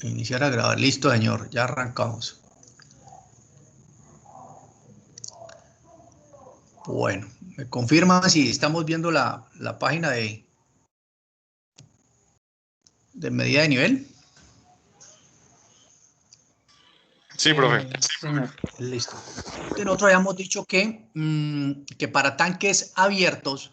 Iniciar a grabar. Listo, señor. Ya arrancamos. Bueno, me confirma si estamos viendo la página de medida de nivel. Sí, profe. Señor. Listo. Entonces nosotros habíamos dicho que para tanques abiertos,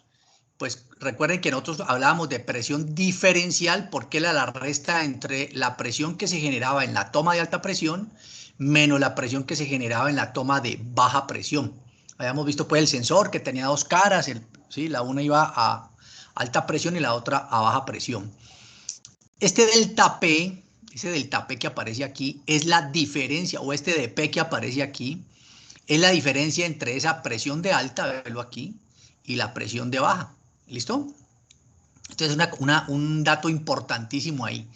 pues recuerden que nosotros hablábamos de presión diferencial porque era la resta entre la presión que se generaba en la toma de alta presión menos la presión que se generaba en la toma de baja presión. Habíamos visto pues el sensor que tenía dos caras, ¿sí? La una iba a alta presión y la otra a baja presión. Este delta P, ese delta P que aparece aquí, es la diferencia, o este dP que aparece aquí, es la diferencia entre esa presión de alta, verlo aquí, y la presión de baja. ¿Listo? Entonces, un dato importantísimo ahí,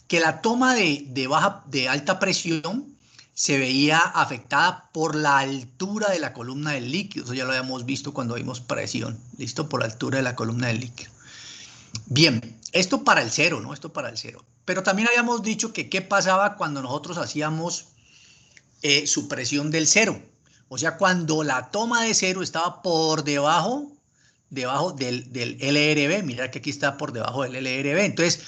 que la toma de alta presión se veía afectada por la altura de la columna del líquido. Eso ya lo habíamos visto cuando vimos presión. ¿Listo? Por la altura de la columna del líquido. Bien, esto para el cero, ¿no? Esto para el cero. Pero también habíamos dicho que qué pasaba cuando nosotros hacíamos supresión del cero. O sea, cuando la toma de cero estaba por debajo del LRB. Mira que aquí está por debajo del LRB. Entonces,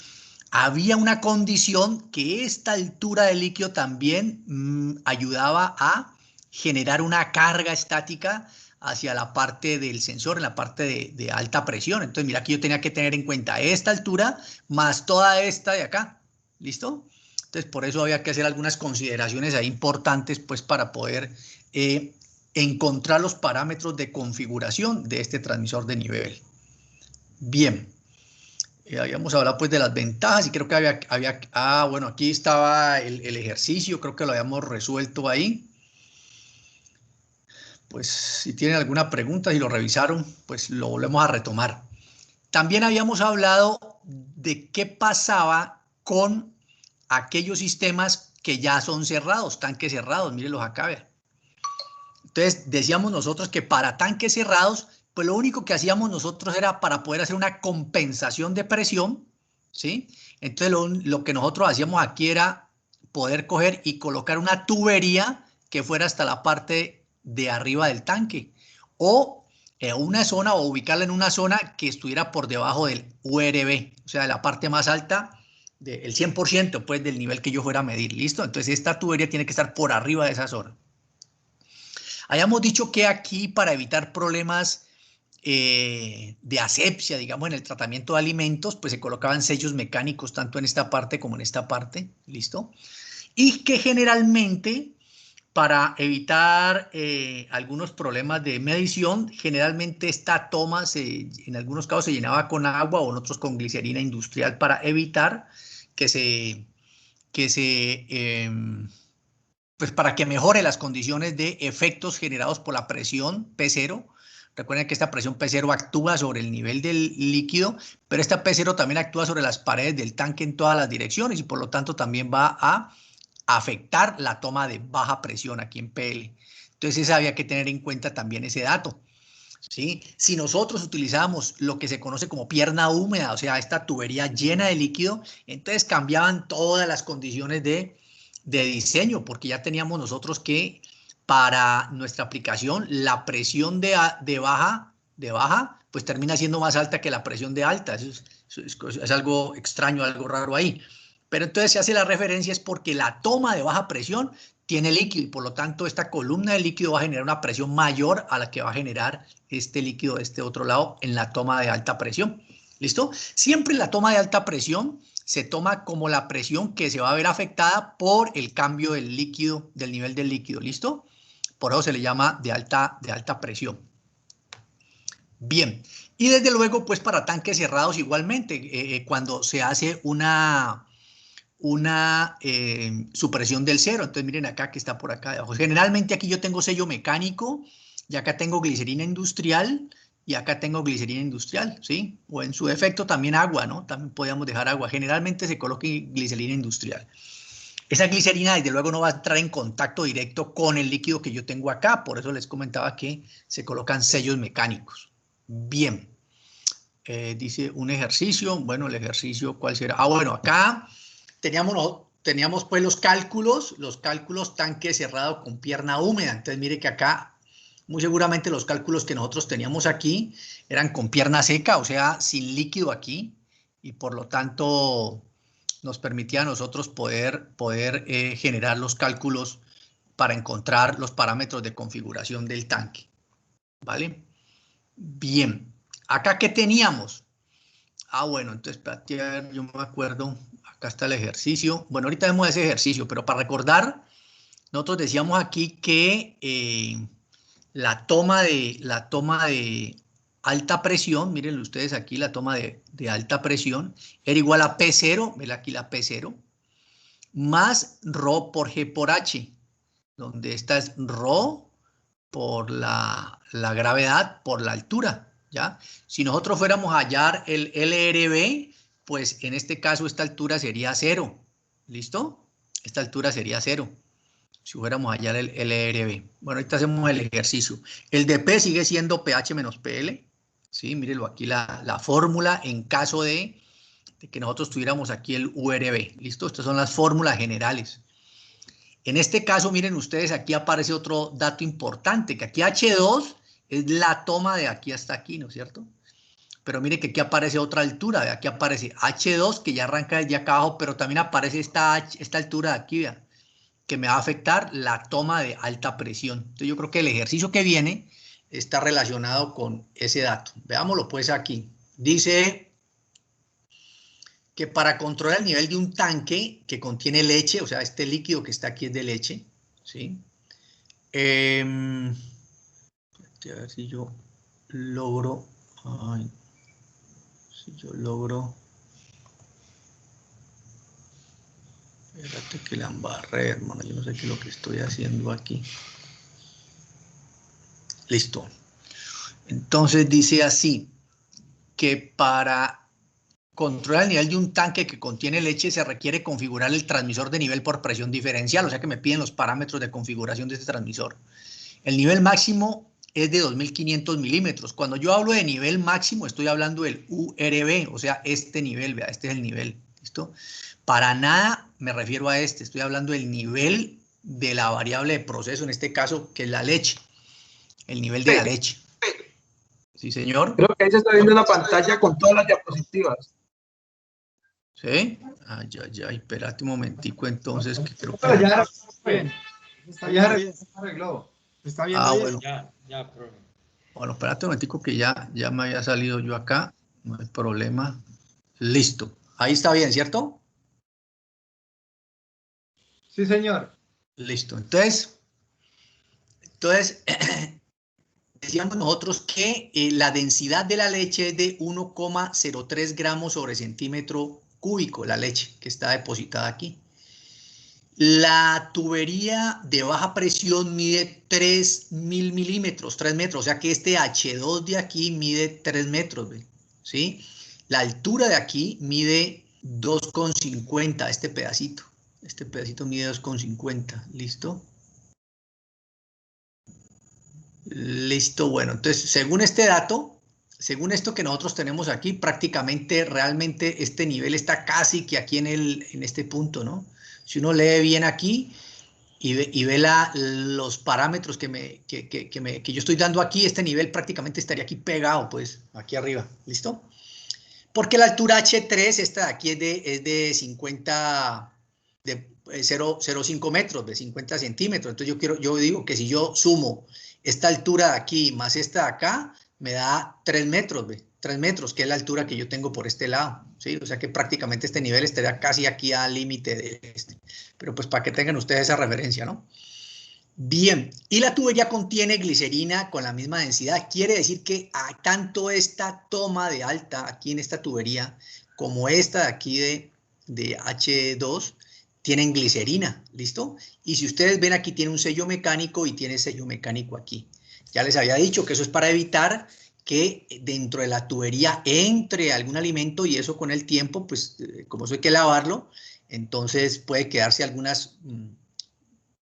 había una condición que esta altura del líquido también ayudaba a generar una carga estática hacia la parte del sensor, en la parte de alta presión. Entonces, mira que yo tenía que tener en cuenta esta altura más toda esta de acá. ¿Listo? Entonces, por eso había que hacer algunas consideraciones ahí importantes, pues, para poder encontrar los parámetros de configuración de este transmisor de nivel. Bien. Habíamos hablado, pues, de las ventajas y creo que bueno, aquí estaba el ejercicio, creo que lo habíamos resuelto ahí. Pues, si tienen alguna pregunta, si lo revisaron, pues, lo volvemos a retomar. También habíamos hablado de qué pasaba con aquellos sistemas que ya son cerrados, tanques cerrados, mírenlos acá, vean. Entonces, decíamos nosotros que para tanques cerrados, pues lo único que hacíamos nosotros era para poder hacer una compensación de presión, ¿sí? Entonces, lo que nosotros hacíamos aquí era poder coger y colocar una tubería que fuera hasta la parte de arriba del tanque, o una zona, o ubicarla en una zona que estuviera por debajo del URB, o sea, de la parte más alta, del 100%, pues, del nivel que yo fuera a medir, ¿listo? Entonces, esta tubería tiene que estar por arriba de esa zona. Hayamos dicho que aquí, para evitar problemas de asepsia, digamos, en el tratamiento de alimentos, pues se colocaban sellos mecánicos tanto en esta parte como en esta parte, ¿listo? Y que generalmente, para evitar algunos problemas de medición, generalmente esta toma en algunos casos se llenaba con agua o en otros con glicerina industrial para evitar pues para que mejore las condiciones de efectos generados por la presión P0. Recuerden que esta presión P0 actúa sobre el nivel del líquido, pero esta P0 también actúa sobre las paredes del tanque en todas las direcciones y por lo tanto también va a afectar la toma de baja presión aquí en PL. Entonces había que tener en cuenta también ese dato. ¿Sí? Si nosotros utilizamos lo que se conoce como pierna húmeda, o sea, esta tubería llena de líquido, entonces cambiaban todas las condiciones de diseño, porque ya teníamos nosotros que para nuestra aplicación la presión de baja, pues termina siendo más alta que la presión de alta. Es algo extraño, algo raro ahí. Pero entonces se hace la referencia es porque la toma de baja presión tiene líquido y por lo tanto esta columna de líquido va a generar una presión mayor a la que va a generar este líquido de este otro lado en la toma de alta presión. ¿Listo? Siempre la toma de alta presión se toma como la presión que se va a ver afectada por el cambio del líquido, del nivel del líquido. ¿Listo? Por eso se le llama de alta presión. Bien. Y desde luego, pues para tanques cerrados igualmente, cuando se hace una supresión del cero. Entonces miren acá que está por acá abajo. Generalmente aquí yo tengo sello mecánico y acá tengo glicerina industrial y acá tengo glicerina industrial, ¿sí? O en su defecto también agua, ¿no? También podríamos dejar agua. Generalmente se coloca glicerina industrial. Esa glicerina desde luego no va a entrar en contacto directo con el líquido que yo tengo acá, por eso les comentaba que se colocan sellos mecánicos. Bien. Dice un ejercicio, bueno, el ejercicio, ¿cuál será? Ah, bueno, acá teníamos pues los cálculos tanque cerrado con pierna húmeda. Entonces mire que acá muy seguramente los cálculos que nosotros teníamos aquí eran con pierna seca, o sea, sin líquido aquí, y por lo tanto nos permitía a nosotros poder generar los cálculos para encontrar los parámetros de configuración del tanque, ¿vale? Bien, ¿acá qué teníamos? Bueno, entonces, espérate, a ver, yo me acuerdo, acá está el ejercicio. Bueno, ahorita vemos ese ejercicio, pero para recordar, nosotros decíamos aquí que la toma de alta presión, miren ustedes aquí la toma de alta presión, era igual a P0, ven aquí la P0, más Rho por G por H, donde esta es Rho por la gravedad, por la altura, ¿ya? Si nosotros fuéramos a hallar el LRB, pues en este caso esta altura sería 0, ¿listo? Esta altura sería 0. Si fuéramos a hallar el LRB. Bueno, ahorita hacemos el ejercicio. El de P sigue siendo pH menos PL. ¿Sí? Mírenlo aquí la fórmula en caso de que nosotros tuviéramos aquí el URB. ¿Listo? Estas son las fórmulas generales. En este caso, miren ustedes, aquí aparece otro dato importante, que aquí H2 es la toma de aquí hasta aquí, ¿no es cierto? Pero mire que aquí aparece otra altura, aquí aparece H2, que ya arranca desde acá abajo, pero también aparece esta altura de aquí, ¿vea? Que me va a afectar la toma de alta presión. Entonces yo creo que el ejercicio que viene está relacionado con ese dato. Veámoslo pues aquí. Dice que para controlar el nivel de un tanque que contiene leche, o sea, este líquido que está aquí es de leche, ¿sí? A ver si yo logro, espérate que la embarré, hermano, yo no sé qué es lo que estoy haciendo aquí. Listo. Entonces dice así, que para controlar el nivel de un tanque que contiene leche se requiere configurar el transmisor de nivel por presión diferencial, o sea que me piden los parámetros de configuración de este transmisor. El nivel máximo es de 2500 milímetros. Cuando yo hablo de nivel máximo, estoy hablando del URB, o sea, este nivel, vea, este es el nivel, ¿listo? Para nada me refiero a este, estoy hablando del nivel de la variable de proceso, en este caso, que es la leche, el nivel de la leche. Sí, señor. Creo que ahí se está viendo la pantalla con todas las diapositivas. ¿Sí? Ay, espérate un momentico entonces. Que creo que... Ya arregló. ¿Está viendo bien? Bueno. Ya, profe. Bueno, espérate un momentico que ya me había salido yo acá. No hay problema. Listo. Ahí está bien, ¿cierto? Sí, señor. Listo. Entonces decíamos nosotros que la densidad de la leche es de 1,03 gramos sobre centímetro cúbico, la leche que está depositada aquí. La tubería de baja presión mide 3.000 milímetros, 3 metros, o sea que este H2 de aquí mide 3 metros, ¿sí? La altura de aquí mide 2,50, este pedacito mide 2,50, ¿listo? Listo, bueno, entonces según este dato, según esto que nosotros tenemos aquí, prácticamente realmente este nivel está casi que aquí en este punto, ¿no? Si uno lee bien aquí y ve los parámetros que yo estoy dando aquí, este nivel prácticamente estaría aquí pegado, pues, aquí arriba, ¿listo? Porque la altura H3, esta de aquí es de 50, de 0,05 metros, de 50 centímetros. Entonces yo digo que si yo sumo esta altura de aquí más esta de acá, me da 3 metros, ¿ve? 3 metros, que es la altura que yo tengo por este lado, ¿sí? O sea que prácticamente este nivel estaría casi aquí al límite de este. Pero pues para que tengan ustedes esa referencia, ¿no? Bien, y la tubería contiene glicerina con la misma densidad. Quiere decir que tanto esta toma de alta aquí en esta tubería como esta de aquí de H2 tienen glicerina, ¿listo? Y si ustedes ven aquí tiene un sello mecánico y tiene sello mecánico aquí. Ya les había dicho que eso es para evitar que dentro de la tubería entre algún alimento y eso con el tiempo, pues como eso hay que lavarlo, entonces puede quedarse algunas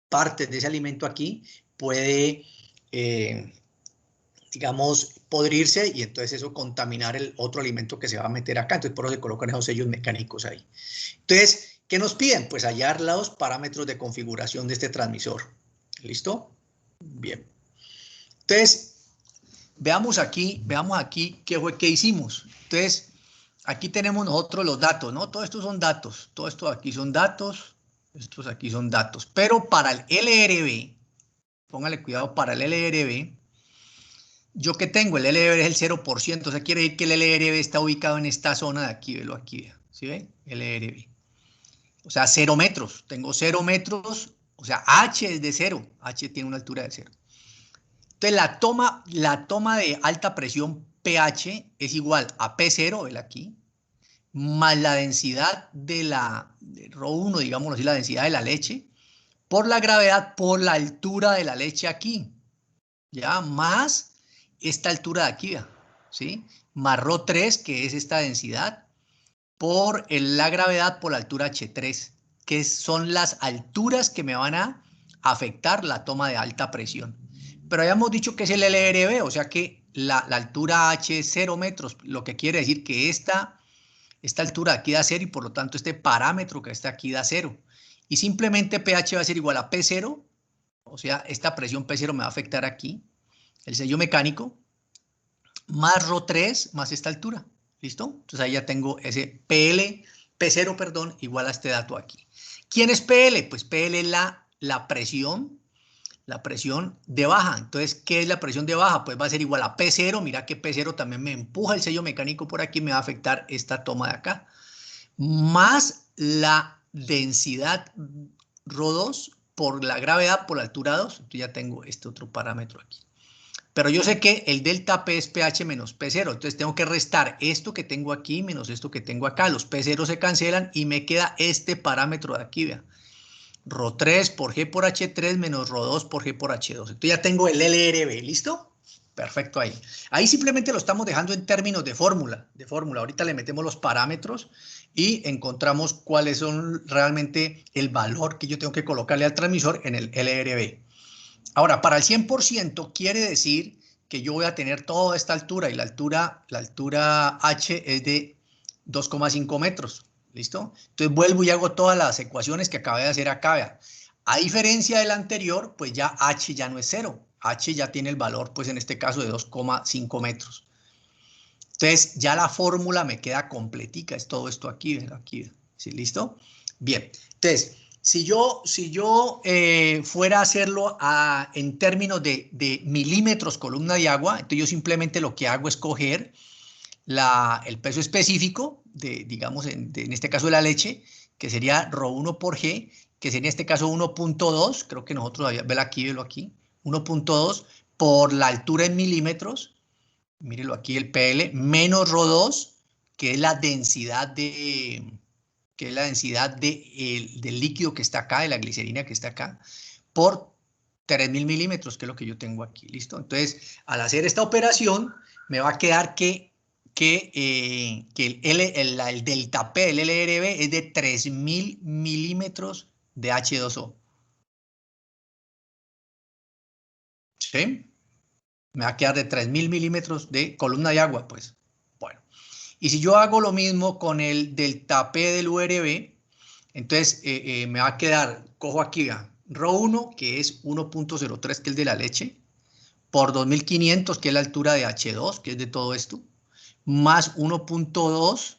partes de ese alimento aquí, puede, digamos, podrirse y entonces eso contaminar el otro alimento que se va a meter acá. Entonces por eso se colocan esos sellos mecánicos ahí. Entonces, ¿Qué nos piden? Pues hallar los parámetros de configuración de este transmisor. ¿Listo? Bien. Entonces, veamos aquí qué fue que hicimos. Entonces, aquí tenemos nosotros los datos, ¿no? Todo esto son datos. Todo esto aquí son datos. Estos aquí son datos. Pero para el LRB, póngale cuidado, para el LRB, ¿yo qué tengo? El LRB es el 0%, o sea, quiere decir que el LRB está ubicado en esta zona de aquí, velo aquí, vea. ¿Sí ve? LRB. O sea, 0 metros. Tengo 0 metros, o sea, H es de 0. H tiene una altura de 0. Entonces, la toma de alta presión pH es igual a P0, velo aquí, más la densidad de Rho1, digámoslo así, la densidad de la leche, por la gravedad, por la altura de la leche aquí, ¿ya? Más esta altura de aquí, ¿sí? Más Rho3, que es esta densidad, por la gravedad, por la altura H3, que son las alturas que me van a afectar la toma de alta presión. Pero habíamos dicho que es el LRB, o sea que la altura H es 0 metros, lo que quiere decir que esta altura aquí da 0 y por lo tanto este parámetro que está aquí da 0. Y simplemente pH va a ser igual a P0, o sea, esta presión P0 me va a afectar aquí, el sello mecánico, más Rho3 más esta altura. ¿Listo? Entonces ahí ya tengo ese P0, perdón, igual a este dato aquí. ¿Quién es PL? Pues PL es la presión de baja. Entonces, ¿qué es la presión de baja? Pues va a ser igual a P0. Mira que P0 también me empuja el sello mecánico por aquí, me va a afectar esta toma de acá. Más la densidad Rho2 por la gravedad, por la altura 2. Entonces ya tengo este otro parámetro aquí. Pero yo sé que el delta P es pH menos P0, entonces tengo que restar esto que tengo aquí menos esto que tengo acá. Los P0 se cancelan y me queda este parámetro de aquí, vea. Rho3 por G por H3 menos Rho2 por G por H2. Entonces ya tengo el LRB, ¿listo? Perfecto ahí. Ahí simplemente lo estamos dejando en términos de fórmula. Ahorita le metemos los parámetros y encontramos cuáles son realmente el valor que yo tengo que colocarle al transmisor en el LRB. Ahora, para el 100% quiere decir que yo voy a tener toda esta altura y la altura H es de 2,5 metros. ¿Listo? Entonces vuelvo y hago todas las ecuaciones que acabé de hacer acá. Vea. A diferencia del anterior, pues ya H ya no es 0. H ya tiene el valor, pues en este caso, de 2,5 metros. Entonces ya la fórmula me queda completica. Es todo esto aquí, aquí. ¿Sí? ¿Listo? Bien. Entonces, si yo fuera a hacerlo en términos de milímetros columna de agua, entonces yo simplemente lo que hago es coger el peso específico, digamos, en este caso de la leche, que sería Rho1 por G, que sería en este caso 1.2, creo que nosotros, velo aquí, 1.2 por la altura en milímetros, mírelo aquí el PL, menos Rho2, que es la densidad del líquido que está acá, de la glicerina que está acá, por 3000 milímetros, que es lo que yo tengo aquí, ¿listo? Entonces, al hacer esta operación, me va a quedar que el delta P, el LRB, es de 3000 milímetros de H2O. ¿Sí? Me va a quedar de 3000 milímetros de columna de agua, pues. Bueno. Y si yo hago lo mismo con el delta P del URB, entonces me va a quedar, cojo aquí, Rho1, que es 1.03, que es el de la leche, por 2500, que es la altura de H2, que es de todo esto, más 1.2,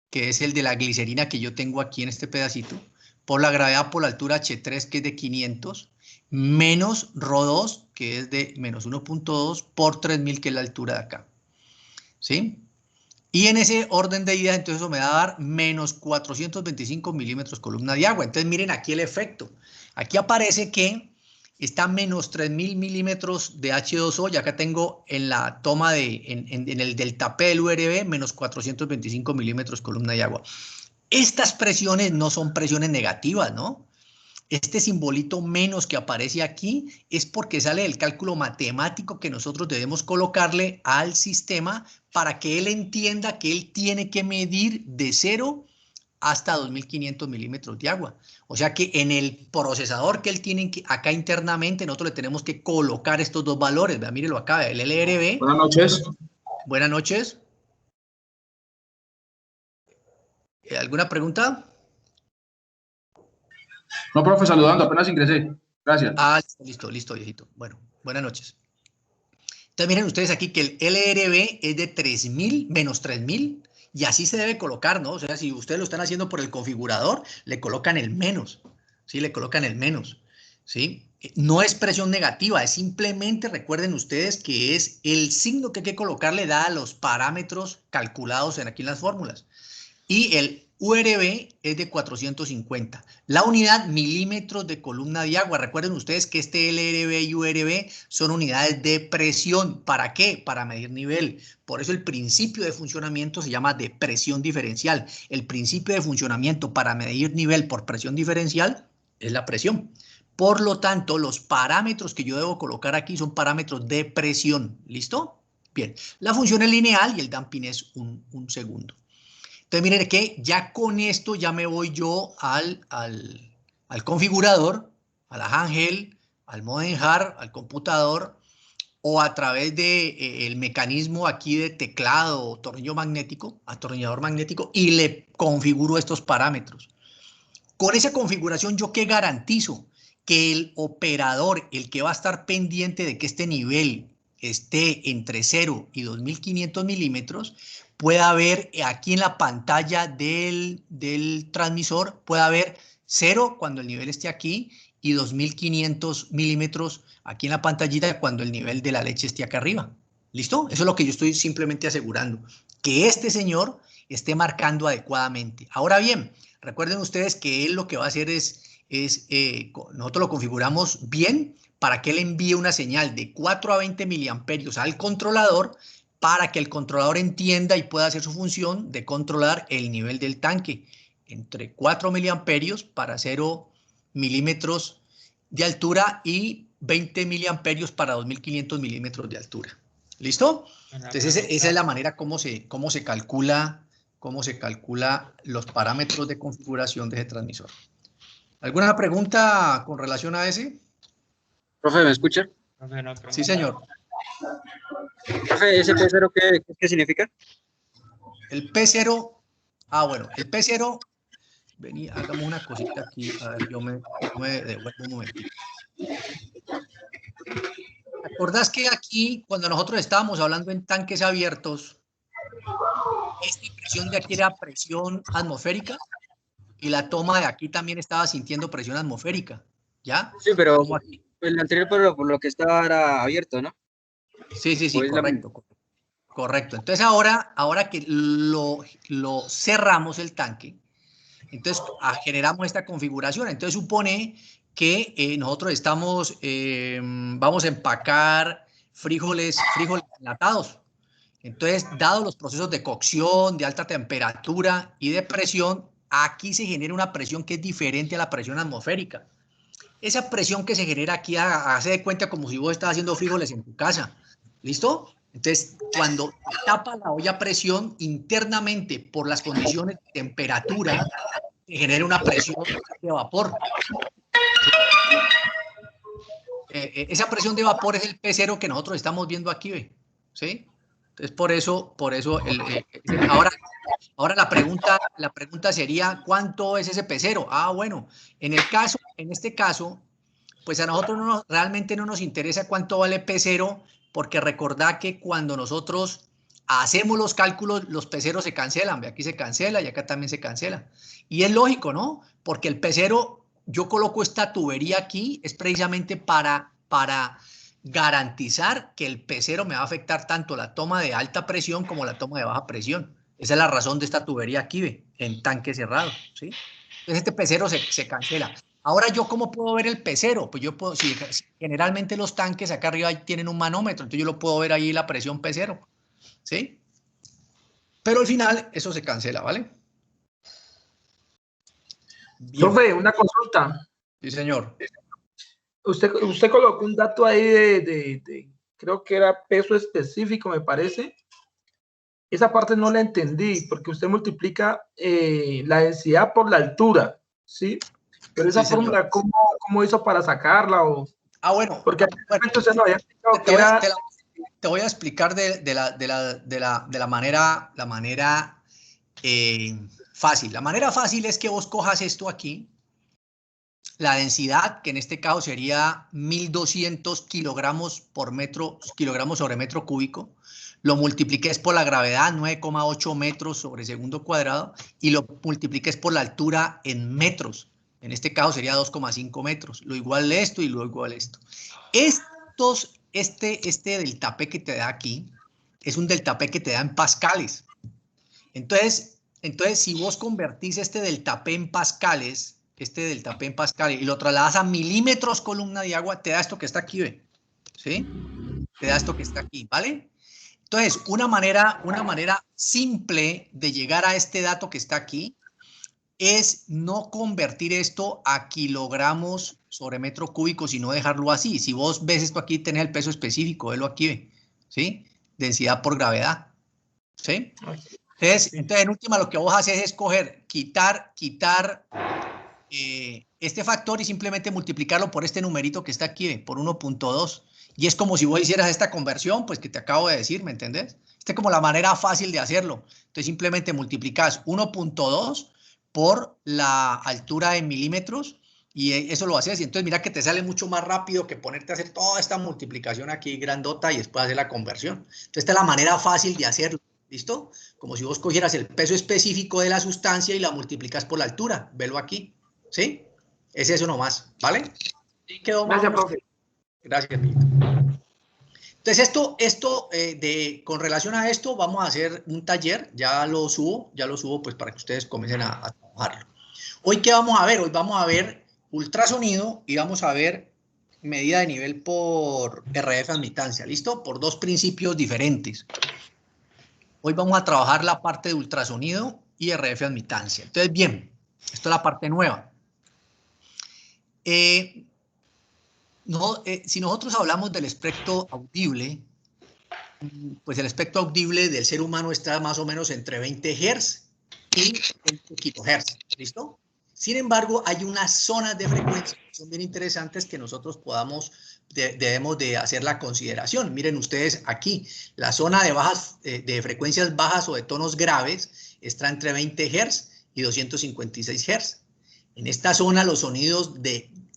que es el de la glicerina que yo tengo aquí en este pedacito, por la gravedad por la altura H3, que es de 500, menos Rho2, que es de menos 1.2, por 3000, que es la altura de acá. ¿Sí? Y en ese orden de ideas, entonces eso me va a dar menos 425 milímetros columna de agua. Entonces miren aquí el efecto. Aquí aparece que está menos 3000 milímetros de H2O, y acá tengo en la toma en el delta P del URB, menos 425 milímetros columna de agua. Estas presiones no son presiones negativas, ¿no? Este simbolito menos que aparece aquí es porque sale del cálculo matemático que nosotros debemos colocarle al sistema para que él entienda que él tiene que medir de 0 hasta 2500 milímetros de agua. O sea que en el procesador que él tiene acá internamente, nosotros le tenemos que colocar estos dos valores. Vea, mírelo acá, el LRB. Buenas noches. Buenas noches. ¿Alguna pregunta? No, profe, saludando, apenas ingresé. Gracias. Ah, listo, viejito. Bueno, buenas noches. Entonces miren ustedes aquí que el LRB es de 3000 menos 3000 y así se debe colocar, ¿no? O sea, si ustedes lo están haciendo por el configurador, le colocan el menos, ¿sí? Le colocan el menos, ¿sí? No es presión negativa, es simplemente, recuerden ustedes que es el signo que hay que colocarle da a los parámetros calculados aquí en las fórmulas. Y el URB es de 450. La unidad milímetros de columna de agua. Recuerden ustedes que este LRB y URB son unidades de presión. ¿Para qué? Para medir nivel. Por eso el principio de funcionamiento se llama de presión diferencial. El principio de funcionamiento para medir nivel por presión diferencial es la presión. Por lo tanto, los parámetros que yo debo colocar aquí son parámetros de presión. ¿Listo? Bien. La función es lineal y el damping es un segundo. Entonces, miren que ya con esto ya me voy yo al configurador, a la handheld, al modem hard, al computador, o a través de el mecanismo aquí de teclado o tornillo magnético, atornillador magnético, y le configuro estos parámetros. Con esa configuración, ¿yo qué garantizo? Que el operador, el que va a estar pendiente de que este nivel esté entre 0 y 2500 milímetros, pueda ver aquí en la pantalla del transmisor, pueda ver 0 cuando el nivel esté aquí y 2500 milímetros aquí en la pantallita cuando el nivel de la leche esté acá arriba. ¿Listo? Eso es lo que yo estoy simplemente asegurando. Que este señor esté marcando adecuadamente. Ahora bien, recuerden ustedes que él lo que va a hacer nosotros lo configuramos bien para que él envíe una señal de 4 a 20 miliamperios al controlador para que el controlador entienda y pueda hacer su función de controlar el nivel del tanque entre 4 miliamperios para 0 milímetros de altura y 20 miliamperios para 2500 milímetros de altura. ¿Listo? Entonces esa es la manera cómo se calcula los parámetros de configuración de ese transmisor. ¿Alguna pregunta con relación a ese? Profe, ¿me escucha? Sí, señor. Profe, ¿ese P0 qué significa? El P0, bueno, el P0, vení, hagamos una cosita aquí, a ver, yo me devuelvo un momentito. ¿Acordás que aquí, cuando nosotros estábamos hablando en tanques abiertos, esta presión de aquí era presión atmosférica y la toma de aquí también estaba sintiendo presión atmosférica, ¿ya? Sí, pero Como aquí. el anterior por lo que estaba era abierto, ¿no? Sí, Pues correcto. Entonces ahora que lo cerramos el tanque, entonces generamos esta configuración. Entonces supone que nosotros vamos a empacar frijoles enlatados. Entonces, dados los procesos de cocción, de alta temperatura y de presión, aquí se genera una presión que es diferente a la presión atmosférica. Esa presión que se genera aquí, hace de cuenta como si vos estás haciendo frijoles en tu casa. ¿Listo? Entonces, cuando tapa la olla a presión, internamente, por las condiciones de temperatura, se genera una presión de vapor. Esa presión de vapor es el P0 que nosotros estamos viendo aquí, ¿ve? ¿Sí? Entonces, por eso ahora la pregunta sería, ¿cuánto es ese P0? Bueno, en este caso, pues a nosotros realmente no nos interesa cuánto vale P0, porque recordad que cuando nosotros hacemos los cálculos, los P0 se cancelan, aquí se cancela y acá también se cancela. Y es lógico, ¿no? Porque el P0, yo coloco esta tubería aquí, es precisamente para garantizar que el P0 me va a afectar tanto la toma de alta presión como la toma de baja presión. Esa es la razón de esta tubería aquí, ¿ve? En tanque cerrado, ¿sí? Entonces este P0 se cancela. Ahora, ¿yo cómo puedo ver el P0? Pues yo puedo, si generalmente los tanques acá arriba tienen un manómetro, entonces yo lo puedo ver ahí la presión P0, ¿sí? Pero al final eso se cancela, ¿vale? Bien. Profe, una consulta. Sí, señor. Usted colocó un dato ahí creo que era peso específico, me parece. Esa parte no la entendí, porque usted multiplica la densidad por la altura, ¿sí? Pero esa fórmula, ¿cómo hizo para sacarla? Bueno. Porque usted no había explicado que era... Te voy a explicar de la manera fácil. La manera fácil es que vos cojas esto aquí la densidad, que en este caso sería 1200 kilogramos sobre metro cúbico, lo multipliques por la gravedad, 9,8 metros sobre segundo cuadrado, y lo multipliques por la altura en metros. En este caso sería 2,5 metros. Lo igual de esto y lo igual de esto. Este delta P que te da aquí es un delta P que te da en pascales. Entonces, si vos convertís este delta P en pascales, y lo trasladas a milímetros columna de agua, te da esto que está aquí, ¿ve? ¿Sí? Te da esto que está aquí, ¿vale? Entonces, una manera simple de llegar a este dato que está aquí es no convertir esto a kilogramos sobre metro cúbico, sino dejarlo así. Si vos ves esto aquí, tenés el peso específico, velo aquí, ¿ve? ¿Sí? Densidad por gravedad, ¿sí? Entonces, en última, lo que vos haces es quitar este factor y simplemente multiplicarlo por este numerito que está aquí, por 1.2. Y es como si vos hicieras esta conversión, pues que te acabo de decir, ¿me entendés? Esta es como la manera fácil de hacerlo. Entonces simplemente multiplicas 1.2 por la altura en milímetros y eso lo haces. Y entonces mira que te sale mucho más rápido que ponerte a hacer toda esta multiplicación aquí grandota y después hacer la conversión. Entonces esta es la manera fácil de hacerlo. ¿Listo? Como si vos cogieras el peso específico de la sustancia y la multiplicas por la altura. Velo aquí. ¿Sí? Es eso nomás, ¿vale? Y quedó más. Gracias, profe. Gracias, Milton. Entonces, con relación a esto, vamos a hacer un taller, ya lo subo pues para que ustedes comiencen a trabajarlo. Hoy, ¿qué vamos a ver? Hoy vamos a ver ultrasonido y vamos a ver medida de nivel por RF admitancia, ¿listo? Por dos principios diferentes. Hoy vamos a trabajar la parte de ultrasonido y RF admitancia. Entonces, bien, esto es la parte nueva. Si nosotros hablamos del espectro audible, pues el espectro audible del ser humano está más o menos entre 20 Hz y 20 kHz, ¿listo? Sin embargo, hay unas zonas de frecuencia que son bien interesantes que nosotros debemos de hacer la consideración. Miren ustedes aquí, la zona de frecuencias bajas o de tonos graves está entre 20 Hz y 256 Hz. En esta zona los sonidos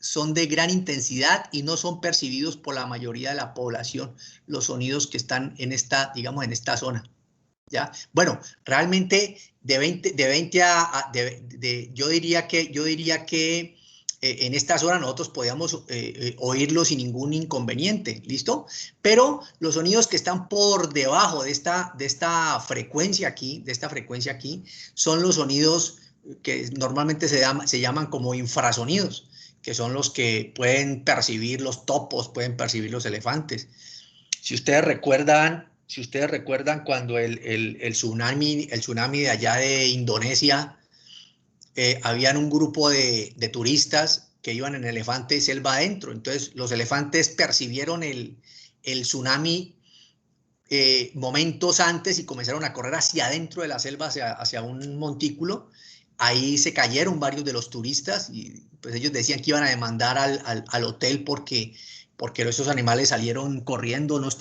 son de gran intensidad y no son percibidos por la mayoría de la población, los sonidos que están en esta, digamos, en esta zona. ¿Ya? Bueno, realmente yo diría que en esta zona nosotros podíamos oírlo sin ningún inconveniente, ¿listo? Pero los sonidos que están por debajo de esta frecuencia aquí, son los sonidos que normalmente se llaman como infrasonidos, que son los que pueden percibir los topos, pueden percibir los elefantes. Si ustedes recuerdan cuando el tsunami de allá de Indonesia, habían un grupo de turistas que iban en elefante selva adentro. Entonces los elefantes percibieron el tsunami momentos antes y comenzaron a correr hacia adentro de la selva, hacia un montículo. Ahí se cayeron varios de los turistas y pues ellos decían que iban a demandar al hotel porque esos animales salieron corriendo, los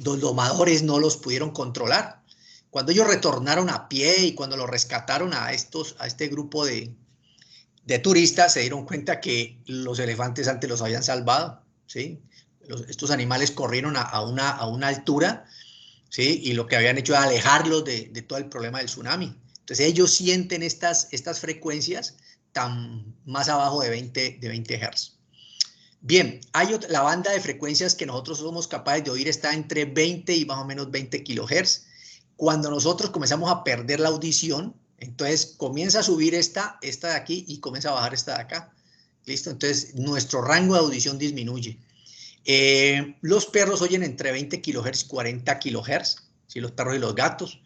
domadores no los pudieron controlar. Cuando ellos retornaron a pie y cuando los rescataron a este grupo de turistas, se dieron cuenta que los elefantes antes los habían salvado, ¿sí? Estos animales corrieron a una altura, ¿sí? Y lo que habían hecho era alejarlos de todo el problema del tsunami. Entonces ellos sienten estas frecuencias tan más abajo de 20 Hz. Bien, la banda de frecuencias que nosotros somos capaces de oír está entre 20 y más o menos 20 kHz. Cuando nosotros comenzamos a perder la audición, entonces comienza a subir esta de aquí y comienza a bajar esta de acá. ¿Listo? Entonces nuestro rango de audición disminuye. Los perros oyen entre 20 kHz y 40 kHz, ¿sí? Los perros y los gatos.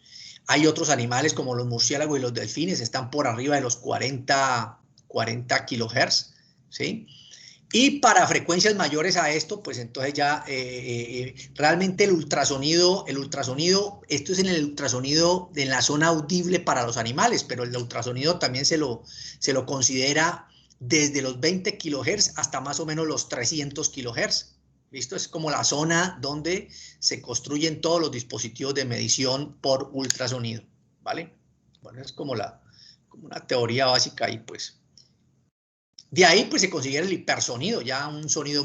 Hay otros animales como los murciélagos y los delfines, están por arriba de los 40 kHz, ¿sí? Y para frecuencias mayores a esto, pues entonces ya realmente el ultrasonido, esto es en el ultrasonido en la zona audible para los animales, pero el ultrasonido también se lo considera desde los 20 kHz hasta más o menos los 300 kHz. ¿Listo? Es como la zona donde se construyen todos los dispositivos de medición por ultrasonido, ¿vale? Bueno, es como una teoría básica ahí, pues. De ahí pues se considera el hipersonido, ya un sonido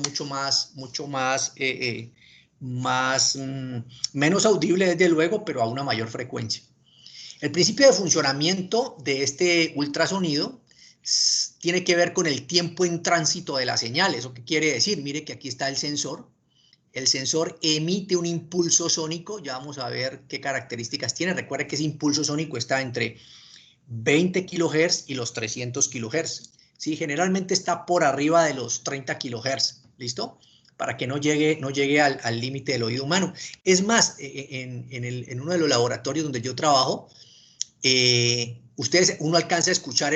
menos audible desde luego, pero a una mayor frecuencia. El principio de funcionamiento de este ultrasonido tiene que ver con el tiempo en tránsito de la señal. ¿Eso qué quiere decir? Mire que aquí está el sensor. El sensor emite un impulso sónico. Ya vamos a ver qué características tiene. Recuerde que ese impulso sónico está entre 20 kHz y los 300 kHz. ¿Sí? Generalmente está por arriba de los 30 kHz. ¿Listo? Para que no llegue al límite del oído humano. Es más, en uno de los laboratorios donde yo trabajo, uno alcanza a escuchar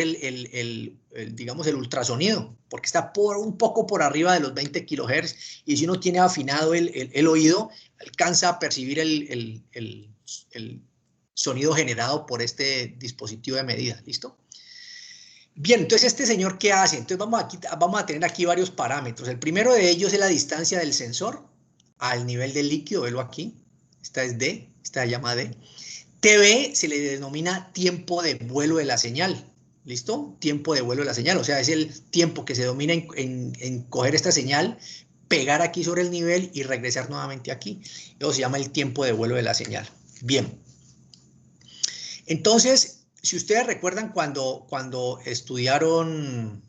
digamos, el ultrasonido, porque está un poco por arriba de los 20 kHz, y si uno tiene afinado el oído, alcanza a percibir el sonido generado por este dispositivo de medida. ¿Listo? Bien, entonces este señor, ¿qué hace? Entonces vamos a tener aquí varios parámetros. El primero de ellos es la distancia del sensor al nivel del líquido, velo aquí. Esta es D, esta se llama D. TV se le denomina tiempo de vuelo de la señal. ¿Listo? Tiempo de vuelo de la señal, o sea, es el tiempo que se domina en coger esta señal, pegar aquí sobre el nivel y regresar nuevamente aquí. Eso se llama el tiempo de vuelo de la señal. Bien. Entonces, si ustedes recuerdan cuando estudiaron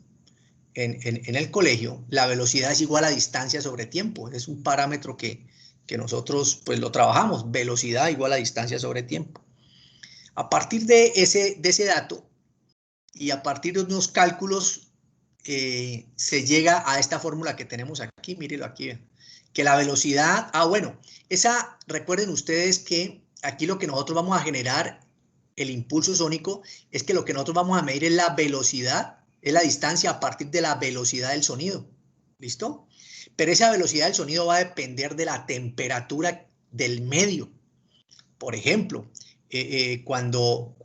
en el colegio, la velocidad es igual a distancia sobre tiempo. Es un parámetro que nosotros pues lo trabajamos, velocidad igual a distancia sobre tiempo. A partir de ese dato y a partir de unos cálculos se llega a esta fórmula que tenemos aquí, mírenlo aquí, que la velocidad, bueno, recuerden ustedes que aquí lo que nosotros vamos a generar, el impulso sónico, es que lo que nosotros vamos a medir es la velocidad, es la distancia a partir de la velocidad del sonido, ¿listo? Pero esa velocidad del sonido va a depender de la temperatura del medio. Por ejemplo, cuando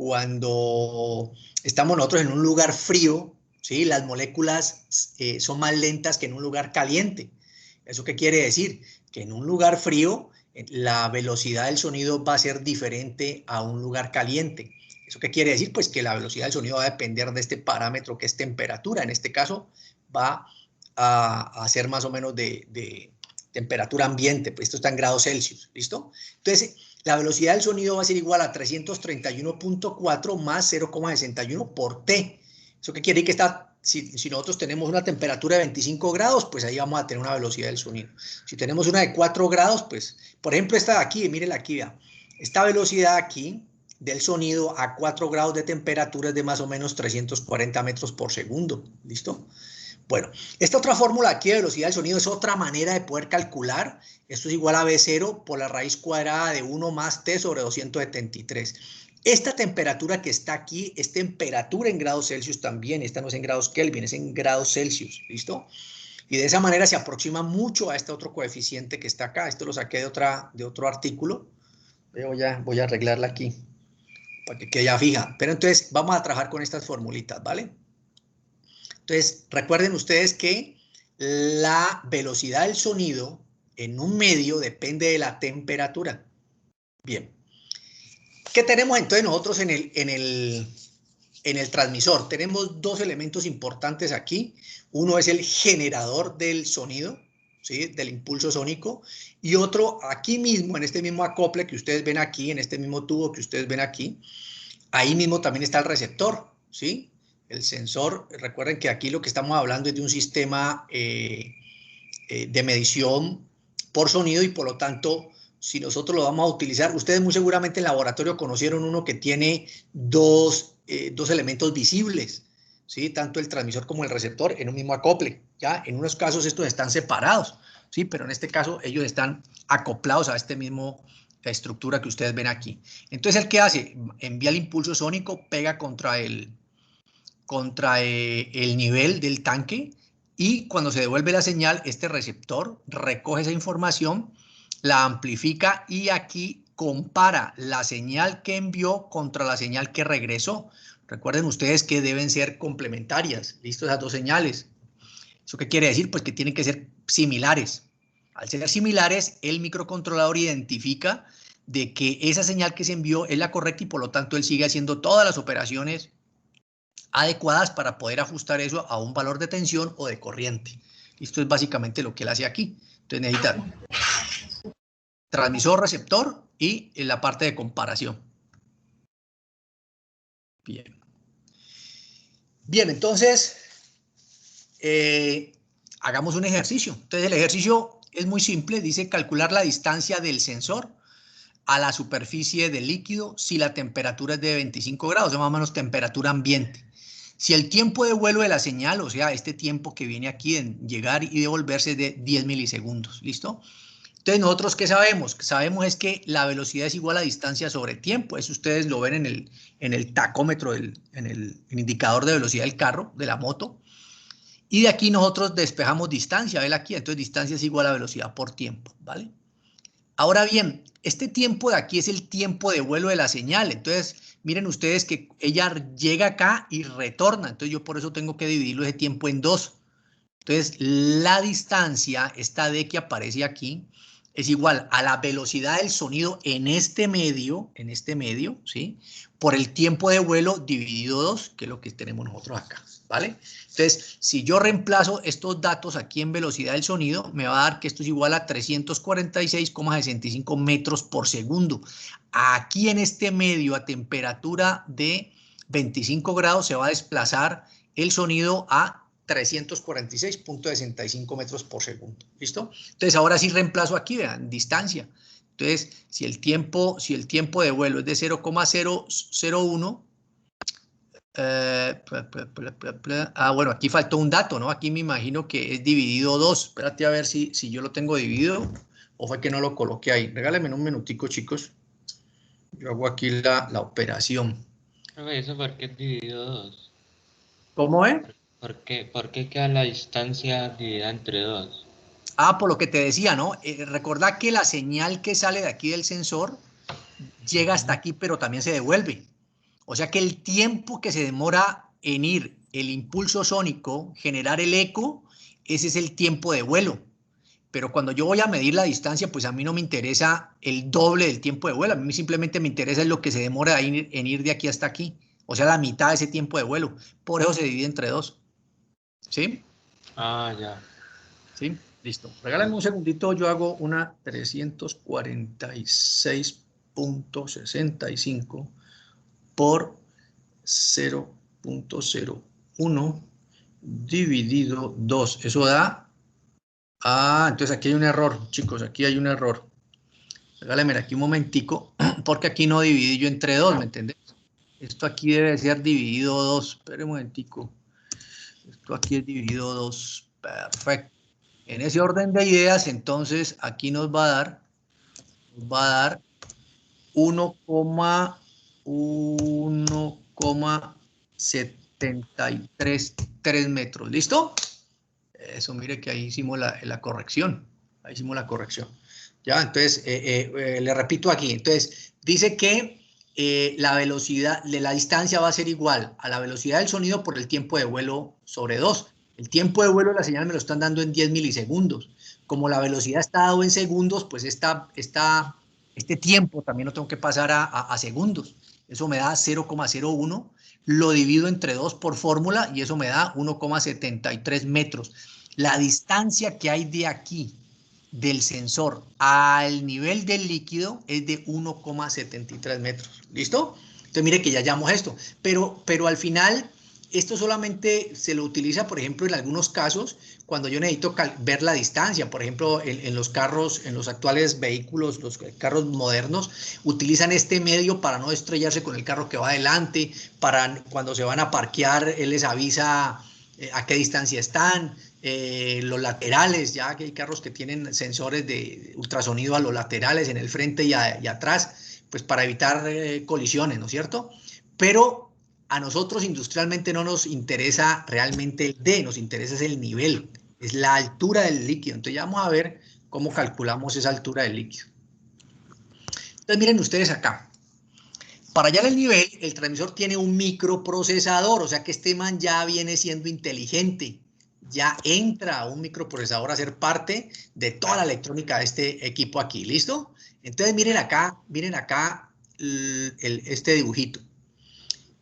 estamos nosotros en un lugar frío, ¿sí? Las moléculas son más lentas que en un lugar caliente. ¿Eso qué quiere decir? Que en un lugar frío la velocidad del sonido va a ser diferente a un lugar caliente. ¿Eso qué quiere decir? Pues que la velocidad del sonido va a depender de este parámetro que es temperatura. En este caso va a ser más o menos de temperatura ambiente, pues esto está en grados Celsius, ¿listo? Entonces, la velocidad del sonido va a ser igual a 331.4 más 0,61 por T. ¿Eso qué quiere decir? Que si nosotros tenemos una temperatura de 25 grados, pues ahí vamos a tener una velocidad del sonido. Si tenemos una de 4 grados, pues, por ejemplo, esta de aquí, mírenla aquí, vea. Esta velocidad aquí del sonido a 4 grados de temperatura es de más o menos 340 metros por segundo, ¿listo? Bueno, esta otra fórmula aquí de velocidad del sonido es otra manera de poder calcular. Esto es igual a V0 por la raíz cuadrada de 1 más T sobre 273. Esta temperatura que está aquí es temperatura en grados Celsius también. Esta no es en grados Kelvin, es en grados Celsius. ¿Listo? Y de esa manera se aproxima mucho a este otro coeficiente que está acá. Esto lo saqué de otro artículo. Voy a arreglarla aquí para que quede ya fija. Pero entonces vamos a trabajar con estas formulitas, ¿vale? Entonces, recuerden ustedes que la velocidad del sonido en un medio depende de la temperatura. Bien. ¿Qué tenemos entonces nosotros en el transmisor? Tenemos dos elementos importantes aquí. Uno es el generador del sonido, ¿sí? Del impulso sónico. Y otro aquí mismo, en este mismo acople que ustedes ven aquí, en este mismo tubo que ustedes ven aquí. Ahí mismo también está el receptor, ¿sí? El sensor, recuerden que aquí lo que estamos hablando es de un sistema de medición por sonido y por lo tanto, si nosotros lo vamos a utilizar, ustedes muy seguramente en laboratorio conocieron uno que tiene dos elementos visibles, ¿sí? Tanto el transmisor como el receptor en un mismo acople, ¿ya? En unos casos estos están separados, ¿sí? Pero en este caso ellos están acoplados a este mismo estructura que ustedes ven aquí. Entonces, ¿el qué hace? Envía el impulso sónico, pega contra el nivel del tanque y cuando se devuelve la señal, este receptor recoge esa información, la amplifica y aquí compara la señal que envió contra la señal que regresó. Recuerden ustedes que deben ser complementarias, ¿listo? Esas dos señales. ¿Eso qué quiere decir? Pues que tienen que ser similares. Al ser similares, el microcontrolador identifica de que esa señal que se envió es la correcta y por lo tanto él sigue haciendo todas las operaciones adecuadas para poder ajustar eso a un valor de tensión o de corriente. Esto es básicamente lo que él hace aquí. Entonces necesita transmisor, receptor y la parte de comparación. Bien. Bien, entonces hagamos un ejercicio. Entonces el ejercicio es muy simple, dice calcular la distancia del sensor a la superficie del líquido si la temperatura es de 25 grados, o más o menos temperatura ambiente. Si el tiempo de vuelo de la señal, o sea, este tiempo que viene aquí en llegar y devolverse es de 10 milisegundos, ¿listo? Entonces, ¿nosotros qué sabemos? Sabemos es que la velocidad es igual a distancia sobre tiempo. Eso ustedes lo ven en el tacómetro, en el indicador de velocidad del carro, de la moto. Y de aquí nosotros despejamos distancia, ¿ven aquí? Entonces, distancia es igual a velocidad por tiempo, ¿vale? Ahora bien, este tiempo de aquí es el tiempo de vuelo de la señal. Entonces, miren ustedes que ella llega acá y retorna. Entonces, yo por eso tengo que dividirlo ese tiempo en dos. Entonces, la distancia, esta D que aparece aquí, es igual a la velocidad del sonido en este medio, ¿sí? Por el tiempo de vuelo dividido 2, que es lo que tenemos nosotros acá, ¿vale? Entonces, si yo reemplazo estos datos aquí en velocidad del sonido, me va a dar que esto es igual a 346,65 metros por segundo. Aquí en este medio, a temperatura de 25 grados, se va a desplazar el sonido a 346,65 metros por segundo. ¿Listo? Entonces, ahora sí reemplazo aquí, vean, distancia. Entonces, si el tiempo de vuelo es de 0,001, bueno, aquí faltó un dato, ¿no? Aquí me imagino que es dividido 2. Espérate a ver si yo lo tengo dividido o fue que no lo coloqué ahí. Regálenme un minutico, chicos. Yo hago aquí la operación. ¿Eso por qué es dividido 2? ¿Cómo es? ¿Por qué queda la distancia dividida entre 2? Por lo que te decía, ¿no? Recordá que la señal que sale de aquí del sensor llega hasta aquí, pero también se devuelve. O sea que el tiempo que se demora en ir el impulso sónico, generar el eco, ese es el tiempo de vuelo. Pero cuando yo voy a medir la distancia, pues a mí no me interesa el doble del tiempo de vuelo. A mí simplemente me interesa lo que se demora en ir de aquí hasta aquí. O sea, la mitad de ese tiempo de vuelo. Por eso se divide entre 2. ¿Sí? Ya. ¿Sí? Listo. Regálame un segundito, yo hago una 346,65 por 0,01 dividido 2. Eso da... entonces aquí hay un error, chicos, aquí hay un error. Regálame aquí un momentico, porque aquí no dividí yo entre 2, ¿me entendés? Esto aquí debe ser dividido 2. Espere un momentico. Esto aquí es dividido 2. Perfecto. En ese orden de ideas, entonces, aquí nos va a dar 1,733 metros. ¿Listo? Eso, mire que ahí hicimos la corrección. Ahí hicimos la corrección. Ya, entonces, le repito aquí. Entonces, dice que la velocidad de la distancia va a ser igual a la velocidad del sonido por el tiempo de vuelo sobre 2. El tiempo de vuelo de la señal me lo están dando en 10 milisegundos. Como la velocidad está dado en segundos, pues este tiempo también lo tengo que pasar a segundos. Eso me da 0,01. Lo divido entre 2 por fórmula y eso me da 1,73 metros. La distancia que hay de aquí, del sensor al nivel del líquido, es de 1,73 metros. ¿Listo? Entonces mire que ya llamamos esto. Pero al final, esto solamente se lo utiliza, por ejemplo, en algunos casos, cuando yo necesito ver la distancia. Por ejemplo, en los carros, en los actuales vehículos, los carros modernos, utilizan este medio para no estrellarse con el carro que va adelante, para cuando se van a parquear, él les avisa a qué distancia están. Los laterales, ya que hay carros que tienen sensores de ultrasonido a los laterales, en el frente y atrás, pues para evitar colisiones, ¿no es cierto? Pero a nosotros industrialmente no nos interesa realmente el D, nos interesa es el nivel, es la altura del líquido. Entonces ya vamos a ver cómo calculamos esa altura del líquido. Entonces miren ustedes acá. Para hallar el nivel, el transmisor tiene un microprocesador, o sea que este man ya viene siendo inteligente. Ya entra un microprocesador a ser parte de toda la electrónica de este equipo aquí. ¿Listo? Entonces miren acá este dibujito.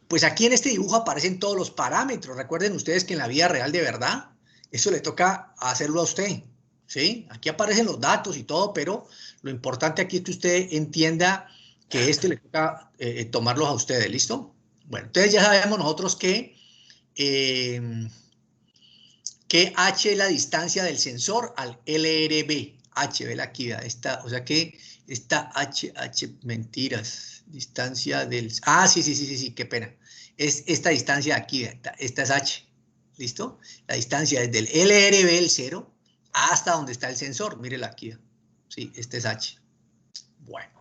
Pues aquí en este dibujo aparecen todos los parámetros. Recuerden ustedes que en la vida real de verdad, eso le toca hacerlo a usted, ¿sí? Aquí aparecen los datos y todo, pero lo importante aquí es que usted entienda que esto le toca tomarlos a ustedes, ¿listo? Bueno, entonces ya sabemos nosotros que h es la distancia del sensor al LRB. H, ¿ve aquí? O sea que esta mentiras, distancia del... sí, qué pena. Es esta distancia de aquí, esta es h, ¿listo? La distancia desde el LRB, el 0, hasta donde está el sensor, mírela aquí, sí, este es h. Bueno.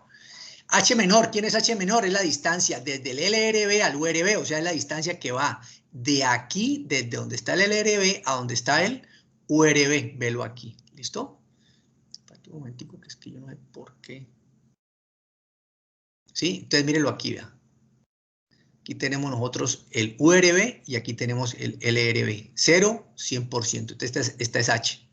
H menor, ¿quién es H menor? Es la distancia desde el LRB al URB, o sea, es la distancia que va de aquí, desde donde está el LRB a donde está el URB. Velo aquí, ¿listo? Espérate un momentico, que es que yo no sé por qué. ¿Sí? Entonces, mírelo aquí, vea. Aquí tenemos nosotros el URB y aquí tenemos el LRB. 0, 100%. Entonces, esta es H.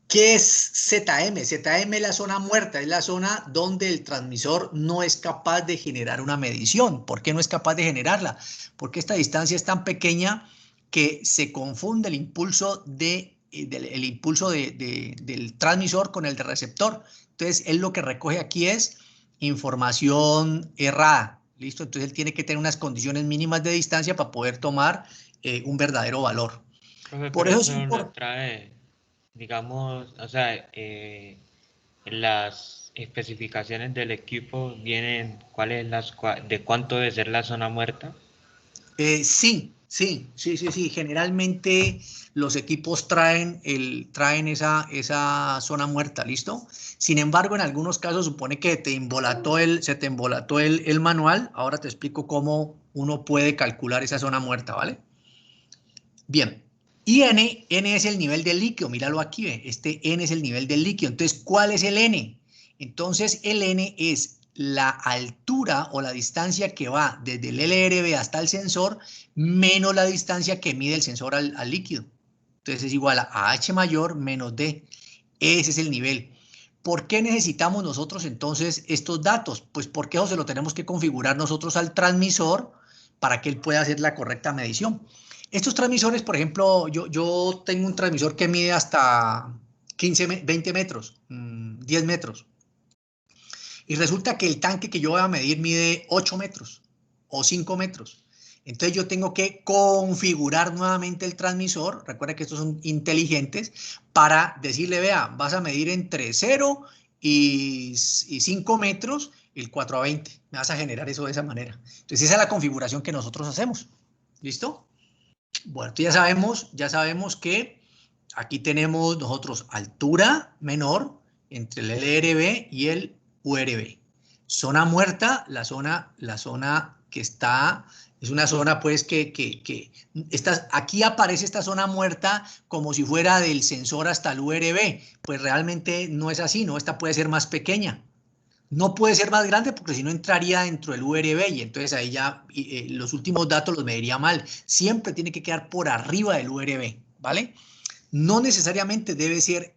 ¿Qué es ZM? ZM es la zona muerta, es la zona donde el transmisor no es capaz de generar una medición. ¿Por qué no es capaz de generarla? Porque esta distancia es tan pequeña que se confunde el impulso, del transmisor con el del receptor. Entonces, él lo que recoge aquí es información errada. ¿Listo? Entonces, él tiene que tener unas condiciones mínimas de distancia para poder tomar un verdadero valor. Profe, Por pero eso es eso lo importante. trae, digamos, o sea, las especificaciones del equipo vienen, de cuánto debe ser la zona muerta. Sí. Generalmente los equipos traen esa zona muerta, ¿listo? Sin embargo, en algunos casos supone que se te embolató el manual. Ahora te explico cómo uno puede calcular esa zona muerta, ¿vale? Bien. Y N es el nivel del líquido. Míralo aquí, ¿ve? Este N es el nivel del líquido. Entonces, ¿cuál es el N? Entonces, el N es la altura o la distancia que va desde el LRB hasta el sensor menos la distancia que mide el sensor al líquido. Entonces, es igual a H mayor menos D. Ese es el nivel. ¿Por qué necesitamos nosotros entonces estos datos? Pues porque eso se lo tenemos que configurar nosotros al transmisor para que él pueda hacer la correcta medición. Estos transmisores, por ejemplo, yo tengo un transmisor que mide hasta 20 metros, 10 metros. Y resulta que el tanque que yo voy a medir mide 8 metros o 5 metros. Entonces yo tengo que configurar nuevamente el transmisor, recuerda que estos son inteligentes, para decirle, vea, vas a medir entre 0 y 5 metros el 4 a 20. Me vas a generar eso de esa manera. Entonces esa es la configuración que nosotros hacemos. ¿Listo? Bueno, ya sabemos que aquí tenemos nosotros altura menor entre el LRB y el URB. Zona muerta, la zona que está, es una zona pues aquí aparece esta zona muerta como si fuera del sensor hasta el URB. Pues realmente no es así, ¿no? Esta puede ser más pequeña. No puede ser más grande porque si no entraría dentro del URB y entonces ahí ya los últimos datos los mediría mal. Siempre tiene que quedar por arriba del URB, ¿vale? No necesariamente debe ser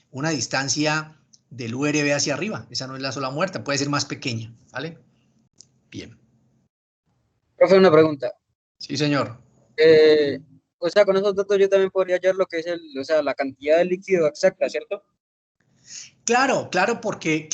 una distancia del URB hacia arriba. Esa no es la sola muerta, puede ser más pequeña, ¿vale? Bien. Profe, una pregunta. Sí, señor. O sea, con esos datos yo también podría hallar lo que es o sea, la cantidad de líquido exacta, ¿cierto? Claro, porque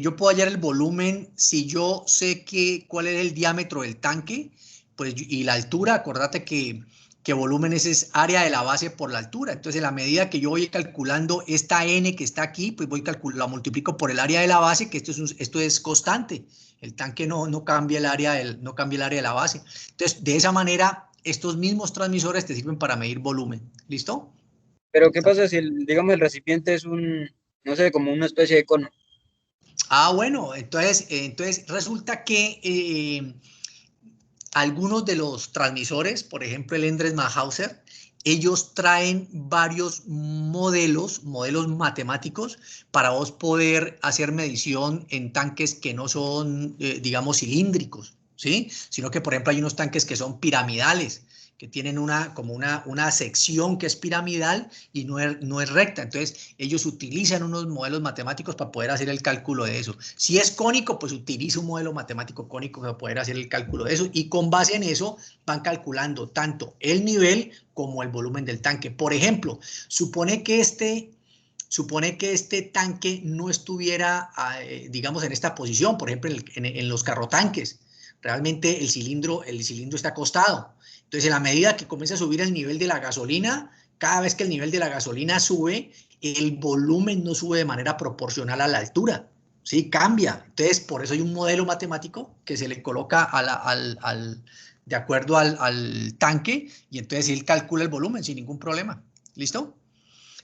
yo puedo hallar el volumen si yo sé cuál es el diámetro del tanque, pues, y la altura. Acordate que volumen es área de la base por la altura. Entonces, en la medida que yo voy calculando esta N que está aquí, pues la multiplico por el área de la base, que esto es constante. El tanque no cambia el área de la base. Entonces, de esa manera, estos mismos transmisores te sirven para medir volumen. ¿Listo? Pero ¿qué pasa si, digamos, el recipiente es no sé, como una especie de cono? Bueno, entonces resulta que algunos de los transmisores, por ejemplo el Endres-Mahauser, ellos traen varios modelos matemáticos para vos poder hacer medición en tanques que no son, digamos, cilíndricos, ¿sí? Sino que, por ejemplo, hay unos tanques que son piramidales, que tienen como una sección que es piramidal y no es recta. Entonces, ellos utilizan unos modelos matemáticos para poder hacer el cálculo de eso. Si es cónico, pues utiliza un modelo matemático cónico para poder hacer el cálculo de eso, y con base en eso van calculando tanto el nivel como el volumen del tanque. Por ejemplo, supone que este tanque no estuviera, digamos, en esta posición, por ejemplo, en los carrotanques. Realmente el cilindro está acostado. Entonces, en la medida que comienza a subir el nivel de la gasolina, cada vez que el nivel de la gasolina sube, el volumen no sube de manera proporcional a la altura, ¿sí? Cambia. Entonces, por eso hay un modelo matemático que se le coloca de acuerdo al tanque, y entonces él calcula el volumen sin ningún problema. ¿Listo?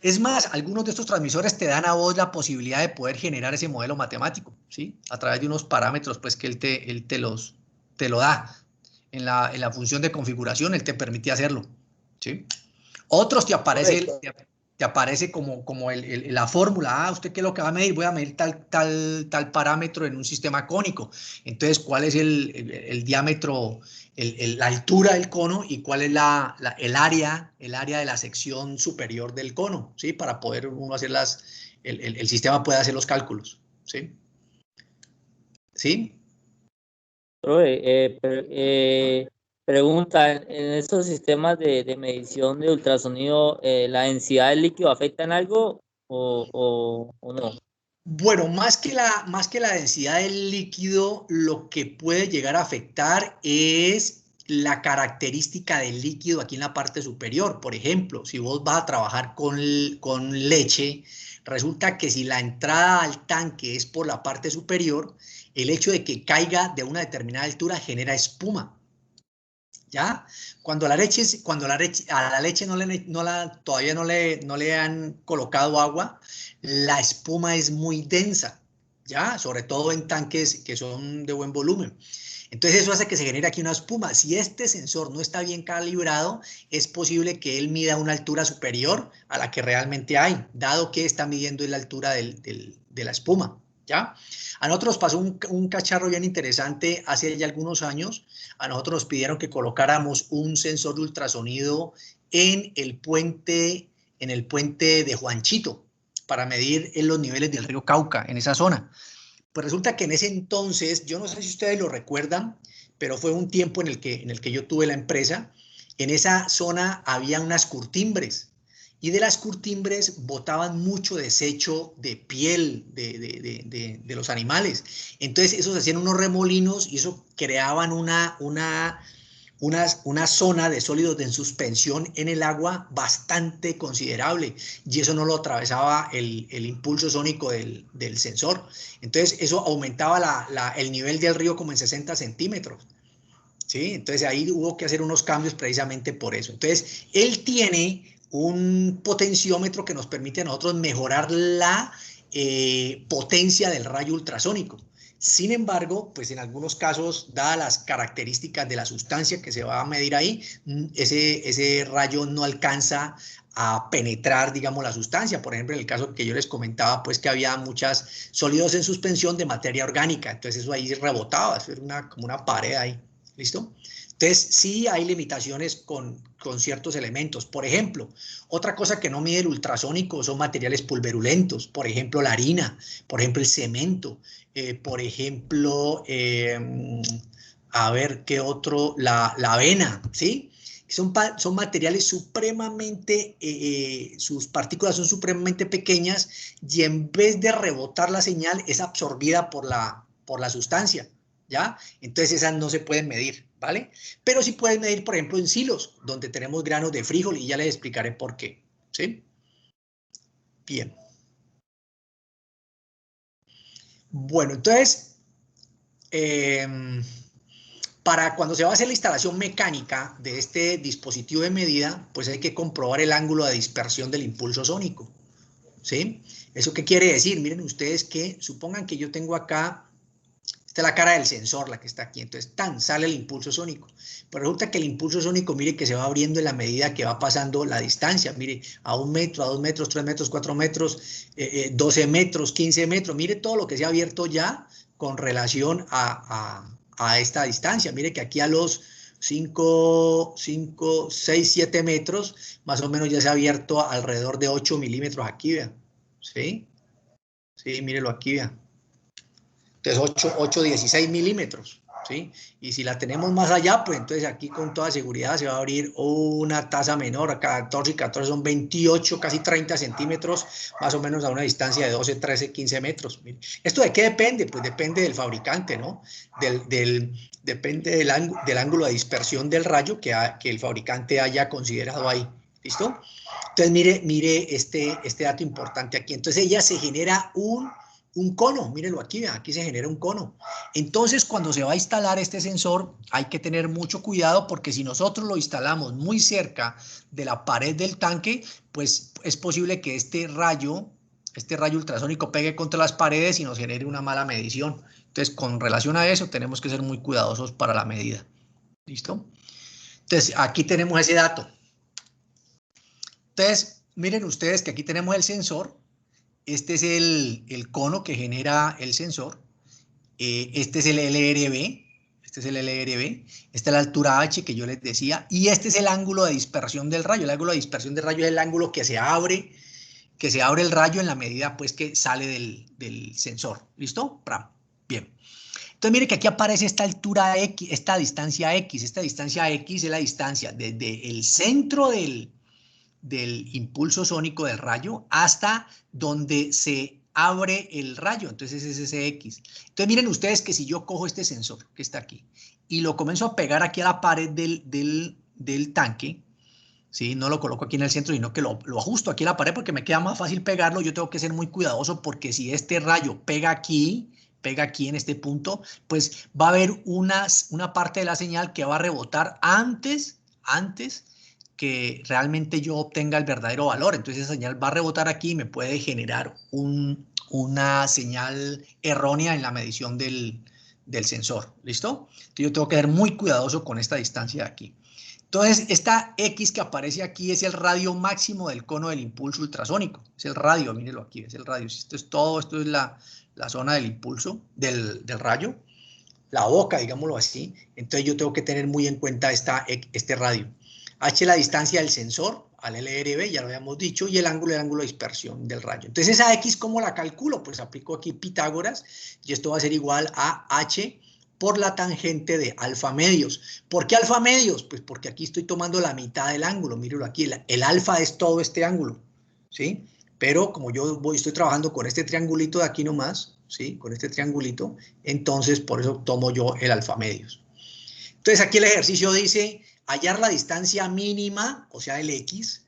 Es más, algunos de estos transmisores te dan a vos la posibilidad de poder generar ese modelo matemático, ¿sí? A través de unos parámetros, pues, que él te lo da. En la función de configuración, él te permite hacerlo, ¿sí? Otros te aparece como la fórmula. ¿Usted qué es lo que va a medir? Voy a medir tal parámetro en un sistema cónico. Entonces, ¿cuál es el diámetro, la altura del cono, y cuál es el área de la sección superior del cono? ¿Sí? Para poder uno hacer el sistema puede hacer los cálculos, ¿sí? ¿Sí? Pregunta, ¿en estos sistemas de medición de ultrasonido, la densidad del líquido afecta en algo o no? Bueno, más que la densidad del líquido, lo que puede llegar a afectar es la característica del líquido aquí en la parte superior. Por ejemplo, si vos vas a trabajar con leche, resulta que si la entrada al tanque es por la parte superior, el hecho de que caiga de una determinada altura genera espuma. ¿Ya? Cuando a la leche todavía no le han colocado agua, la espuma es muy densa, ¿ya? Sobre todo en tanques que son de buen volumen. Entonces eso hace que se genere aquí una espuma. Si este sensor no está bien calibrado, es posible que él mida una altura superior a la que realmente hay, dado que está midiendo la altura de la espuma, ¿ya? A nosotros pasó un cacharro bien interesante hace ya algunos años. A nosotros nos pidieron que colocáramos un sensor de ultrasonido en el puente de Juanchito para medir los niveles del río Cauca en esa zona. Pues resulta que en ese entonces, yo no sé si ustedes lo recuerdan, pero fue un tiempo en el que yo tuve la empresa. En esa zona había unas curtimbres, y de las curtimbres botaban mucho desecho de piel de los animales. Entonces esos hacían unos remolinos y eso creaban una zona de sólidos en suspensión en el agua bastante considerable, y eso no lo atravesaba el impulso sónico del sensor. Entonces eso aumentaba el nivel del río como en 60 centímetros. ¿Sí? Entonces ahí hubo que hacer unos cambios precisamente por eso. Entonces él tiene un potenciómetro que nos permite a nosotros mejorar la potencia del rayo ultrasónico. Sin embargo, pues en algunos casos, dadas las características de la sustancia que se va a medir ahí, ese rayo no alcanza a penetrar, digamos, la sustancia. Por ejemplo, en el caso que yo les comentaba, pues que había muchos sólidos en suspensión de materia orgánica, entonces eso ahí rebotaba, eso era como una pared ahí. ¿Listo? Entonces, sí hay limitaciones con ciertos elementos. Por ejemplo, otra cosa que no mide el ultrasónico son materiales pulverulentos. Por ejemplo, la harina, por ejemplo, el cemento, por ejemplo, a ver qué otro, la avena, ¿sí? Son materiales supremamente, sus partículas son supremamente pequeñas, y en vez de rebotar la señal es absorbida por la sustancia. ¿Ya? Entonces esas no se pueden medir, ¿vale? Pero sí pueden medir, por ejemplo, en silos, donde tenemos granos de frijol, y ya les explicaré por qué, ¿sí? Bien. Bueno, entonces, para cuando se va a hacer la instalación mecánica de este dispositivo de medida, pues hay que comprobar el ángulo de dispersión del impulso sónico, ¿sí? ¿Eso qué quiere decir? Miren ustedes que, supongan que yo tengo acá, esta es la cara del sensor, la que está aquí. Entonces, sale el impulso sónico. Pero resulta que el impulso sónico, mire que se va abriendo en la medida que va pasando la distancia. Mire, a 1 metro, a 2 metros, 3 metros, 4 metros, 12 metros, 15 metros. Mire todo lo que se ha abierto ya con relación a a esta distancia. Mire que aquí a los 5, 6, 7 metros, más o menos ya se ha abierto alrededor de 8 milímetros aquí, vean. ¿Sí? Sí, mírelo aquí, vean. Entonces 8, 16 milímetros, ¿sí? Y si la tenemos más allá, pues entonces aquí con toda seguridad se va a abrir una tasa menor. Acá 14 y 14 son 28, casi 30 centímetros, más o menos a una distancia de 12, 13, 15 metros. Mire. ¿Esto de qué depende? Pues depende del fabricante, ¿no? Depende del ángulo de dispersión del rayo que el fabricante haya considerado ahí. ¿Listo? Entonces mire este dato importante aquí. Entonces ella se genera un cono, mírenlo aquí, aquí se genera un cono. Entonces, cuando se va a instalar este sensor, hay que tener mucho cuidado porque si nosotros lo instalamos muy cerca de la pared del tanque, pues es posible que este rayo ultrasónico pegue contra las paredes y nos genere una mala medición. Entonces, con relación a eso, tenemos que ser muy cuidadosos para la medida. ¿Listo? Entonces, aquí tenemos ese dato. Entonces, miren ustedes que aquí tenemos el sensor. Este es el cono que genera el sensor. Este es el LRB. Esta es la altura H que yo les decía. Y este es el ángulo de dispersión del rayo. El ángulo de dispersión del rayo es el ángulo que se abre el rayo en la medida pues, que sale del sensor. ¿Listo? Bien. Entonces, mire que aquí aparece esta altura X, esta distancia X. Esta distancia X es la distancia desde el centro del impulso sónico del rayo hasta donde se abre el rayo, entonces es ese X. Entonces miren ustedes que si yo cojo este sensor que está aquí y lo comienzo a pegar aquí a la pared del tanque, ¿sí? No lo coloco aquí en el centro, sino que lo ajusto aquí a la pared porque me queda más fácil pegarlo. Yo tengo que ser muy cuidadoso porque si este rayo pega aquí en este punto, pues va a haber una parte de la señal que va a rebotar antes que realmente yo obtenga el verdadero valor. Entonces esa señal va a rebotar aquí y me puede generar una señal errónea en la medición del sensor. ¿Listo? Entonces yo tengo que ser muy cuidadoso con esta distancia de aquí. Entonces esta X que aparece aquí es el radio máximo del cono del impulso ultrasónico. Es el radio, mírenlo aquí, es el radio. Esto es todo, esto es la zona del impulso, del rayo. La boca, digámoslo así. Entonces yo tengo que tener muy en cuenta este radio. H es la distancia del sensor al LRB, ya lo habíamos dicho, y el ángulo de dispersión del rayo. Entonces esa X, ¿cómo la calculo? Pues aplico aquí Pitágoras y esto va a ser igual a H por la tangente de alfa medios. ¿Por qué alfa medios? Pues porque aquí estoy tomando la mitad del ángulo, mírenlo aquí, el alfa es todo este ángulo, ¿sí? Pero como yo estoy trabajando con este triangulito de aquí nomás, ¿sí? Con este triangulito, entonces por eso tomo yo el alfa medios. Entonces aquí el ejercicio dice hallar la distancia mínima, o sea el X,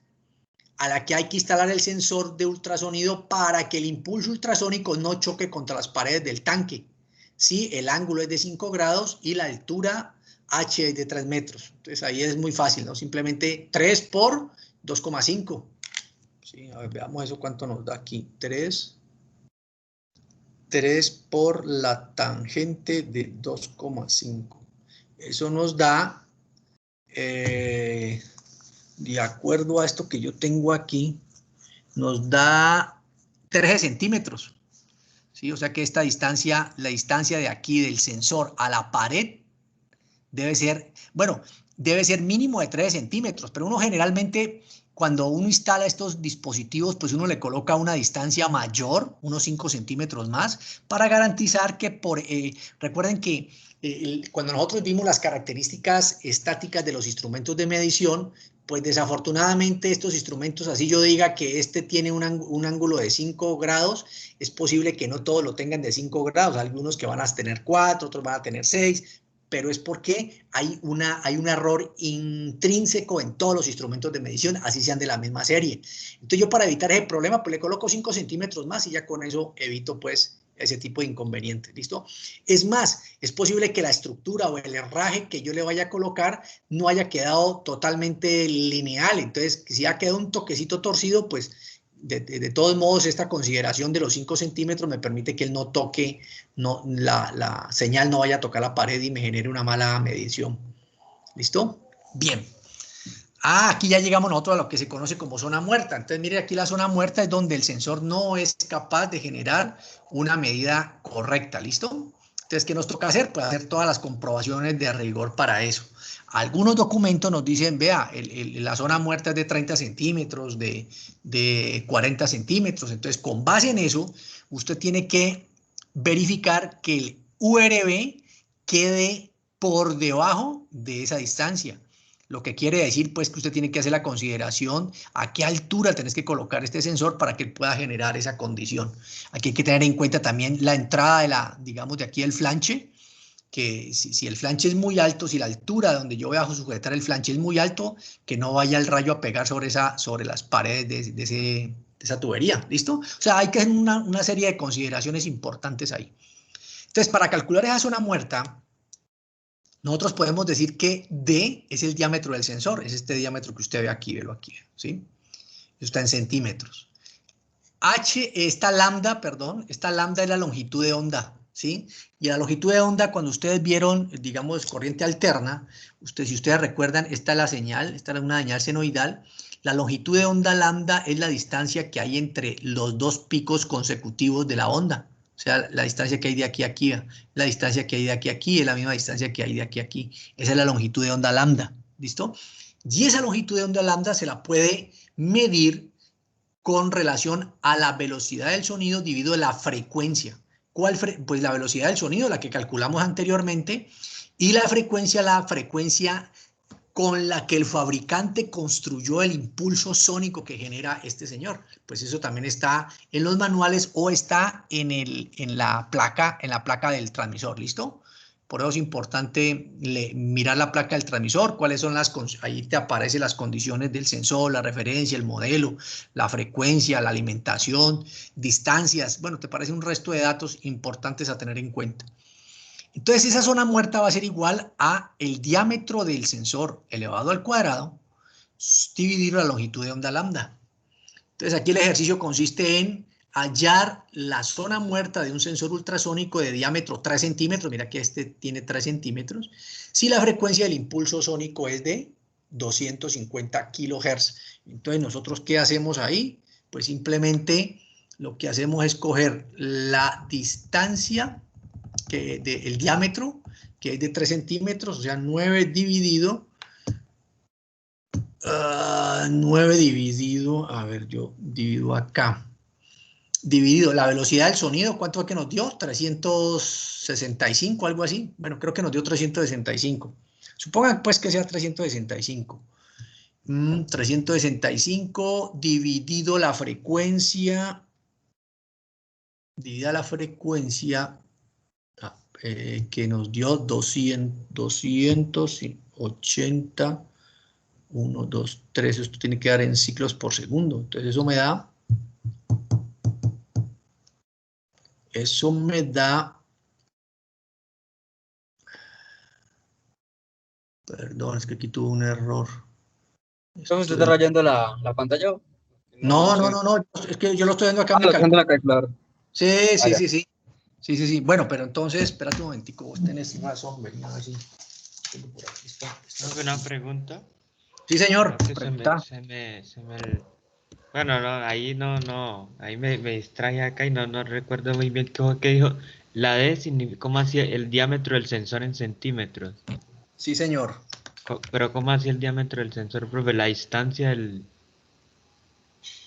a la que hay que instalar el sensor de ultrasonido para que el impulso ultrasónico no choque contra las paredes del tanque. Sí, el ángulo es de 5 grados y la altura H es de 3 metros. Entonces ahí es muy fácil, ¿no? Simplemente 3 por 2,5. Sí, a ver, veamos eso cuánto nos da aquí. 3 por la tangente de 2,5. Eso nos da, de acuerdo a esto que yo tengo aquí, nos da 13 centímetros. ¿Sí? O sea que esta distancia, la distancia de aquí del sensor a la pared debe ser, bueno, debe ser mínimo de 13 centímetros, pero uno generalmente, cuando uno instala estos dispositivos, pues uno le coloca una distancia mayor, unos 5 centímetros más, para garantizar que recuerden que cuando nosotros vimos las características estáticas de los instrumentos de medición, pues desafortunadamente estos instrumentos, así yo diga que este tiene un ángulo de 5 grados, es posible que no todos lo tengan de 5 grados, algunos que van a tener 4, otros van a tener 6, pero es porque hay un error intrínseco en todos los instrumentos de medición, así sean de la misma serie. Entonces yo para evitar ese problema, pues le coloco 5 centímetros más y ya con eso evito pues ese tipo de inconvenientes, ¿listo? Es más, es posible que la estructura o el herraje que yo le vaya a colocar no haya quedado totalmente lineal, entonces si ha quedado un toquecito torcido, pues de todos modos esta consideración de los 5 centímetros me permite que él no toque, la señal no vaya a tocar la pared y me genere una mala medición. ¿Listo? Bien. Aquí ya llegamos nosotros a lo que se conoce como zona muerta. Entonces, mire, aquí la zona muerta es donde el sensor no es capaz de generar una medida correcta. ¿Listo? Entonces, Entonces, ¿qué nos toca hacer? Pues hacer todas las comprobaciones de rigor para eso. Algunos documentos nos dicen, vea, la zona muerta es de 30 centímetros, de 40 centímetros. Entonces, con base en eso, usted tiene que verificar que el URB quede por debajo de esa distancia. Lo que quiere decir, pues, que usted tiene que hacer la consideración a qué altura tenés que colocar este sensor para que pueda generar esa condición. Aquí hay que tener en cuenta también la entrada digamos, de aquí del flanche, que si el flanche es muy alto, si la altura donde yo voy a sujetar el flanche es muy alto, que no vaya el rayo a pegar sobre las paredes de esa tubería, ¿listo? O sea, hay que hacer una serie de consideraciones importantes ahí. Entonces, para calcular esa zona muerta, nosotros podemos decir que D es el diámetro del sensor, es este diámetro que usted ve aquí, velo aquí, ¿sí? Eso está en centímetros. Esta lambda es la longitud de onda, ¿sí? Y la longitud de onda, cuando ustedes vieron, digamos, corriente alterna, si ustedes recuerdan, esta es la señal, esta es una señal senoidal. La longitud de onda lambda es la distancia que hay entre los dos picos consecutivos de la onda. O sea, la distancia que hay de aquí a aquí, la distancia que hay de aquí a aquí, es la misma distancia que hay de aquí a aquí. Esa es la longitud de onda lambda, ¿listo? Y esa longitud de onda lambda se la puede medir con relación a la velocidad del sonido dividido la frecuencia. Pues la velocidad del sonido, la que calculamos anteriormente, y la frecuencia con la que el fabricante construyó el impulso sónico que genera este señor. Pues eso también está en los manuales o está en la placa del transmisor, ¿listo? Por eso es importante mirar la placa del transmisor, cuáles son ahí te aparecen las condiciones del sensor, la referencia, el modelo, la frecuencia, la alimentación, distancias, bueno, te aparece un resto de datos importantes a tener en cuenta. Entonces esa zona muerta va a ser igual a el diámetro del sensor elevado al cuadrado dividido la longitud de onda lambda. Entonces aquí el ejercicio consiste en hallar la zona muerta de un sensor ultrasónico de diámetro 3 centímetros, mira que este tiene 3 centímetros, si la frecuencia del impulso sónico es de 250 kilohertz. Entonces nosotros, ¿qué hacemos ahí? Pues simplemente lo que hacemos es coger la distancia, el diámetro, que es de 3 centímetros, o sea, 9 dividido, a ver, yo divido acá, dividido la velocidad del sonido, ¿cuánto es que nos dio? 365, algo así. Bueno, creo que nos dio 365. Supongan pues que sea 365. 365 dividido la frecuencia, dividida la frecuencia que nos dio 280, 1, 2, 3, esto tiene que dar en ciclos por segundo. Entonces eso me da, perdón, es que aquí tuve un error. ¿Usted está rayando la pantalla? No, es que yo lo estoy viendo acá. Lo estoy viendo la calculadora. Sí. Bueno, pero entonces, espérate un momentico, vos tenés razón, venía a ver si... Una pregunta. Sí, señor. Bueno, no, ahí ahí me distraje acá y no recuerdo muy bien qué dijo. La D, ¿cómo hacía el diámetro del sensor en centímetros? Sí, señor. Pero ¿cómo hacía el diámetro del sensor, profe? La distancia del...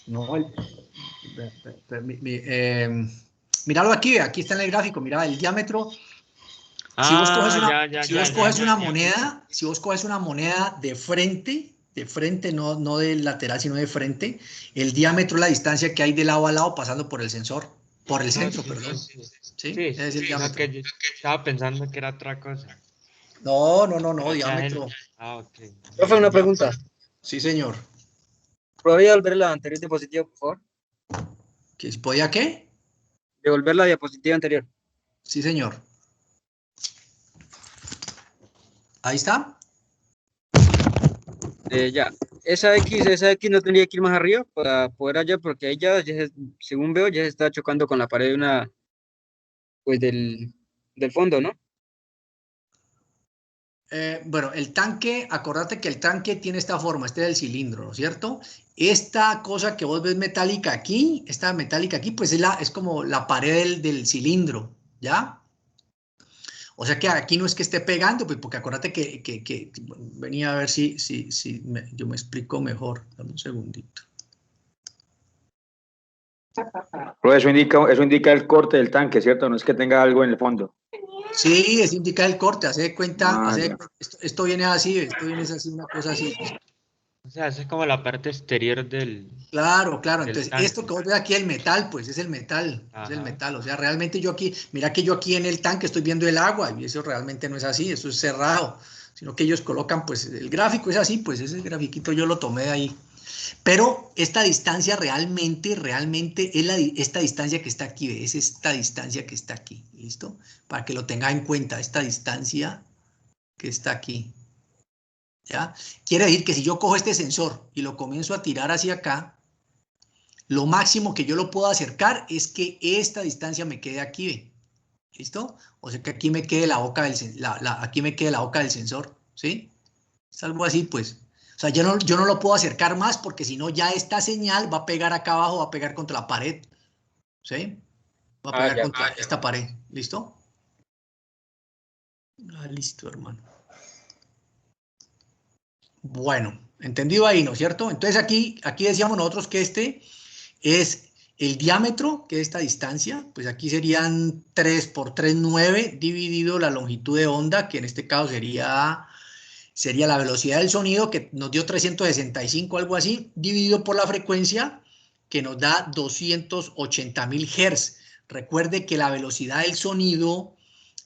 No, míralo aquí está en el gráfico, mira el diámetro. Si vos coges una moneda de frente, no del lateral, sino de frente, el diámetro es la distancia que hay de lado a lado pasando por el sensor, por el centro, perdón. Sí, es el diámetro. Que yo estaba pensando que era otra cosa. No, diámetro. Ok. Profe, una pregunta. Sí, señor. ¿Podría devolver la anterior diapositiva, por favor? ¿Que podía qué? Devolver la diapositiva anterior. Sí, señor. Ahí está. Ya. Esa X no tendría que ir más arriba para poder hallar, porque ahí según veo, ya se está chocando con la pared de del fondo, ¿no? Bueno, el tanque, acordate que el tanque tiene esta forma, este es el cilindro, ¿no es cierto? Esta cosa que vos ves metálica aquí, pues es como la pared del cilindro, ¿ya? O sea que aquí no es que esté pegando, pues porque acuérdate que venía a ver si yo me explico mejor. Dame un segundito. Pero eso indica el corte del tanque, ¿cierto? No es que tenga algo en el fondo. Sí, eso indica el corte, hace de cuenta, Ya. esto viene así, esto viene así, una cosa así. O sea, esa es como la parte exterior del Claro, del entonces tanque. esto que vos ves aquí, el metal, pues es el metal, o sea, realmente yo aquí, mira que yo aquí en el tanque estoy viendo el agua y eso realmente no es así, eso es cerrado, sino que ellos colocan, pues el gráfico es así, pues ese grafiquito yo lo tomé de ahí. Pero esta distancia realmente es esta distancia que está aquí, es esta distancia que está aquí, ¿listo? Para que lo tenga en cuenta, esta distancia que está aquí, ¿ya? Quiere decir que si yo cojo este sensor y lo comienzo a tirar hacia acá, lo máximo que yo lo puedo acercar es que esta distancia me quede aquí, ¿ve? ¿Listo? O sea que aquí me quede la boca aquí me quede la boca del sensor, ¿sí? Es algo así, pues. O sea, yo no lo puedo acercar más porque si no ya esta señal va a pegar acá abajo, va a pegar contra la pared. ¿Sí? Va a pegar contra esta pared. ¿Listo? Listo, hermano. Bueno, entendido ahí, ¿no es cierto? Entonces aquí decíamos nosotros que este es el diámetro, que es esta distancia. Pues aquí serían 3 por 3, 9, dividido la longitud de onda, que en este caso sería la velocidad del sonido, que nos dio 365, algo así, dividido por la frecuencia, que nos da 280.000 Hz. Recuerde que la velocidad del sonido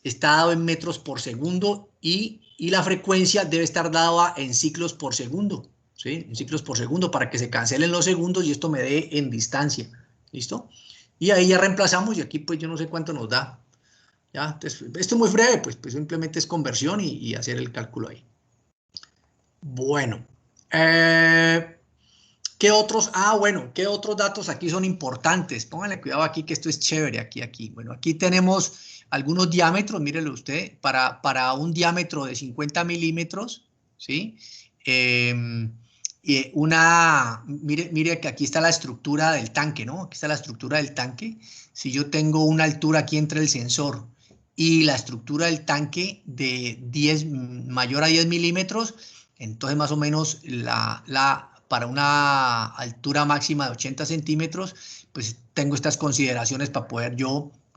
está dado en metros por segundo y la frecuencia debe estar dada en ciclos por segundo, ¿sí? En ciclos por segundo, para que se cancelen los segundos y esto me dé en distancia, ¿listo? Y ahí ya reemplazamos y aquí pues yo no sé cuánto nos da. ¿Ya? Entonces, esto es muy breve, pues simplemente es conversión y hacer el cálculo ahí. Bueno, ¿qué otros? Bueno, ¿qué otros datos aquí son importantes? Pónganle cuidado aquí que esto es chévere, aquí. Bueno, aquí tenemos algunos diámetros, mírelo usted, para un diámetro de 50 milímetros, ¿sí? Mire que aquí está la estructura del tanque, ¿no? Aquí está la estructura del tanque. Si yo tengo una altura aquí entre el sensor y la estructura del tanque de mayor a 10 milímetros, entonces más o menos para una altura máxima de 80 centímetros, pues tengo estas consideraciones para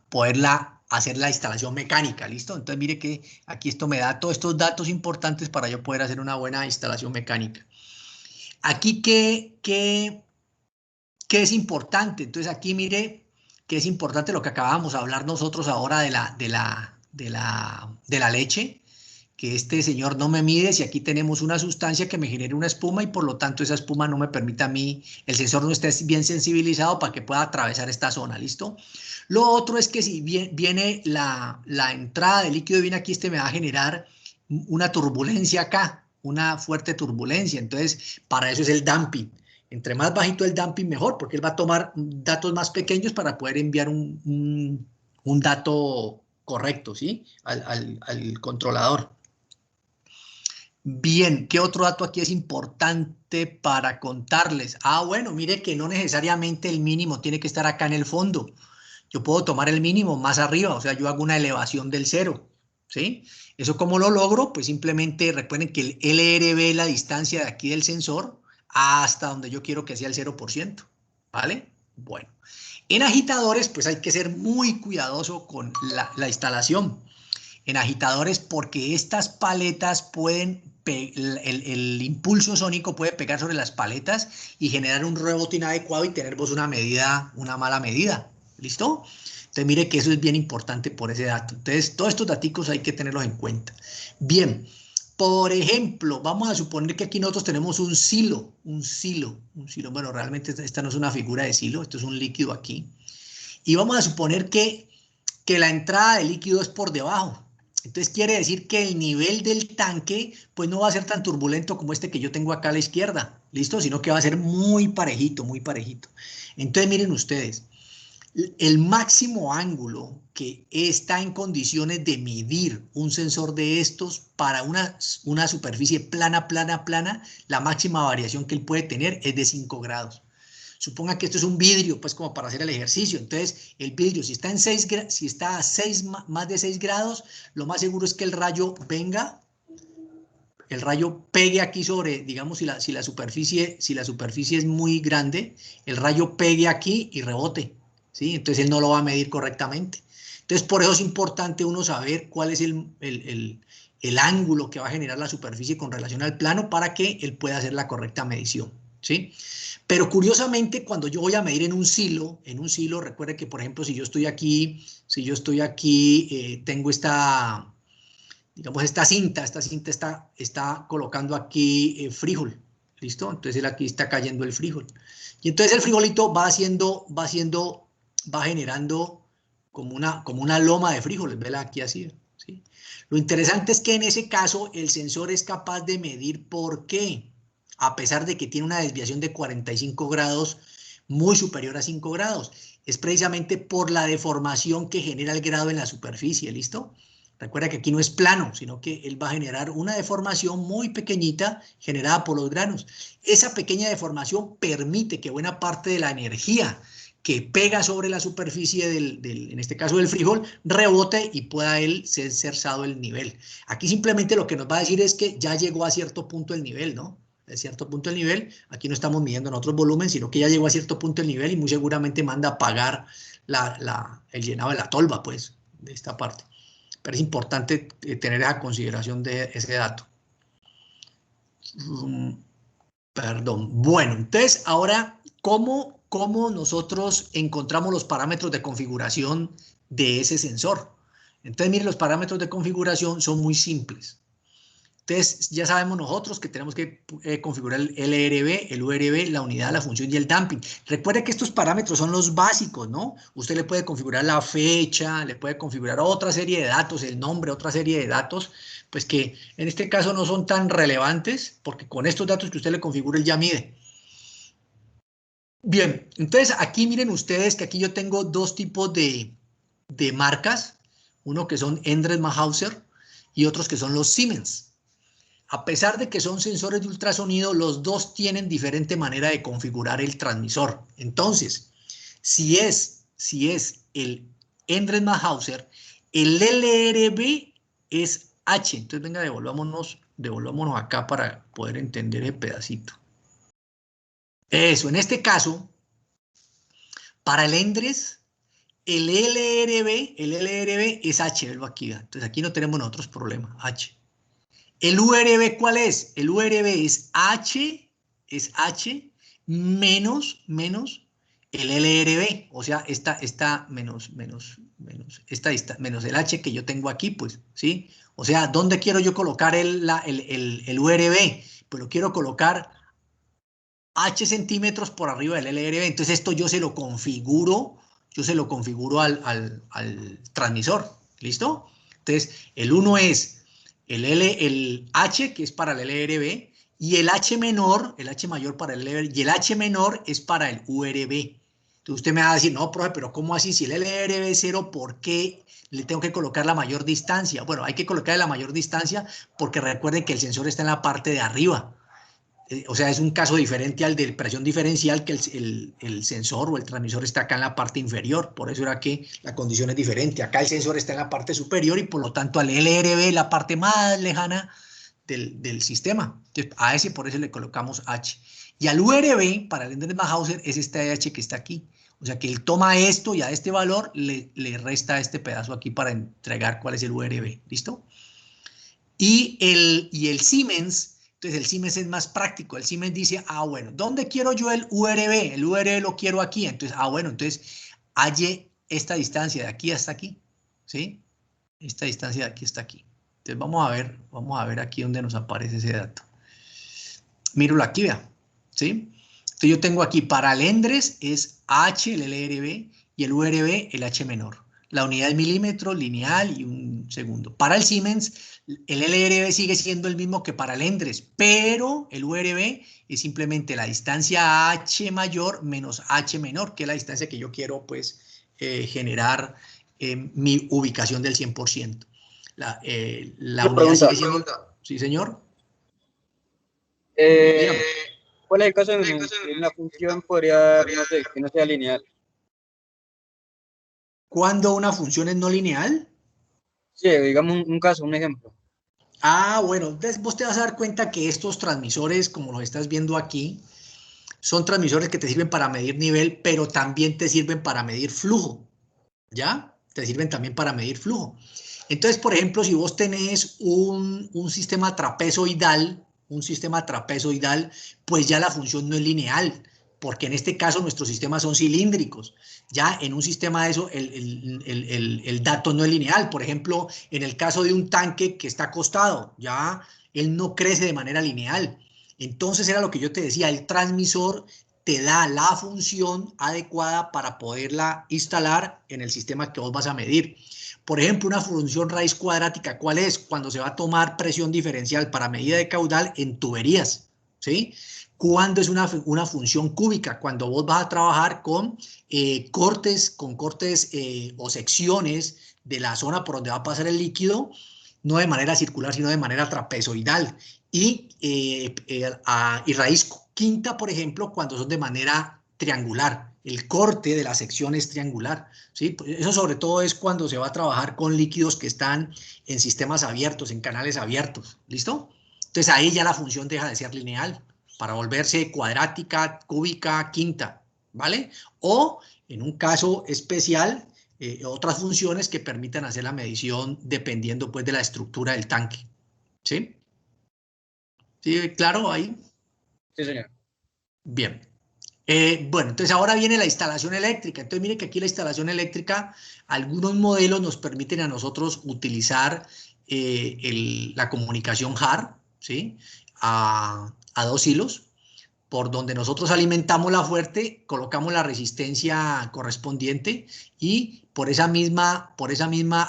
poderla hacer la instalación mecánica, ¿listo? Entonces mire que aquí esto me da todos estos datos importantes para yo poder hacer una buena instalación mecánica. Aquí, ¿qué es importante? Entonces aquí mire que es importante lo que acabamos de hablar nosotros ahora de la leche, que este señor no me mide si aquí tenemos una sustancia que me genere una espuma y por lo tanto esa espuma no me permite a mí, el sensor no esté bien sensibilizado para que pueda atravesar esta zona, ¿listo? Lo otro es que si viene la entrada de líquido y viene aquí, me va a generar una turbulencia acá, una fuerte turbulencia, entonces para eso es el damping. Entre más bajito el damping, mejor, porque él va a tomar datos más pequeños para poder enviar un dato correcto, ¿sí? Al controlador. Bien, ¿qué otro dato aquí es importante para contarles? Bueno, mire que no necesariamente el mínimo tiene que estar acá en el fondo. Yo puedo tomar el mínimo más arriba, o sea, yo hago una elevación del cero, ¿sí? ¿Eso cómo lo logro? Pues simplemente recuerden que el LRB es la distancia de aquí del sensor hasta donde yo quiero que sea el 0%, ¿vale? Bueno, en agitadores, pues hay que ser muy cuidadoso con la instalación. En agitadores, porque estas paletas el impulso sónico puede pegar sobre las paletas y generar un rebote inadecuado y tener vos una mala medida. ¿Listo? Entonces mire que eso es bien importante por ese dato. Entonces todos estos daticos hay que tenerlos en cuenta. Bien, por ejemplo, vamos a suponer que aquí nosotros tenemos un silo. Bueno, realmente esta no es una figura de silo, esto es un líquido aquí. Y vamos a suponer que la entrada de líquido es por debajo. Entonces quiere decir que el nivel del tanque pues no va a ser tan turbulento como este que yo tengo acá a la izquierda, ¿listo? Sino que va a ser muy parejito, muy parejito. Entonces miren ustedes, el máximo ángulo que está en condiciones de medir un sensor de estos para una superficie plana, la máxima variación que él puede tener es de 5 grados. suponga que esto es un vidrio, pues como para hacer el ejercicio. Entonces, el vidrio, si está en 6, si está a más de 6 grados, lo más seguro es que el rayo venga, el rayo pegue aquí sobre, digamos, si la superficie es muy grande, el rayo pegue aquí y rebote, ¿sí? Entonces él no lo va a medir correctamente. Entonces, por eso es importante uno saber cuál es el ángulo que va a generar la superficie con relación al plano para que él pueda hacer la correcta medición, ¿sí? Pero curiosamente, cuando yo voy a medir en un silo, recuerde que, por ejemplo, si yo estoy aquí, tengo esta, digamos, esta cinta está colocando aquí frijol, ¿listo? Entonces él aquí está cayendo el frijol. Y entonces el frijolito va generando como una loma de frijoles, ¿verdad? Aquí así, ¿sí? Lo interesante es que en ese caso el sensor es capaz de medir por qué, a pesar de que tiene una desviación de 45 grados muy superior a 5 grados. Es precisamente por la deformación que genera el grado en la superficie, ¿listo? Recuerda que aquí no es plano, sino que él va a generar una deformación muy pequeñita generada por los granos. Esa pequeña deformación permite que buena parte de la energía que pega sobre la superficie en este caso del frijol, rebote y pueda él ser cerzado el nivel. Aquí simplemente lo que nos va a decir es que ya llegó a cierto punto el nivel, ¿no? A cierto punto el nivel, aquí no estamos midiendo en otros volúmenes, sino que ya llegó a cierto punto el nivel y muy seguramente manda a apagar el llenado de la tolva, pues, de esta parte. Pero es importante tener esa consideración de ese dato. Perdón. Bueno, entonces ahora, ¿cómo nosotros encontramos los parámetros de configuración de ese sensor? Entonces, miren, los parámetros de configuración son muy simples. Entonces, ya sabemos nosotros que tenemos que configurar el LRB, el URB, la unidad, la función y el damping. Recuerde que estos parámetros son los básicos, ¿no? Usted le puede configurar la fecha, le puede configurar otra serie de datos, el nombre, otra serie de datos, pues que en este caso no son tan relevantes, porque con estos datos que usted le configure, él ya mide. Bien, entonces aquí miren ustedes que aquí yo tengo dos tipos de marcas, uno que son Endres-Mahauser y otros que son los Siemens. A pesar de que son sensores de ultrasonido, los dos tienen diferente manera de configurar el transmisor. Entonces, si es el Endres-Mahauser, el LRB es H. Entonces, venga, devolvámonos acá para poder entender el pedacito. Eso, en este caso, para el Endres, el LRB es H, verlo aquí. Entonces, aquí no tenemos otros problemas, H. ¿El URB cuál es? El URB es H menos el LRB, o sea, menos el H que yo tengo aquí, pues, ¿sí? O sea, ¿dónde quiero yo colocar el URB? Pues lo quiero colocar H centímetros por arriba del LRB, entonces esto yo se lo configuro al transmisor, ¿listo? Entonces, el 1 es el H, que es para el LRB, y el H menor, el H mayor para el LRB, y el H menor es para el URB. Entonces usted me va a decir, no, profe, pero ¿cómo así? Si el LRB es 0, ¿por qué le tengo que colocar la mayor distancia? Bueno, hay que colocarle la mayor distancia porque recuerden que el sensor está en la parte de arriba. O sea, es un caso diferente al de presión diferencial, que el sensor o el transmisor está acá en la parte inferior. Por eso era que la condición es diferente. Acá el sensor está en la parte superior y por lo tanto al LRB, la parte más lejana del sistema. Entonces, a ese por eso le colocamos H. Y al URB, para el Endres-Mahauser, es este H que está aquí. O sea que él toma esto y a este valor le resta este pedazo aquí para entregar cuál es el URB. ¿Listo? Y el Siemens... Entonces el Siemens es más práctico. El Siemens dice, bueno, ¿dónde quiero yo el URB? El URB lo quiero aquí. Entonces, bueno, entonces halle esta distancia de aquí hasta aquí, ¿sí? Esta distancia de aquí hasta aquí. Entonces vamos a ver aquí donde nos aparece ese dato. Míralo aquí, vea, ¿sí? Entonces yo tengo aquí para el Endres es H, el LRB, y el URB, el H menor. La unidad es milímetro, lineal y un segundo. Para el Siemens, el LRB sigue siendo el mismo que para el Endres, pero el URB es simplemente la distancia H mayor menos H menor, que es la distancia que yo quiero, pues, generar mi ubicación del 100%. La unidad sigue siendo... Sí, señor. ¿Cuál es el caso en el que una función podría, no sé, que no sea lineal? ¿Cuándo una función es no lineal? Sí, digamos un caso, un ejemplo. Ah, bueno, entonces vos te vas a dar cuenta que estos transmisores, como los estás viendo aquí, son transmisores que te sirven para medir nivel, pero también te sirven para medir flujo, ¿ya? Te sirven también para medir flujo. Entonces, por ejemplo, si vos tenés un sistema trapezoidal, pues ya la función no es lineal, porque en este caso nuestros sistemas son cilíndricos. Ya en un sistema de eso, el dato no es lineal. Por ejemplo, en el caso de un tanque que está acostado, ya él no crece de manera lineal. Entonces era lo que yo te decía, el transmisor te da la función adecuada para poderla instalar en el sistema que vos vas a medir. Por ejemplo, una función raíz cuadrática, ¿cuál es? Cuando se va a tomar presión diferencial para medida de caudal en tuberías, ¿sí? ¿Cuándo es una función cúbica? Cuando vos vas a trabajar con cortes o secciones de la zona por donde va a pasar el líquido, no de manera circular, sino de manera trapezoidal. Y raíz quinta, por ejemplo, cuando son de manera triangular. El corte de la sección es triangular, ¿sí? Eso sobre todo es cuando se va a trabajar con líquidos que están en sistemas abiertos, en canales abiertos, ¿listo? Entonces ahí ya la función deja de ser lineal para volverse cuadrática, cúbica, quinta, ¿vale? O en un caso especial, otras funciones que permitan hacer la medición dependiendo pues de la estructura del tanque, ¿sí? ¿Sí? ¿Claro ahí? Sí, señor. Bien. Bueno, entonces ahora viene la instalación eléctrica. Entonces mire que aquí la instalación eléctrica, algunos modelos nos permiten a nosotros utilizar la comunicación HAR, ¿sí? A 2 hilos, por donde nosotros alimentamos la fuente, colocamos la resistencia correspondiente y por esa misma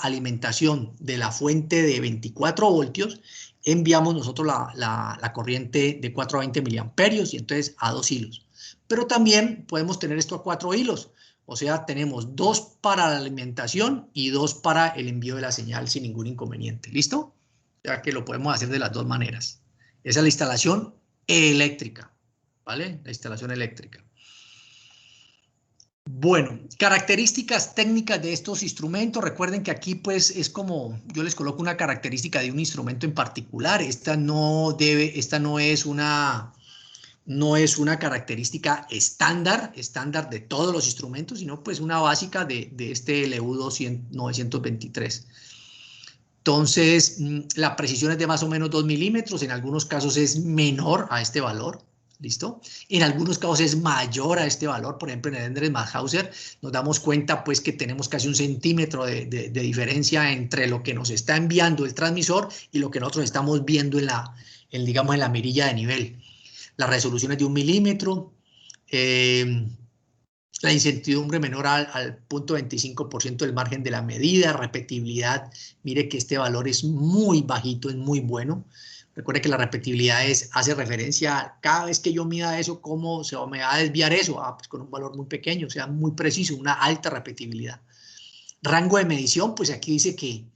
alimentación de la fuente de 24 voltios, enviamos nosotros la corriente de 4 a 20 miliamperios y entonces a 2 hilos. Pero también podemos tener esto a 4 hilos, o sea, tenemos 2 para la alimentación y 2 para el envío de la señal sin ningún inconveniente. ¿Listo? Ya que lo podemos hacer de las dos maneras. Esa es la instalación eléctrica, ¿vale? La instalación eléctrica. Bueno, características técnicas de estos instrumentos. Recuerden que aquí pues es como, yo les coloco una característica de un instrumento en particular. Esta no es una característica estándar de todos los instrumentos, sino pues una básica de este LU 923. Entonces, la precisión es de más o menos 2 milímetros, en algunos casos es menor a este valor, ¿listo? En algunos casos es mayor a este valor, por ejemplo en el Endres-Mauthauser nos damos cuenta pues que tenemos casi 1 centímetro de diferencia entre lo que nos está enviando el transmisor y lo que nosotros estamos viendo digamos, en la mirilla de nivel. La resolución es de 1 milímetro, la incertidumbre menor al 0.25% del margen de la medida, repetibilidad, mire que este valor es muy bajito, es muy bueno. Recuerde que la repetibilidad hace referencia a cada vez que yo mida eso, ¿cómo se me va a desviar eso? Pues con un valor muy pequeño, o sea, muy preciso, una alta repetibilidad. Rango de medición, pues aquí dice que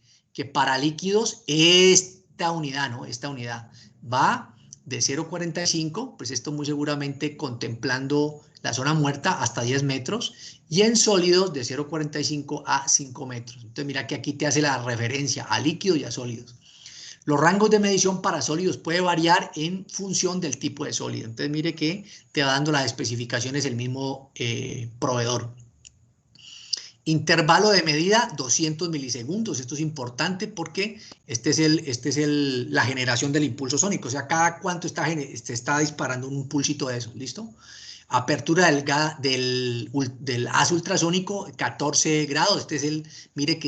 para líquidos esta unidad, ¿no? Esta unidad va de 0,45, pues esto muy seguramente contemplando la zona muerta hasta 10 metros, y en sólidos de 0,45 a 5 metros. Entonces mira que aquí te hace la referencia a líquidos y a sólidos. Los rangos de medición para sólidos puede variar en función del tipo de sólido. Entonces mire que te va dando las especificaciones el mismo proveedor. Intervalo de medida 200 milisegundos. Esto es importante porque este es la generación del impulso sónico. O sea, cada cuánto está disparando un impulsito de eso. ¿Listo? Apertura del haz ultrasónico 14 grados. Mire que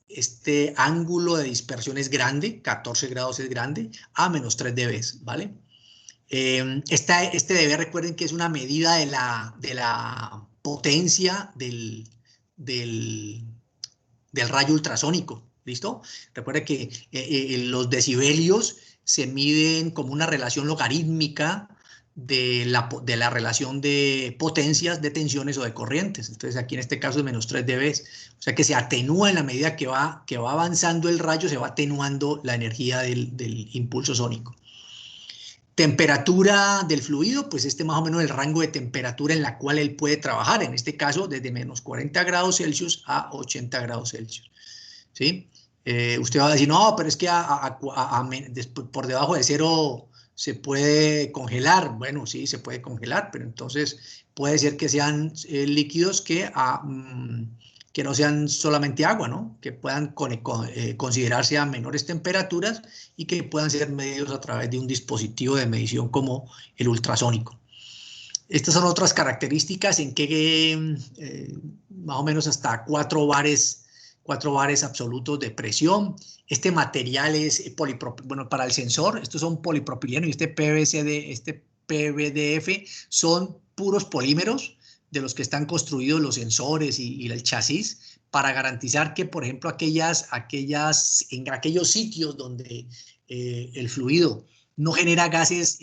este ángulo de dispersión es grande, 14 grados es grande, a menos 3 dB, ¿vale? Este dB, recuerden que es una medida de la potencia del rayo ultrasónico, ¿listo? Recuerden que los decibelios se miden como una relación logarítmica de la relación de potencias, de tensiones o de corrientes. Entonces aquí en este caso es menos 3 dB. O sea que se atenúa en la medida que va avanzando el rayo, se va atenuando la energía del impulso sónico. Temperatura del fluido, pues más o menos el rango de temperatura en la cual él puede trabajar, en este caso desde menos 40 grados Celsius a 80 grados Celsius, ¿sí? Usted va a decir, no, pero es que por debajo de cero se puede congelar. Bueno, sí, se puede congelar, pero entonces puede ser que sean líquidos que no sean solamente agua, ¿no? Que puedan considerarse a menores temperaturas y que puedan ser medidos a través de un dispositivo de medición como el ultrasónico. Estas son otras características en que más o menos hasta 4 bares absolutos de presión. Este material es bueno, para el sensor, estos son polipropileno y este PVDF son puros polímeros de los que están construidos los sensores y el chasis, para garantizar que, por ejemplo, en aquellos sitios donde el fluido no genera gases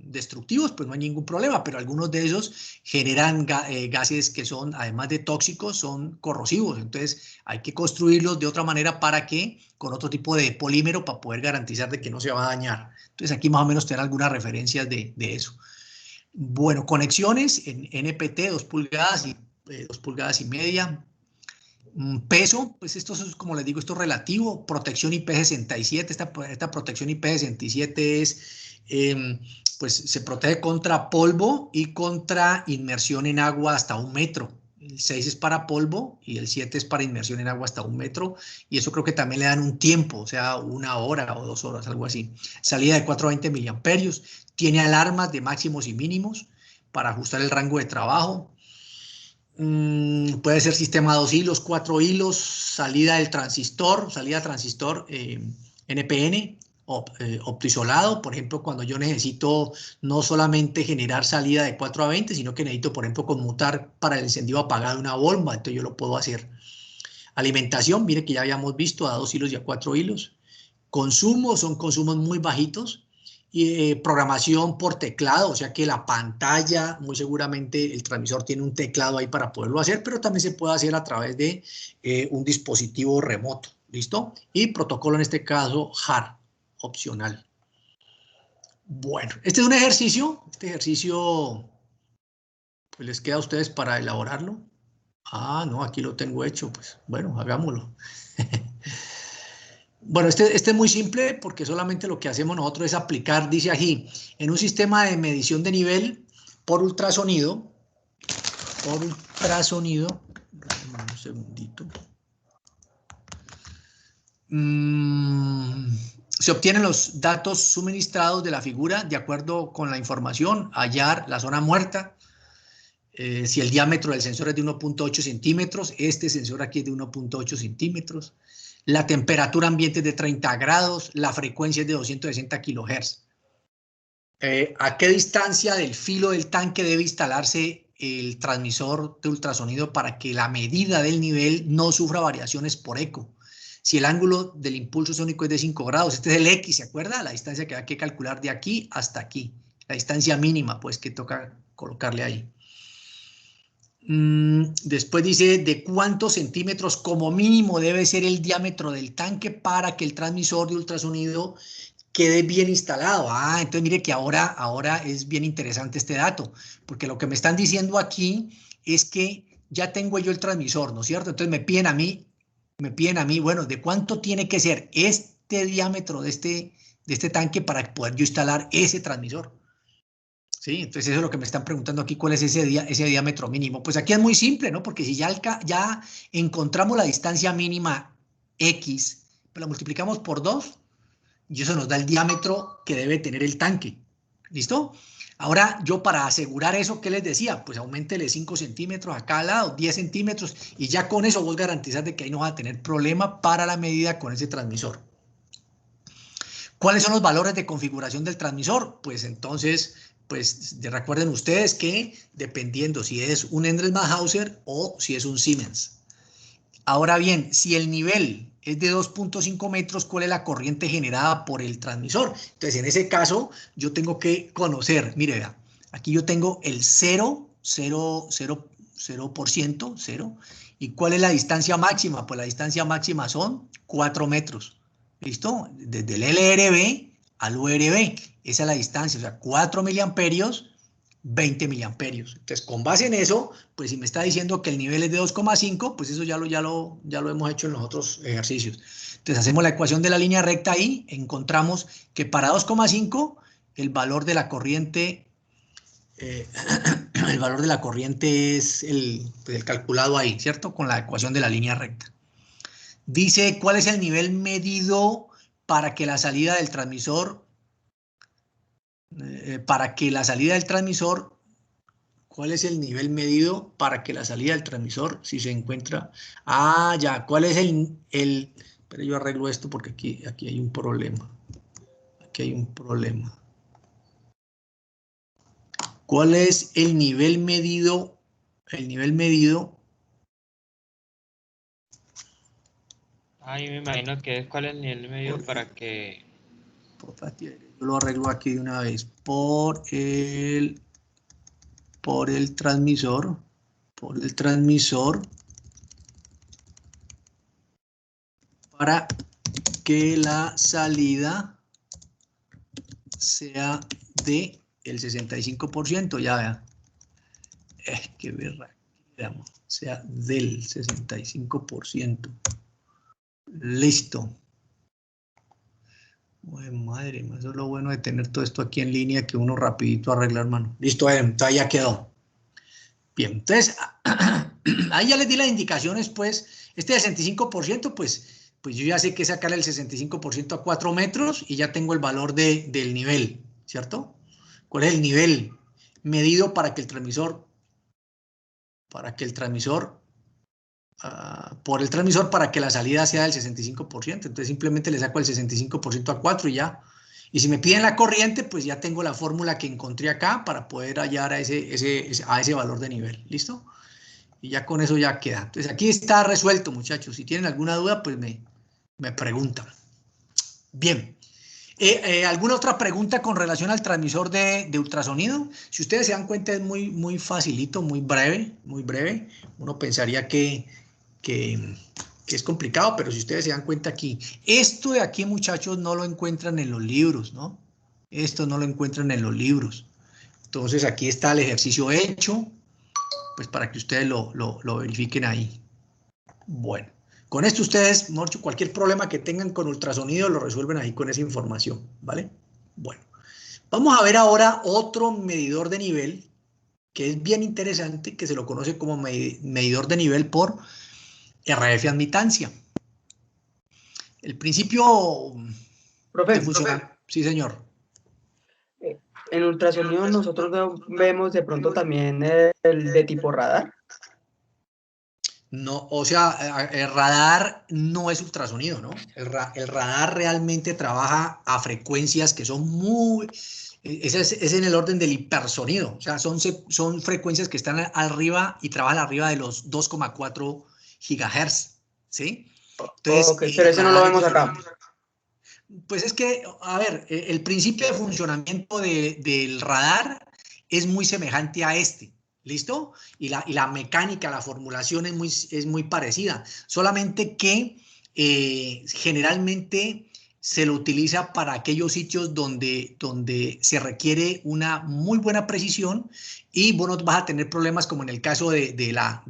destructivos, pues no hay ningún problema, pero algunos de esos generan gases que son, además de tóxicos, son corrosivos. Entonces hay que construirlos de otra manera para que, con otro tipo de polímero, para poder garantizar de que no se va a dañar. Entonces aquí más o menos tener algunas referencias de eso. Bueno, conexiones en NPT, 2 pulgadas y 2 pulgadas y media. Peso, pues esto es, como les digo, esto es relativo. Protección IP67, esta protección IP67 es, pues se protege contra polvo y contra inmersión en agua hasta 1 metro. El 6 es para polvo y el 7 es para inmersión en agua hasta 1 metro. Y eso creo que también le dan un tiempo, o sea, 1 hora o 2 horas, algo así. Salida de 420 miliamperios. Tiene alarmas de máximos y mínimos para ajustar el rango de trabajo. Puede ser sistema 2 hilos, 4 hilos, salida transistor NPN, optoisolado. Por ejemplo, cuando yo necesito no solamente generar salida de 4 a 20, sino que necesito, por ejemplo, conmutar para el encendido apagado de una bomba, entonces yo lo puedo hacer. Alimentación, mire que ya habíamos visto a 2 hilos y a 4 hilos. Consumo, son consumos muy bajitos. Y programación por teclado, o sea que la pantalla, muy seguramente el transmisor tiene un teclado ahí para poderlo hacer, pero también se puede hacer a través de un dispositivo remoto, ¿listo? Y protocolo en este caso HAR, opcional. Bueno, este es un ejercicio, pues les queda a ustedes para elaborarlo. Ah, no, aquí lo tengo hecho, pues bueno, hagámoslo. Bueno, este es muy simple porque solamente lo que hacemos nosotros es aplicar, dice aquí, en un sistema de medición de nivel por ultrasonido, un segundito, se obtienen los datos suministrados de la figura de acuerdo con la información, hallar la zona muerta, si el diámetro del sensor es de 1.8 centímetros, este sensor aquí es de 1.8 centímetros, la temperatura ambiente es de 30 grados, la frecuencia es de 260 kHz. ¿A qué distancia del filo del tanque debe instalarse el transmisor de ultrasonido para que la medida del nivel no sufra variaciones por eco? Si el ángulo del impulso sónico es de 5 grados, este es el X, ¿se acuerda? La distancia que hay que calcular de aquí hasta aquí. La distancia mínima, pues, que toca colocarle ahí. Después dice de cuántos centímetros como mínimo debe ser el diámetro del tanque para que el transmisor de ultrasonido quede bien instalado. Ah, entonces mire que ahora es bien interesante este dato, porque lo que me están diciendo aquí es que ya tengo yo el transmisor, ¿no es cierto? Entonces me piden a mí, bueno, ¿de cuánto tiene que ser este diámetro de este tanque para poder yo instalar ese transmisor? ¿Sí? Entonces eso es lo que me están preguntando aquí, ¿cuál es ese diámetro mínimo? Pues aquí es muy simple, ¿no? Porque si ya encontramos la distancia mínima X, pues la multiplicamos por 2 y eso nos da el diámetro que debe tener el tanque. ¿Listo? Ahora yo para asegurar eso, ¿qué les decía? Pues auméntele 5 centímetros a cada lado, 10 centímetros y ya con eso vos garantizás de que ahí no vas a tener problema para la medida con ese transmisor. ¿Cuáles son los valores de configuración del transmisor? Pues entonces, pues recuerden ustedes que dependiendo si es un Endres-Mannhauser o si es un Siemens. Ahora bien, si el nivel es de 2.5 metros, ¿cuál es la corriente generada por el transmisor? Entonces, en ese caso, yo tengo que conocer, mire, vea, aquí yo tengo el 0%, 0%, ¿y cuál es la distancia máxima? Pues la distancia máxima son 4 metros. ¿Listo? Desde el LRB al URB. Esa es la distancia, o sea, 4 miliamperios, 20 miliamperios. Entonces, con base en eso, pues si me está diciendo que el nivel es de 2,5, pues eso ya lo hemos hecho en los otros ejercicios. Entonces, hacemos la ecuación de la línea recta ahí, encontramos que para 2,5 el valor de la corriente, el valor de la corriente es el calculado ahí, ¿cierto? Con la ecuación de la línea recta. Dice, ¿cuál es el nivel medido para que la salida del transmisor, ¿cuál es el nivel medido para que la salida del transmisor, si se encuentra? Ah, ya, ¿cuál es pero yo arreglo esto porque aquí hay un problema. Aquí hay un problema. ¿Cuál es el nivel medido? El nivel medido. Ahí me imagino que es cuál es el nivel medio para que... Yo lo arreglo aquí de una vez. Por el transmisor. Por el transmisor. Para que la salida sea de el 65%, ya vean. Es que verra, digamos, sea del 65%. Listo. Ay, madre mía, eso es lo bueno de tener todo esto aquí en línea, que uno rapidito arregla, hermano. Listo, entonces ya quedó. Bien, entonces, ahí ya les di las indicaciones, pues, este 65%, pues yo ya sé que sacarle el 65% a 4 metros y ya tengo el valor del nivel, ¿cierto? ¿Cuál es el nivel medido para que el transmisor, por el transmisor para que la salida sea del 65%? Entonces simplemente le saco el 65% a 4 y ya. Y si me piden la corriente, pues ya tengo la fórmula que encontré acá para poder hallar a ese valor de nivel. ¿Listo? Y ya con eso ya queda. Entonces aquí está resuelto, muchachos. Si tienen alguna duda, pues me preguntan. Bien. ¿Alguna otra pregunta con relación al transmisor de ultrasonido? Si ustedes se dan cuenta, es muy facilito, muy breve, muy breve. Uno pensaría que es complicado, pero si ustedes se dan cuenta aquí, esto de aquí, muchachos, no lo encuentran en los libros, ¿no? Esto no lo encuentran en los libros. Entonces aquí está el ejercicio hecho, pues para que ustedes lo verifiquen ahí. Bueno, con esto ustedes, Morcho, cualquier problema que tengan con ultrasonido lo resuelven ahí con esa información, ¿vale? Bueno, vamos a ver ahora otro medidor de nivel que es bien interesante, que se lo conoce como medidor de nivel por RF admitancia. El principio de funcionamiento. Sí, señor. En ultrasonido nosotros vemos de pronto también el de tipo radar. No, o sea, el radar no es ultrasonido, ¿no? El radar realmente trabaja a frecuencias que son es en el orden del hipersonido, o sea, son frecuencias que están arriba y trabajan arriba de los 2,4 gigahertz, ¿sí? Entonces, Ok, pero ese no lo vemos acá. Pues es que, a ver, el principio de funcionamiento del radar es muy semejante a este. ¿Listo? Y la mecánica, la formulación es muy parecida, solamente que generalmente se lo utiliza para aquellos sitios donde se requiere una muy buena precisión y vos no vas a tener problemas como en el caso de la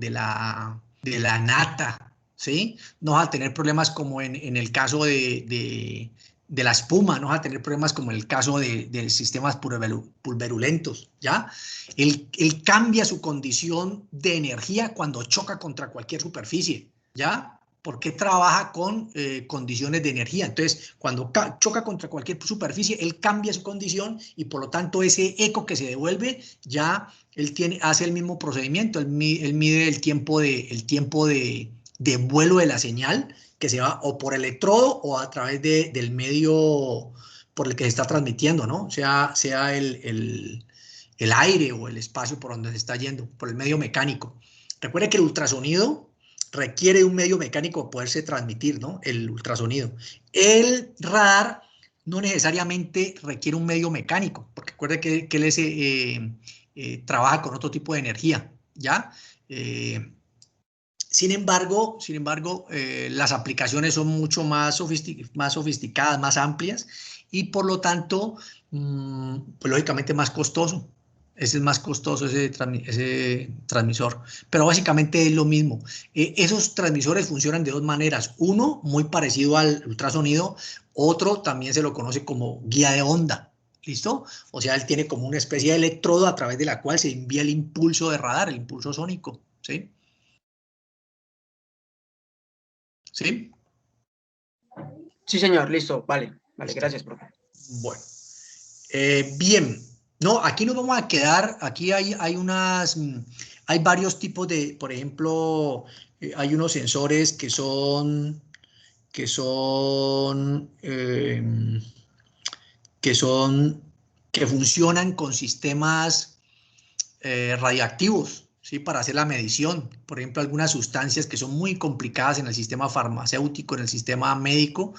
nata, ¿sí? No vas a tener problemas como en el caso de la espuma, no vas a tener problemas como en el caso de sistemas pulverulentos, ¿ya? Él cambia su condición de energía cuando choca contra cualquier superficie, ¿ya? Porque trabaja con condiciones de energía. Entonces, cuando choca contra cualquier superficie, él cambia su condición y por lo tanto ese eco que se devuelve, ya él hace el mismo procedimiento, él mide el tiempo de vuelo de la señal, que se va o por electrodo o a través del medio por el que se está transmitiendo, ¿no? Sea el aire o el espacio por donde se está yendo, por el medio mecánico. Recuerde que el ultrasonido requiere un medio mecánico para poderse transmitir, ¿no? El ultrasonido. El radar no necesariamente requiere un medio mecánico, porque recuerde que él trabaja con otro tipo de energía, ¿ya? Sin embargo, las aplicaciones son mucho más sofisticadas, más amplias, y por lo tanto, pues lógicamente más costoso. Ese es más costoso, ese transmisor. Pero básicamente es lo mismo. Esos transmisores funcionan de dos maneras. Uno, muy parecido al ultrasonido. Otro también se lo conoce como guía de onda. ¿Listo? O sea, él tiene como una especie de electrodo a través de la cual se envía el impulso de radar, el impulso sónico. ¿Sí? ¿Sí? Sí, señor, listo, vale, vale, Listo. gracias, profe. Bueno. Bien. No, aquí nos vamos a quedar, aquí hay varios tipos de, por ejemplo, hay unos sensores que que funcionan con sistemas radiactivos, ¿sí? Para hacer la medición. Por ejemplo, algunas sustancias que son muy complicadas en el sistema farmacéutico, en el sistema médico,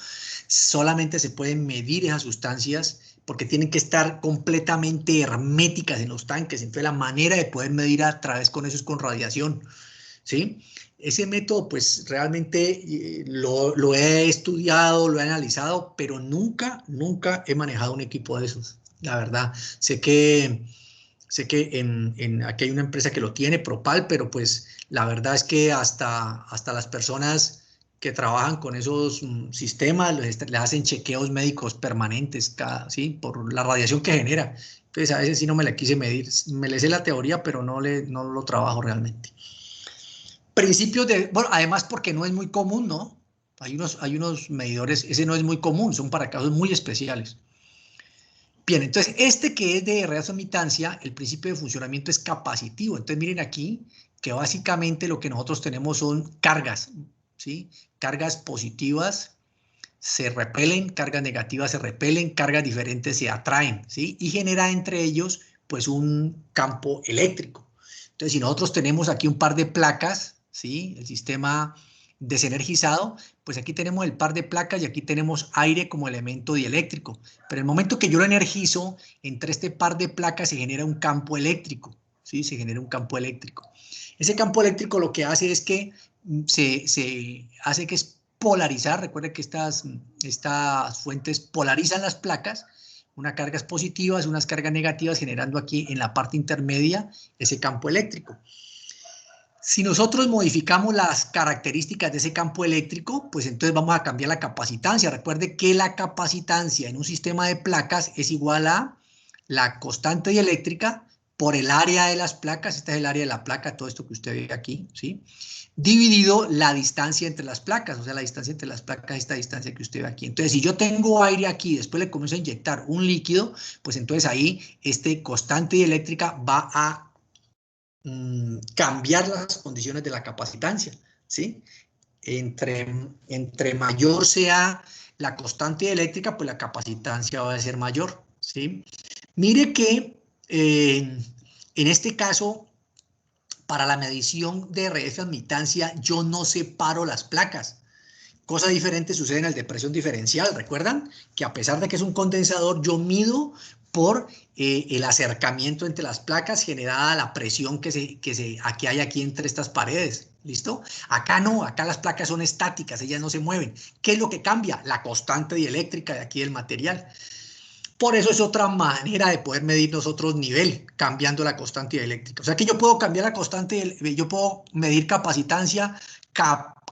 solamente se pueden medir esas sustancias porque tienen que estar completamente herméticas en los tanques. Entonces, la manera de poder medir a través con eso es con radiación, ¿sí? Ese método, pues, realmente lo he estudiado, lo he analizado, pero nunca he manejado un equipo de esos, la verdad. Sé que aquí hay una empresa que lo tiene, Propal, pero pues la verdad es que hasta las personas que trabajan con esos sistemas les hacen chequeos médicos permanentes, ¿sí? Por la radiación que genera. Entonces a veces sí no me la quise medir. Me le sé la teoría, pero no lo trabajo realmente. Principios de, bueno, además porque no es muy común, ¿no? Hay unos medidores, ese no es muy común, son para casos muy especiales. Bien, entonces este que es de readsomitancia, el principio de funcionamiento es capacitivo. Entonces miren aquí que básicamente lo que nosotros tenemos son cargas, ¿sí? Cargas positivas se repelen, cargas negativas se repelen, cargas diferentes se atraen, ¿sí? Y genera entre ellos pues un campo eléctrico. Entonces si nosotros tenemos aquí un par de placas, ¿sí? El sistema desenergizado, pues aquí tenemos el par de placas y aquí tenemos aire como elemento dieléctrico. Pero en el momento que yo lo energizo, entre este par de placas se genera un campo eléctrico, ¿sí? Se genera un campo eléctrico. Ese campo eléctrico lo que hace es que se hace que es polarizar. Recuerden que estas fuentes polarizan las placas, unas cargas positivas, unas cargas negativas, generando aquí en la parte intermedia ese campo eléctrico. Si nosotros modificamos las características de ese campo eléctrico, pues entonces vamos a cambiar la capacitancia. Recuerde que la capacitancia en un sistema de placas es igual a la constante dieléctrica por el área de las placas. Esta es el área de la placa, todo esto que usted ve aquí, ¿sí? Dividido la distancia entre las placas, o sea, la distancia entre las placas, esta distancia que usted ve aquí. Entonces, si yo tengo aire aquí, después le comienzo a inyectar un líquido, pues entonces ahí constante dieléctrica va a cambiar las condiciones de la capacitancia, ¿sí? Entre mayor sea la constante eléctrica, pues la capacitancia va a ser mayor, ¿sí? Mire que en este caso, para la medición de readmitancia, yo no separo las placas. Cosa diferente sucede en el de presión diferencial. ¿Recuerdan? Que a pesar de que es un condensador, yo mido por el acercamiento entre las placas generada la presión que hay aquí entre estas paredes. ¿Listo? Acá no, acá las placas son estáticas, ellas no se mueven. ¿Qué es lo que cambia? La constante dieléctrica de aquí del material. Por eso es otra manera de poder medir nosotros nivel, cambiando la constante dieléctrica. O sea que yo puedo cambiar la constante, yo puedo medir capacitancia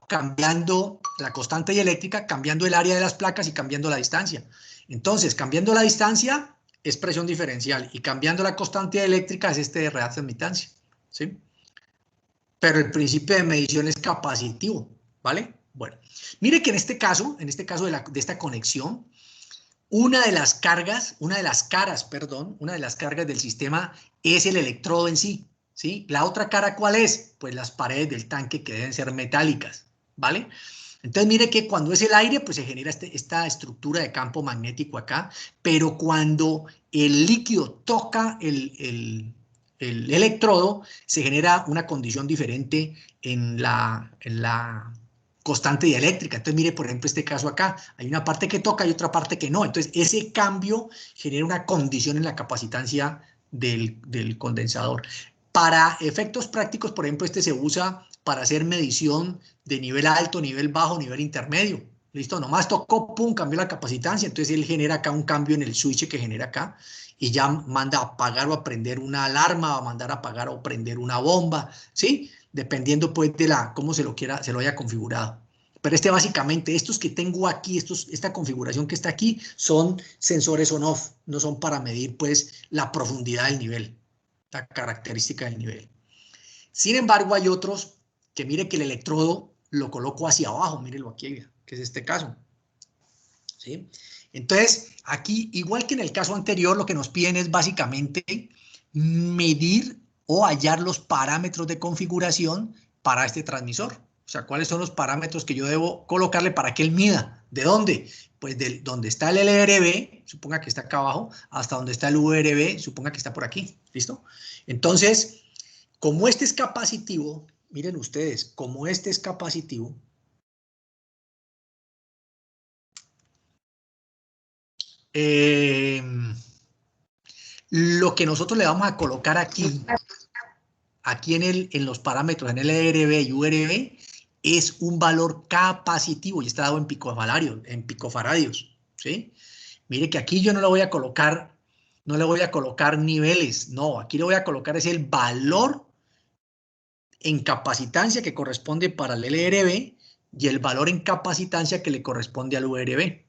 cambiando la constante dieléctrica, cambiando el área de las placas y cambiando la distancia. Entonces, cambiando la distancia es presión diferencial y cambiando la constante eléctrica es de readmitancia, ¿sí? Pero el principio de medición es capacitivo, ¿vale? Bueno, mire que en este caso de esta conexión, una de las caras del sistema es el electrodo en sí, ¿sí? La otra cara, ¿cuál es? Pues las paredes del tanque que deben ser metálicas, ¿vale? Entonces mire que cuando es el aire, pues se genera esta estructura de campo magnético acá, pero cuando el líquido toca el electrodo, se genera una condición diferente en la constante dieléctrica. Entonces mire, por ejemplo, este caso acá, hay una parte que toca y otra parte que no. Entonces ese cambio genera una condición en la capacitancia del condensador. Para efectos prácticos, por ejemplo, se usa para hacer medición de nivel alto, nivel bajo, nivel intermedio. Listo, nomás tocó, pum, cambió la capacitancia, entonces él genera acá un cambio en el switch que genera acá y ya manda a apagar o a prender una alarma, va a mandar a apagar o prender una bomba, ¿sí? Dependiendo pues de cómo se lo haya configurado. Pero básicamente, estos que tengo aquí, esta configuración que está aquí, son sensores on-off, no son para medir pues la profundidad del nivel, la característica del nivel. Sin embargo, hay otros que mire que el electrodo lo coloco hacia abajo, mírenlo aquí, que es este caso. ¿Sí? Entonces, aquí, igual que en el caso anterior, lo que nos piden es básicamente medir o hallar los parámetros de configuración para este transmisor. O sea, ¿cuáles son los parámetros que yo debo colocarle para que él mida? ¿De dónde? Pues de donde está el LRB, suponga que está acá abajo, hasta donde está el VRB, suponga que está por aquí. ¿Listo? Entonces, como este es capacitivo, miren ustedes, como este es capacitivo, lo que nosotros le vamos a colocar aquí en los parámetros, en LRB y URB, es un valor capacitivo y está dado en picofaradios, ¿sí? Mire que aquí yo no le voy a colocar niveles, no, aquí le voy a colocar es el valor en capacitancia que corresponde para el LRB y el valor en capacitancia que le corresponde al URB.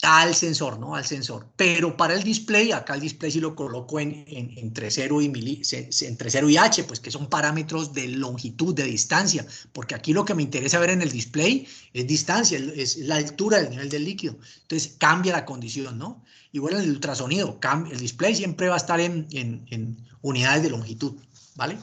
Al sensor, ¿no? Al sensor. Pero para el display, acá el display sí lo coloco entre 0 y H, pues que son parámetros de longitud, de distancia, porque aquí lo que me interesa ver en el display es distancia, es la altura del nivel del líquido. Entonces cambia la condición, ¿no? Igual en el ultrasonido, el display siempre va a estar en unidades de longitud, ¿vale?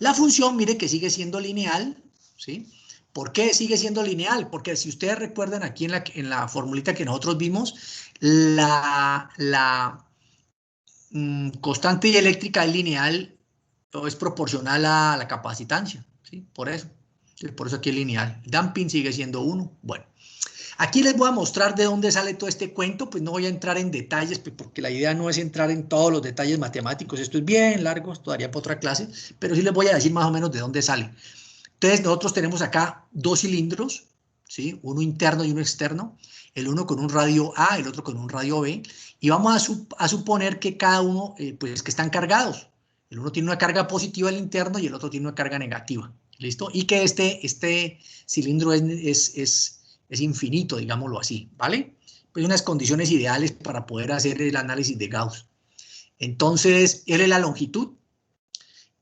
La función, mire que sigue siendo lineal, ¿sí? ¿Por qué sigue siendo lineal? Porque si ustedes recuerdan aquí en la formulita que nosotros vimos, la constante eléctrica es lineal o es proporcional a la capacitancia, ¿sí? Por eso aquí es lineal. El damping sigue siendo 1. Bueno, aquí les voy a mostrar de dónde sale todo este cuento, pues no voy a entrar en detalles, porque la idea no es entrar en todos los detalles matemáticos, esto es bien largo, esto daría para otra clase, pero sí les voy a decir más o menos de dónde sale. Entonces, nosotros tenemos acá dos cilindros, ¿sí? Uno interno y uno externo, el uno con un radio A, el otro con un radio B, y vamos a suponer que cada uno, pues que están cargados. El uno tiene una carga positiva el interno y el otro tiene una carga negativa, ¿listo? Y que este cilindro es infinito, digámoslo así, ¿vale? Pues unas condiciones ideales para poder hacer el análisis de Gauss. Entonces, L es la longitud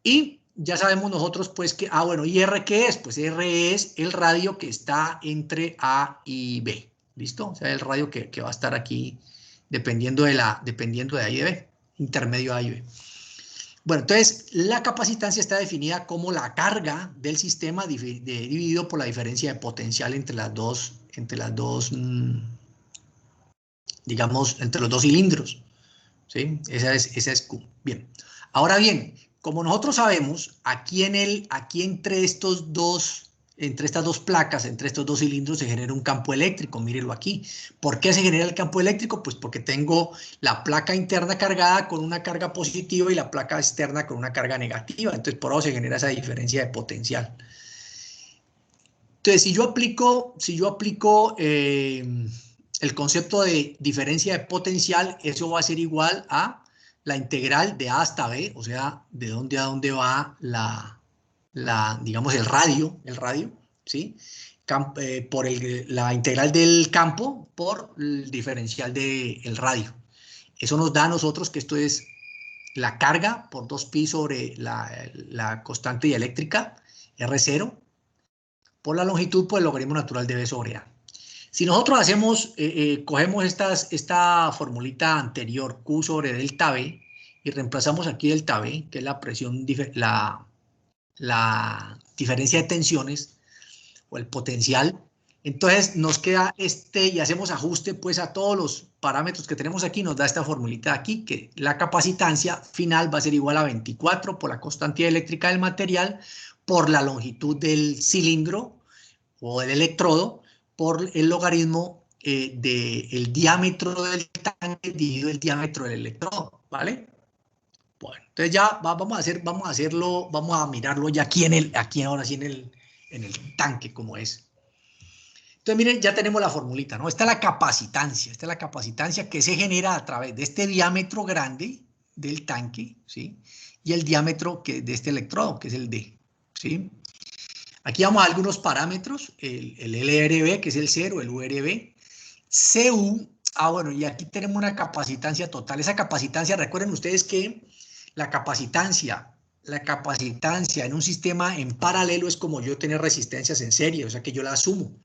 y ya sabemos nosotros pues que, bueno, ¿y R qué es? Pues R es el radio que está entre A y B, ¿listo? O sea, el radio que va a estar aquí dependiendo de A y de B, intermedio A y B. Bueno, entonces la capacitancia está definida como la carga del sistema dividido por la diferencia de potencial entre los dos cilindros, ¿sí? Esa es Q. Bien, ahora bien, como nosotros sabemos, aquí entre estas dos placas, entre estos dos cilindros, se genera un campo eléctrico, mírenlo aquí. ¿Por qué se genera el campo eléctrico? Pues porque tengo la placa interna cargada con una carga positiva y la placa externa con una carga negativa. Entonces, por eso se genera esa diferencia de potencial. Entonces, si yo aplico el concepto de diferencia de potencial, eso va a ser igual a la integral de A hasta B, o sea, de dónde a dónde va digamos, el radio, ¿sí? Por la integral del campo por el diferencial del radio. Eso nos da a nosotros que esto es la carga por 2pi sobre la constante dieléctrica, R0, por la longitud por el logaritmo natural de B sobre A. Si nosotros cogemos esta formulita anterior, Q sobre delta B, y reemplazamos aquí delta B, que es la presión, la diferencia de tensiones, o el potencial, entonces nos queda y hacemos ajuste pues a todos los parámetros que tenemos aquí, nos da esta formulita aquí, que la capacitancia final va a ser igual a 24 por la constante eléctrica del material, por la longitud del cilindro, o del electrodo, por el logaritmo del diámetro del tanque dividido el diámetro del electrodo, ¿vale? Bueno, entonces ya vamos a mirarlo ya aquí ahora sí en el tanque como es. Entonces, miren, ya tenemos la formulita, ¿no? Esta es la capacitancia. Esta es la capacitancia que se genera a través de este diámetro grande del tanque, ¿sí? Y el diámetro de este electrodo, que es el D, ¿sí? Aquí vamos a algunos parámetros, el LRB, que es el 0, el URB, CU, bueno, y aquí tenemos una capacitancia total. Esa capacitancia, recuerden ustedes que la capacitancia en un sistema en paralelo es como yo tener resistencias en serie, o sea que yo la asumo.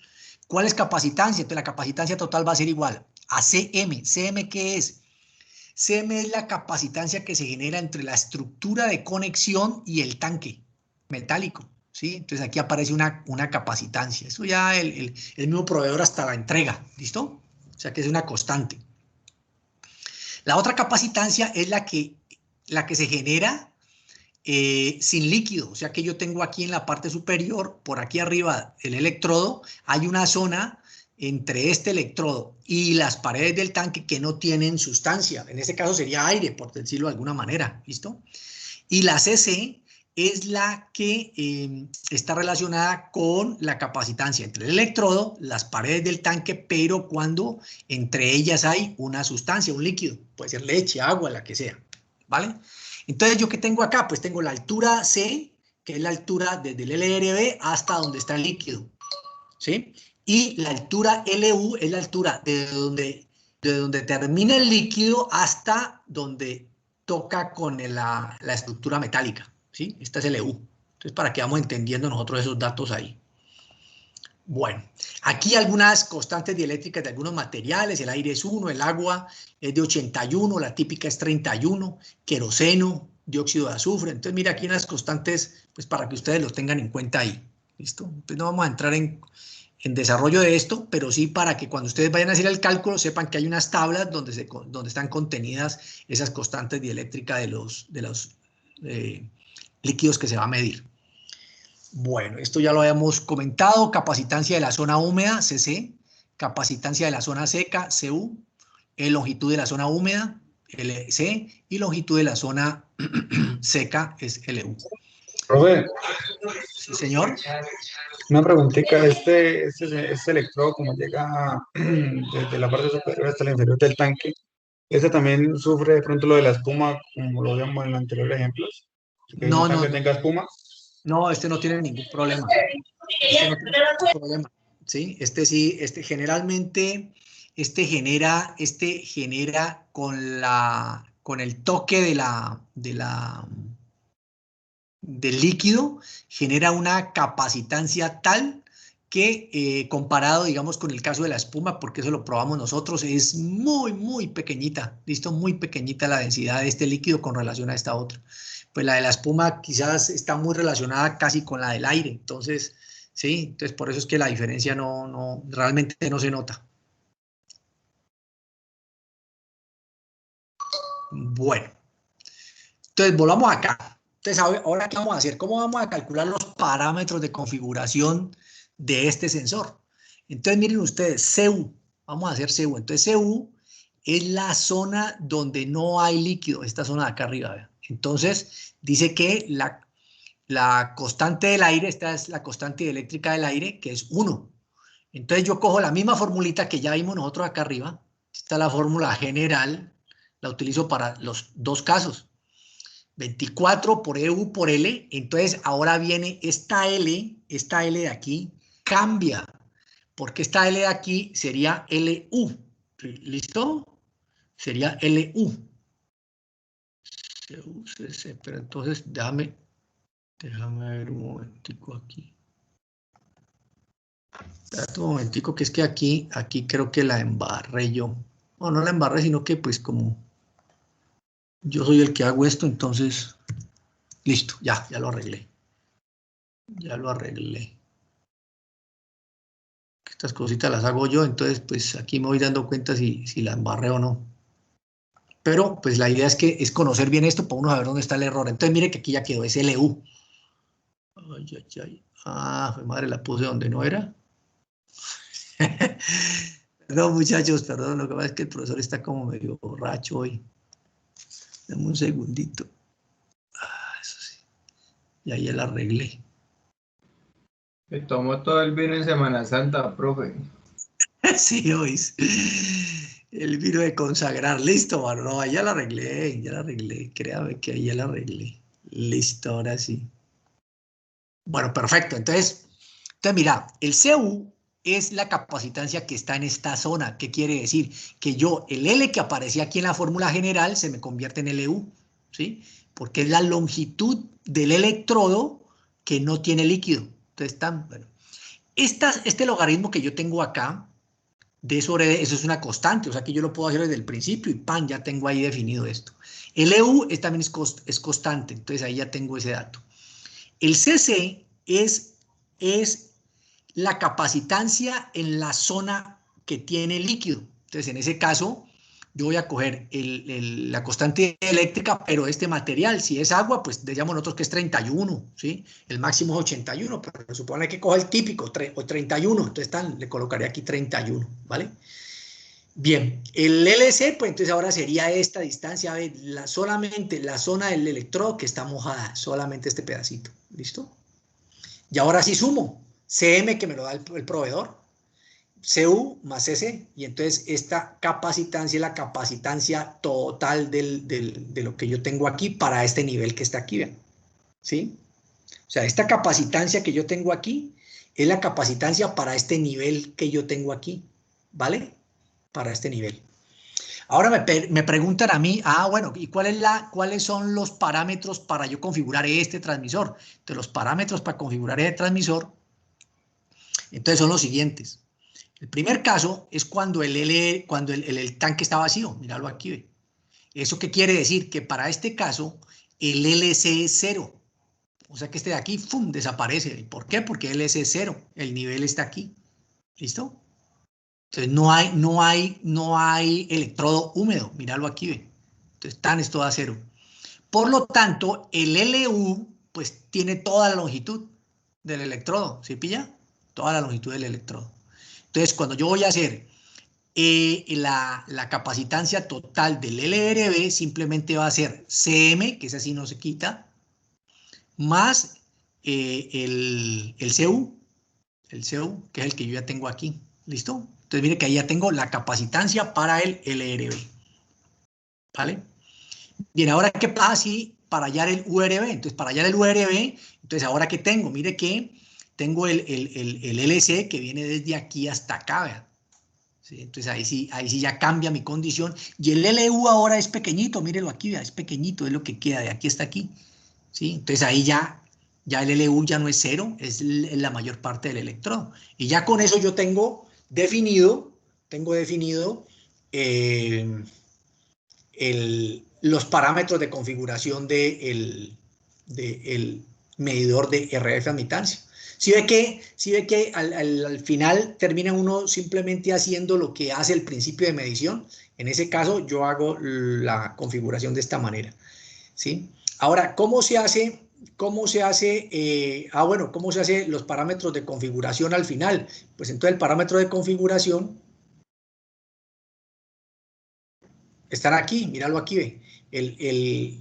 ¿Cuál es capacitancia? Entonces la capacitancia total va a ser igual a CM. ¿CM qué es? CM es la capacitancia que se genera entre la estructura de conexión y el tanque metálico, ¿sí? Entonces aquí aparece una capacitancia. Eso ya el mismo proveedor hasta la entrega, ¿listo? O sea que es una constante. La otra capacitancia es la que se genera sin líquido, o sea que yo tengo aquí en la parte superior, por aquí arriba el electrodo, hay una zona entre este electrodo y las paredes del tanque que no tienen sustancia, en este caso sería aire, por decirlo de alguna manera, ¿listo? Y la CC es la que está relacionada con la capacitancia entre el electrodo, las paredes del tanque, pero cuando entre ellas hay una sustancia, un líquido, puede ser leche, agua, la que sea, ¿vale? Entonces, ¿yo qué tengo acá? Pues tengo la altura C, que es la altura desde el LRB hasta donde está el líquido, ¿sí? Y la altura LU es la altura de donde termina el líquido hasta donde toca con la estructura metálica, ¿sí? Esta es LU. Entonces, para que vamos entendiendo nosotros esos datos ahí. Bueno, aquí algunas constantes dieléctricas de algunos materiales, el aire es 1, el agua es de 81, la típica es 31, queroseno, dióxido de azufre. Entonces, mira aquí unas constantes, pues para que ustedes lo tengan en cuenta ahí. ¿Listo? Entonces no vamos a entrar en desarrollo de esto, pero sí para que cuando ustedes vayan a hacer el cálculo sepan que hay unas tablas donde están contenidas esas constantes dieléctricas de los líquidos que se va a medir. Bueno, esto ya lo habíamos comentado, capacitancia de la zona húmeda, CC, capacitancia de la zona seca, CU, longitud de la zona húmeda, LC, y longitud de la zona seca es LU. Profe, Sí, señor. una preguntita, este electrodo como llega desde la parte superior hasta la inferior del tanque, ¿ese también sufre de pronto lo de la espuma, como lo vimos en los anteriores ejemplos? Que un No, tanque no, tenga espuma. no, este no tiene ningún problema. Este no tiene ningún problema, ¿sí? Sí, generalmente, genera con el toque del líquido, genera una capacitancia tal que comparado, digamos, con el caso de la espuma, porque eso lo probamos nosotros, es muy, muy pequeñita, ¿listo? Muy pequeñita la densidad de este líquido con relación a esta otra. Pues la de la espuma quizás está muy relacionada casi con la del aire, entonces, sí, entonces por eso es que la diferencia realmente no se nota. Bueno, entonces volvamos acá. Entonces, ahora, ¿qué vamos a hacer? ¿Cómo vamos a calcular los parámetros de configuración de este sensor? Entonces, miren ustedes, CU, vamos a hacer CU. Entonces, CU es la zona donde no hay líquido, esta zona de acá arriba. ¿Ve? Entonces, dice que la constante del aire, esta es la constante eléctrica del aire, que es 1. Entonces, yo cojo la misma formulita que ya vimos nosotros acá arriba, esta es la fórmula general, la utilizo para los dos casos. 24 por EU por L, entonces ahora viene esta L de aquí, cambia, porque esta L de aquí sería LU, ¿listo? Sería LU. Pero entonces déjame ver un momentico aquí. Espérate un momentico, que es que aquí creo que la embarré yo. No la embarré, sino que pues como yo soy el que hago esto, entonces... Listo, ya lo arreglé. Ya lo arreglé. Estas cositas las hago yo, entonces pues aquí me voy dando cuenta si la embarré o no. Pero pues la idea es conocer bien esto para uno saber dónde está el error. Entonces mire que aquí ya quedó, es LU. Ay. Ah, madre, la puse donde no era. Perdón, muchachos, perdón, lo que pasa es que el profesor está como medio borracho hoy. Dame un segundito. Eso sí. Y ahí ya la arreglé. Me tomó todo el vino en Semana Santa, profe. Sí, oís. El vino de consagrar. Listo, mano. No, ahí ya la arreglé. Créame que ahí ya la arreglé. Listo, ahora sí. Bueno, perfecto. Entonces mira, el CU es la capacitancia que está en esta zona. ¿Qué quiere decir? Que yo, el L que aparecía aquí en la fórmula general se me convierte en LU, ¿sí? Porque es la longitud del electrodo que no tiene líquido. Entonces, bueno. Este logaritmo que yo tengo acá, D sobre D, eso es una constante, o sea que yo lo puedo hacer desde el principio y ¡pam! Ya tengo ahí definido esto. El EU también es constante, entonces ahí ya tengo ese dato. El CC es la capacitancia en la zona que tiene líquido. Entonces, en ese caso, yo voy a coger la constante eléctrica, pero este material, si es agua, pues decíamos nosotros que es 31, ¿sí? El máximo es 81, pero supone que coja el típico, o 31, entonces le colocaré aquí 31, ¿vale? Bien, el LC, pues entonces ahora sería esta distancia, solamente la zona del electrodo que está mojada, solamente este pedacito, ¿listo? Y ahora sí sumo, CM que me lo da el proveedor, CU más CC, y entonces esta capacitancia es la capacitancia total de lo que yo tengo aquí para este nivel que está aquí, ¿ven? ¿Sí? O sea, esta capacitancia que yo tengo aquí es la capacitancia para este nivel que yo tengo aquí, ¿vale? Para este nivel. Ahora me preguntan a mí, bueno, ¿y cuáles son los parámetros para yo configurar este transmisor? Entonces, los parámetros para configurar este transmisor, entonces son los siguientes. El primer caso es cuando el tanque está vacío, míralo aquí, ¿ve? ¿Eso qué quiere decir? Que para este caso, el LC es 0. O sea que este de aquí, ¡fum!, desaparece. ¿Por qué? Porque LC es 0, el nivel está aquí. ¿Listo? Entonces no hay electrodo húmedo, míralo aquí, ¿ve? Entonces tan es toda 0. Por lo tanto, el LU pues tiene toda la longitud del electrodo, ¿sí pilla? Toda la longitud del electrodo. Entonces cuando yo voy a hacer la capacitancia total del LRB, simplemente va a ser CM, que es así, no se quita, más el CU, que es el que yo ya tengo aquí. ¿Listo? Entonces mire que ahí ya tengo la capacitancia para el LRB. ¿Vale? Bien, ahora ¿qué pasa si para hallar el URB? Entonces para hallar el URB, entonces ahora ¿qué tengo? Mire que tengo el LC que viene desde aquí hasta acá, ¿verdad? ¿Sí? Entonces ahí sí ya cambia mi condición. Y el LU ahora es pequeñito, mírelo aquí, ¿verdad? Es pequeñito, es lo que queda, de aquí hasta aquí. ¿Sí? Entonces ahí ya el LU ya no es 0, es la mayor parte del electrodo. Y ya con eso yo tengo definido los parámetros de configuración del medidor de RF admitancia. Si ve que al final termina uno simplemente haciendo lo que hace el principio de medición, en ese caso yo hago la configuración de esta manera, ¿sí? Ahora, ¿cómo se hace los parámetros de configuración al final? Pues entonces el parámetro de configuración están aquí, míralo aquí, ve.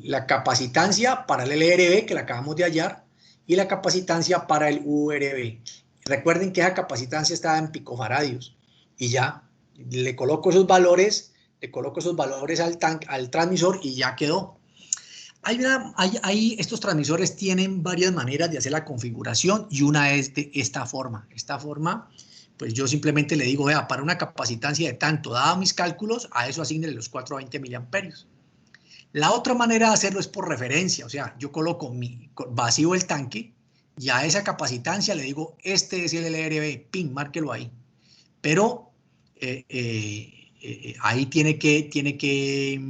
La capacitancia para el LRB, que la acabamos de hallar, y la capacitancia para el URB. Recuerden que esa capacitancia está en picofaradios, y ya, le coloco esos valores al transmisor y ya quedó. Estos transmisores tienen varias maneras de hacer la configuración y una es de esta forma. Esta forma, pues yo simplemente le digo, vea, para una capacitancia de tanto, dado mis cálculos, a eso asignele los 420 miliamperios. La otra manera de hacerlo es por referencia, o sea, yo coloco vacío el tanque y a esa capacitancia le digo, este es el LRB, pin, márquelo ahí. Pero ahí tiene que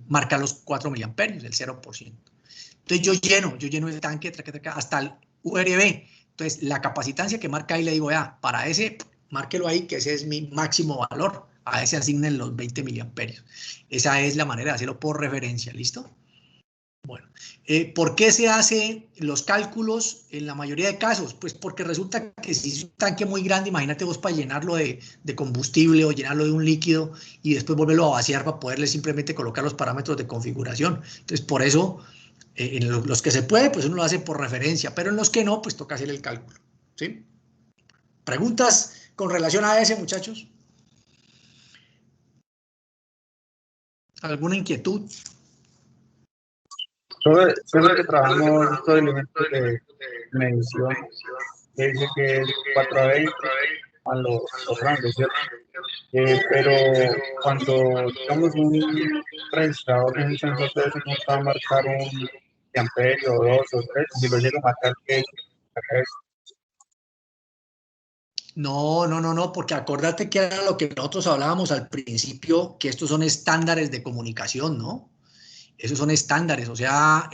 marcar los 4 miliamperios, el 0%. Entonces yo lleno el tanque hasta el URB. Entonces la capacitancia que marca ahí le digo, ya, para ese, márquelo ahí, que ese es mi máximo valor. A ese asignen los 20 miliamperios. Esa es la manera de hacerlo por referencia, ¿listo? Bueno, ¿por qué se hacen los cálculos en la mayoría de casos? Pues porque resulta que si es un tanque muy grande, imagínate vos para llenarlo de combustible o llenarlo de un líquido y después volverlo a vaciar para poderle simplemente colocar los parámetros de configuración. Entonces, por eso, en los que se puede, pues uno lo hace por referencia, pero en los que no, pues toca hacer el cálculo, ¿sí? ¿Preguntas con relación a ese, muchachos? ¿Alguna inquietud? Solo que trabajamos estos elementos de medición, que dice que es 4 a 20 a los rangos, ¿cierto? Pero cuando digamos un registrador de un sensor de eso no va a marcar un amperio, 2 o 3, si lo llega a marcar, ¿qué es? No, porque acordate que era lo que nosotros hablábamos al principio, que estos son estándares de comunicación, ¿no? Esos son estándares, o sea,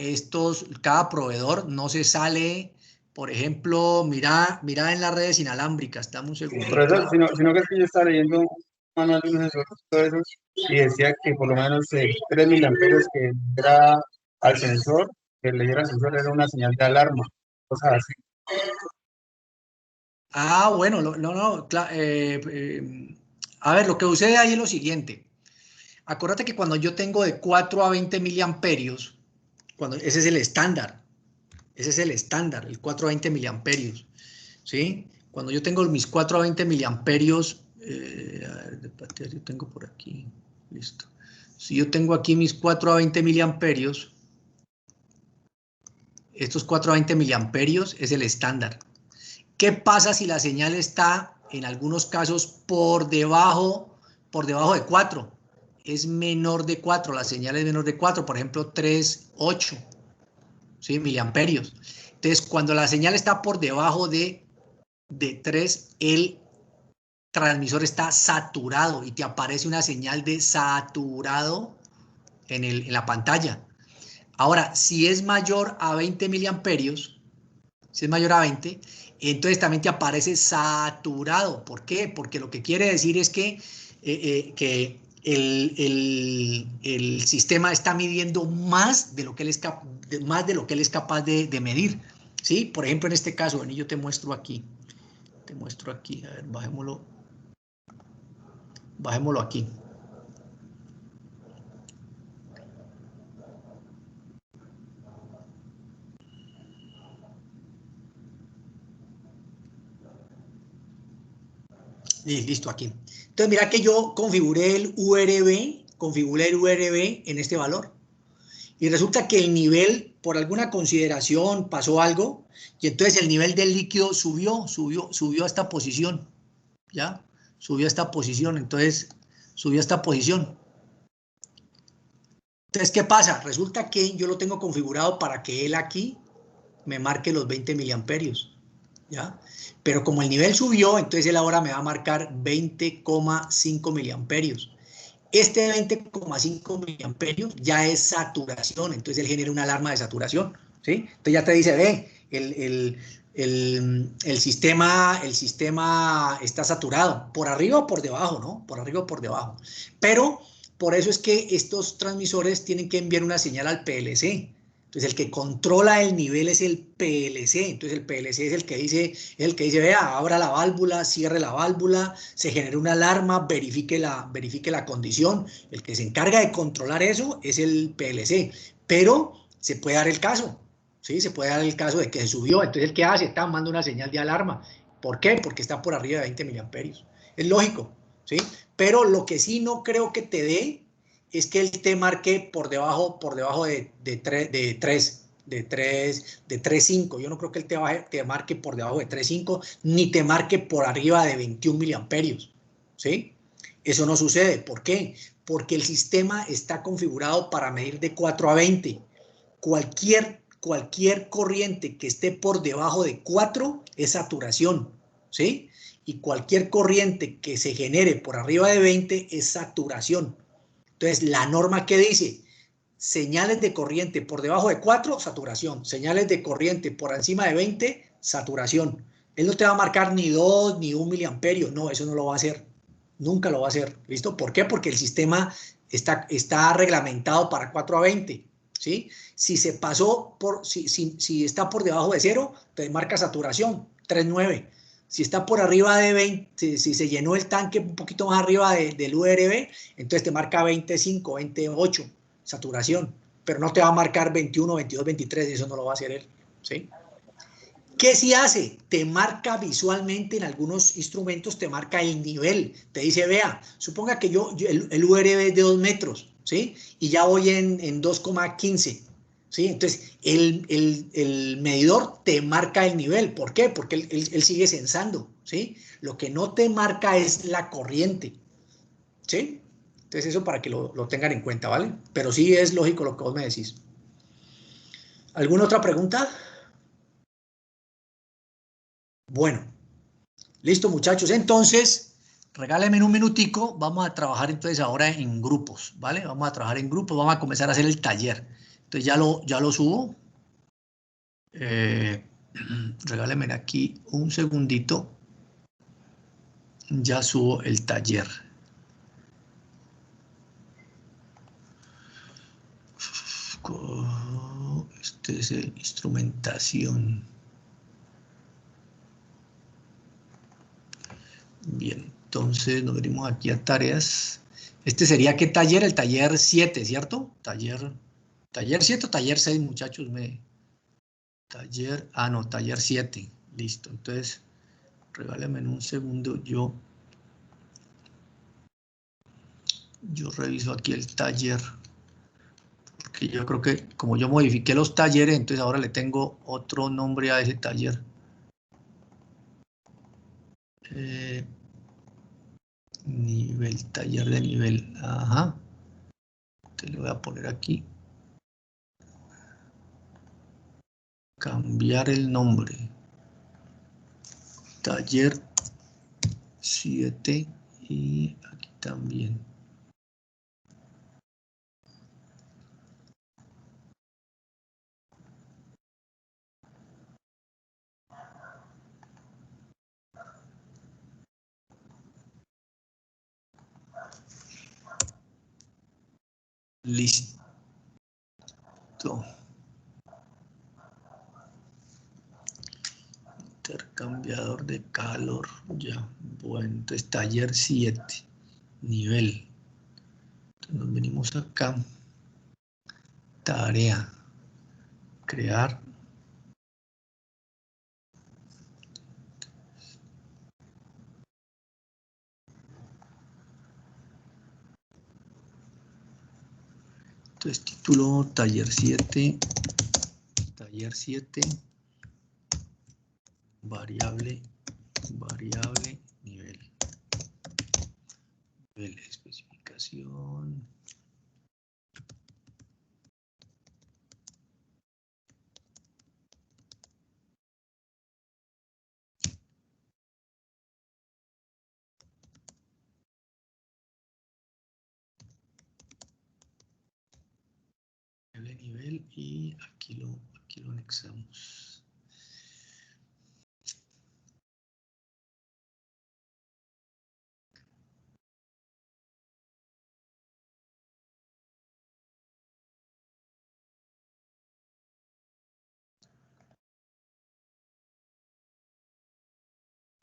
cada proveedor no se sale, por ejemplo, mira en las redes inalámbricas, dame un segundo. Sino que es que yo estaba leyendo un manual de unos sensores todo eso, y decía que por lo menos 3 miliamperios que era al sensor, que leyera al sensor era una señal de alarma, cosas así. Ah, bueno, a ver, lo que sucede ahí es lo siguiente. Acuérdate que cuando yo tengo de 4 a 20 miliamperios, ese es el estándar, el 4 a 20 miliamperios, ¿sí? Cuando yo tengo mis 4 a 20 miliamperios, a ver, de batería tengo por aquí, listo. Si yo tengo aquí mis 4 a 20 miliamperios, estos 4 a 20 miliamperios es el estándar. ¿Qué pasa si la señal está, en algunos casos, por debajo de 4? Es menor de 4, la señal es menor de 4, por ejemplo, 3,8, ¿sí? Miliamperios. Entonces, cuando la señal está por debajo de 3, el transmisor está saturado y te aparece una señal de saturado en la pantalla. Ahora, si es mayor a 20 miliamperios, si es mayor a 20, entonces también te aparece saturado. ¿Por qué? Porque lo que quiere decir es que el sistema está midiendo más de lo que él es capaz de medir. ¿Sí? Por ejemplo, en este caso, yo te muestro aquí. A ver, bajémoslo aquí. Listo, aquí. Entonces, mira que yo configuré el URB en este valor. Y resulta que el nivel, por alguna consideración, pasó algo, y entonces el nivel del líquido subió a esta posición. ¿Ya? Subió a esta posición, entonces subió a esta posición. Entonces, ¿qué pasa? Resulta que yo lo tengo configurado para que él aquí me marque los 20 miliamperios. ¿Ya? Pero como el nivel subió, entonces él ahora me va a marcar 20,5 miliamperios. Este 20,5 miliamperios ya es saturación, entonces él genera una alarma de saturación, ¿sí? Entonces ya te dice, ve, el sistema está saturado, por arriba o por debajo, ¿no? Por arriba o por debajo. Pero por eso es que estos transmisores tienen que enviar una señal al PLC. Entonces, el que controla el nivel es el PLC. Entonces, el PLC es el que dice, vea, abra la válvula, cierre la válvula, se genera una alarma, verifique la condición. El que se encarga de controlar eso es el PLC. Pero se puede dar el caso, ¿sí? Se puede dar el caso de que se subió. Entonces, ¿el que hace? Está mandando una señal de alarma. ¿Por qué? Porque está por arriba de 20 miliamperios. Es lógico, ¿sí? Pero lo que sí no creo que te dé es que él te marque por debajo de 3,5. Yo no creo que él te marque por debajo de 3,5, ni te marque por arriba de 21 miliamperios, ¿sí? Eso no sucede. ¿Por qué? Porque el sistema está configurado para medir de 4 a 20. Cualquier corriente que esté por debajo de 4 es saturación, ¿sí? Y cualquier corriente que se genere por arriba de 20 es saturación. Entonces, la norma que dice, señales de corriente por debajo de 4, saturación. Señales de corriente por encima de 20, saturación. Él no te va a marcar ni 2 ni 1 miliamperio. No, eso no lo va a hacer. Nunca lo va a hacer. ¿Listo? ¿Por qué? Porque el sistema está reglamentado para 4 a 20. ¿Sí? Si se pasó si está por debajo de 0, te marca saturación, 3,9. Si está por arriba de 20, si se llenó el tanque un poquito más arriba del URB, entonces te marca 25, 28, saturación. Pero no te va a marcar 21, 22, 23, eso no lo va a hacer él. ¿Sí? ¿Qué sí hace? Te marca visualmente en algunos instrumentos, te marca el nivel. Te dice, vea, suponga que el URB es de 2 metros, ¿sí? Y ya voy en 2,15, ¿sí? Entonces, el medidor te marca el nivel. ¿Por qué? Porque él sigue censando, ¿sí? Lo que no te marca es la corriente, ¿sí? Entonces, eso para que lo tengan en cuenta, ¿vale? Pero sí es lógico lo que vos me decís. ¿Alguna otra pregunta? Bueno, listo, muchachos. Entonces, regálenme un minutico. Vamos a trabajar entonces ahora en grupos, ¿vale? Vamos a trabajar en grupos. Vamos a comenzar a hacer el taller. Entonces ya lo subo. Regálenme aquí un segundito. Ya subo el taller. Este es el instrumentación. Bien, entonces nos venimos aquí a tareas. Este sería ¿qué taller? El taller 7, ¿cierto? Taller 7 o taller 6, muchachos. Taller 7. Listo, entonces regálenme un segundo. Yo reviso aquí el taller. Porque yo creo que como yo modifiqué los talleres, entonces ahora le tengo otro nombre a ese taller. Nivel, taller de nivel. Ajá. Te lo voy a poner aquí. Cambiar el nombre. Taller 7 y aquí también. Listo. Intercambiador de calor. Ya. Bueno, entonces taller 7. Nivel. Entonces nos venimos acá. Tarea. Crear. Entonces título taller 7. Taller 7. Variable nivel. Nivel especificación. Nivel y aquí lo anexamos.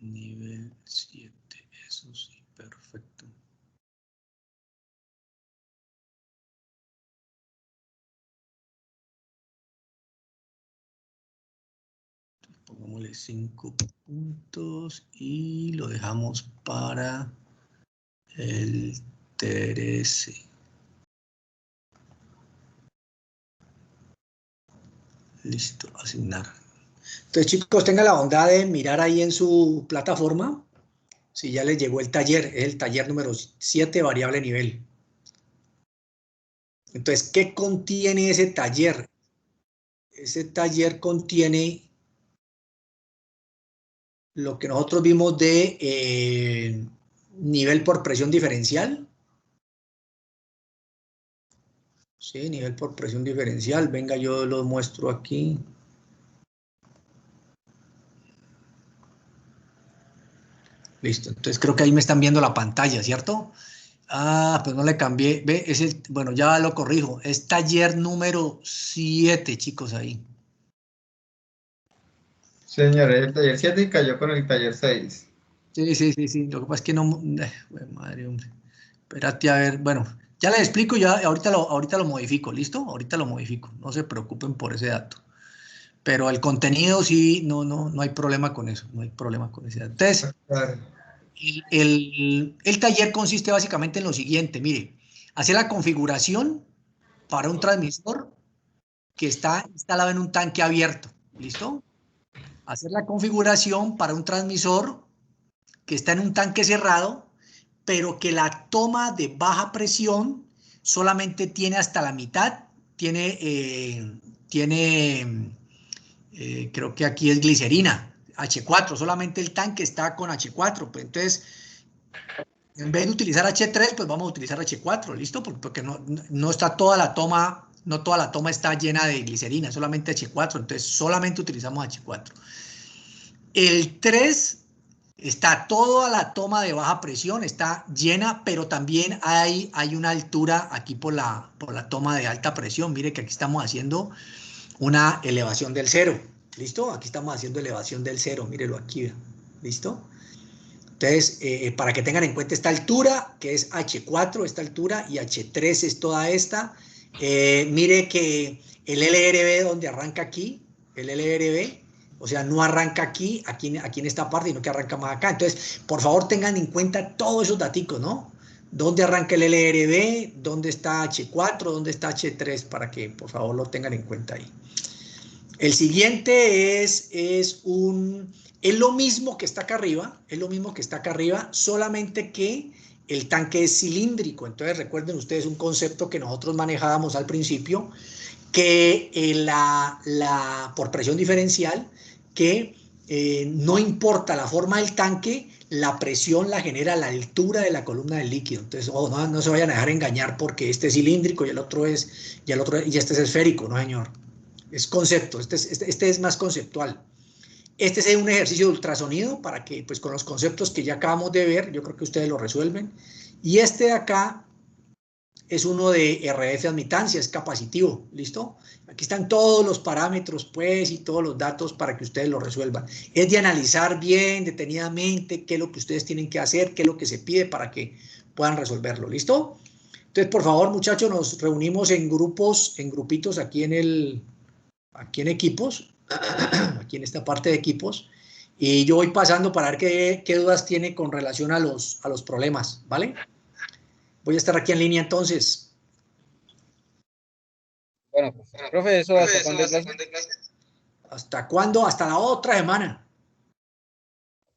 Nivel 7, eso sí, perfecto. Pongámosle 5 puntos y lo dejamos para el 13. Listo, asignar. Entonces, chicos, tengan la bondad de mirar ahí en su plataforma si ya les llegó el taller. Es el taller número 7, variable nivel. Entonces, ¿qué contiene ese taller? Ese taller contiene lo que nosotros vimos de nivel por presión diferencial. Sí, nivel por presión diferencial. Venga, yo lo muestro aquí. Listo, entonces creo que ahí me están viendo la pantalla, ¿cierto? Ah, pues no le cambié. Ve, bueno, ya lo corrijo. Es taller número 7, chicos, ahí. Señor, el taller 7 cayó con el taller 6. Sí. Lo que pasa es que no... madre, hombre. Espérate a ver. Bueno, ya les explico, ya ahorita lo modifico, ¿listo? Ahorita lo modifico. No se preocupen por ese dato. Pero el contenido sí, no hay problema con eso, no hay problema con eso. Entonces, el taller consiste básicamente en lo siguiente, mire, hacer la configuración para un transmisor que está instalado en un tanque abierto, ¿listo? Hacer la configuración para un transmisor que está en un tanque cerrado, pero que la toma de baja presión solamente tiene hasta la mitad, creo que aquí es glicerina, H4, solamente el tanque está con H4, pues entonces, en vez de utilizar H3, pues vamos a utilizar H4, ¿listo? Porque no está toda la toma, no toda la toma está llena de glicerina, solamente H4, entonces solamente utilizamos H4. El 3 está toda la toma de baja presión, está llena, pero también hay una altura aquí por la toma de alta presión. Mire que aquí estamos haciendo una elevación del cero, ¿listo? Aquí estamos haciendo elevación del cero, mírelo aquí, ¿listo? Entonces, para que tengan en cuenta esta altura, que es H4, esta altura, y H3 es toda esta. Mire que el LRB donde arranca aquí, el LRB, o sea, no arranca aquí en esta parte, sino que arranca más acá. Entonces, por favor, tengan en cuenta todos esos daticos, ¿no? ¿Dónde arranca el LRB? ¿Dónde está H4? ¿Dónde está H3? Para que, por favor, lo tengan en cuenta ahí. El siguiente es lo mismo que está acá arriba, solamente que el tanque es cilíndrico. Entonces, recuerden ustedes un concepto que nosotros manejábamos al principio, que por presión diferencial, que no importa la forma del tanque, la presión la genera la altura de la columna del líquido. Entonces, no se vayan a dejar engañar porque este es cilíndrico y este es esférico, no señor. Es concepto, este es más conceptual. Este es un ejercicio de ultrasonido para que, pues con los conceptos que ya acabamos de ver, yo creo que ustedes lo resuelven. Y este de acá es uno de RF admitancia, es capacitivo, ¿listo? Aquí están todos los parámetros, pues, y todos los datos para que ustedes lo resuelvan. Es de analizar bien, detenidamente, qué es lo que ustedes tienen que hacer, qué es lo que se pide para que puedan resolverlo, ¿listo? Entonces, por favor, muchachos, nos reunimos en grupos, en grupitos aquí en equipos, aquí en esta parte de equipos, y yo voy pasando para ver qué dudas tiene con relación a los problemas, ¿vale? Voy a estar aquí en línea entonces. Bueno, profe, ¿eso hasta cuándo es clase? ¿Hasta cuándo? Hasta la otra semana.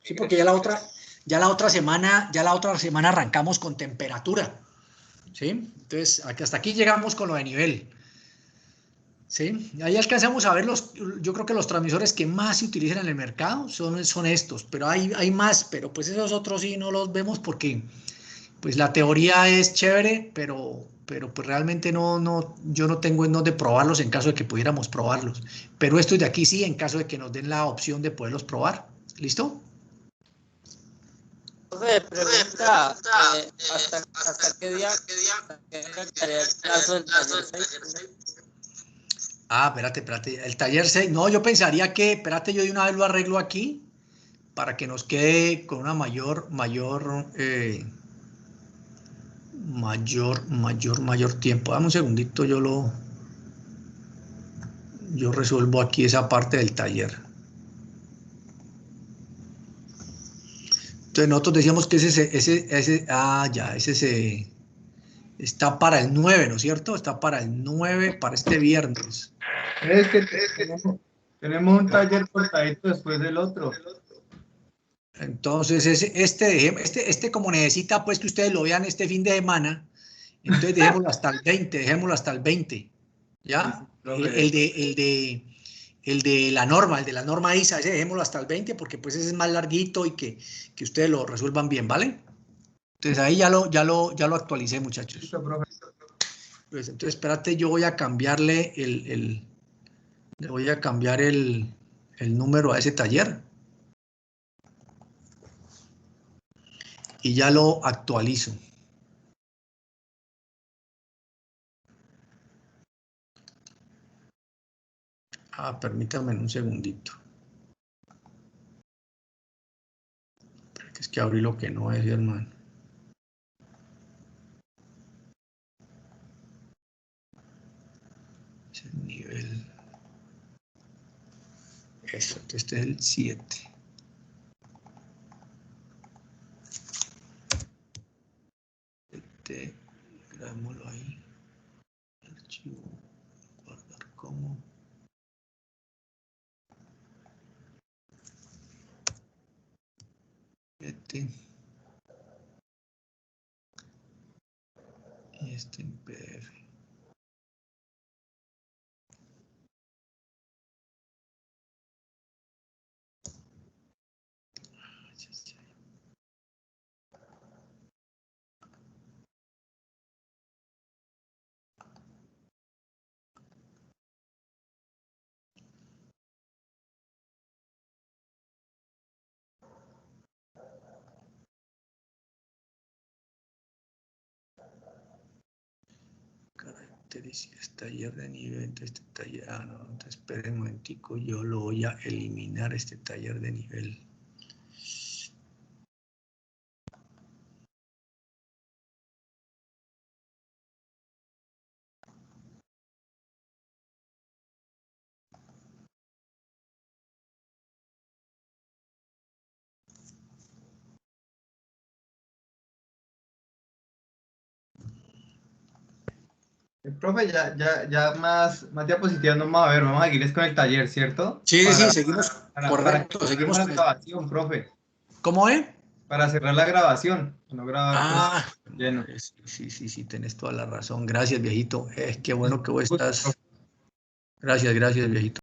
Sí, porque ya la otra semana arrancamos con temperatura. ¿Sí? Entonces, hasta aquí llegamos con lo de nivel. ¿Sí? Ahí alcanzamos a ver yo creo que los transmisores que más se utilizan en el mercado son estos, pero hay más, pero pues esos otros sí no los vemos porque pues la teoría es chévere, pero pues realmente yo no tengo en dónde probarlos en caso de que pudiéramos probarlos. Pero estos de aquí sí, en caso de que nos den la opción de poderlos probar. ¿Listo? Profe, pregunta, ¿hasta qué día quedaría el plazo del taller 6? Ah, espérate. El taller 6. No, yo pensaría que, espérate, yo de una vez lo arreglo aquí para que nos quede con una mayor tiempo. Dame un segundito, yo resuelvo aquí esa parte del taller. Entonces nosotros decíamos que ese está para el 9, ¿no es cierto? Está para el 9, para este viernes. Es que tenemos un taller cortadito después del otro. Entonces, este como necesita pues que ustedes lo vean este fin de semana, entonces dejémoslo hasta el 20, ¿ya? El de la norma ISA, ese dejémoslo hasta el 20 porque pues ese es más larguito y que ustedes lo resuelvan bien, ¿vale? Entonces ahí ya lo actualicé, muchachos. Listo, profe. Pues, entonces espérate, yo voy a cambiarle le voy a cambiar el número a ese taller. Y ya lo actualizo. Permítanme un segundito. Es que abrí lo que no es, hermano. Es el nivel. Eso, este es el 7. Grabémoslo ahí. Archivo, guardar como. Y este en PDF. Características, taller de nivel de este taller. No, entonces espere un momentico, yo lo voy a eliminar este taller de nivel. Profe, ya más diapositivas no vamos a ver, vamos a seguirles con el taller, ¿cierto? Sí, sí, seguimos, correcto, para seguimos la con el... grabación, profe. ¿Cómo es? Para cerrar la grabación, no grabar pues, lleno. Sí, tenés toda la razón. Gracias, viejito. Qué bueno que vos estás. Gracias, viejito.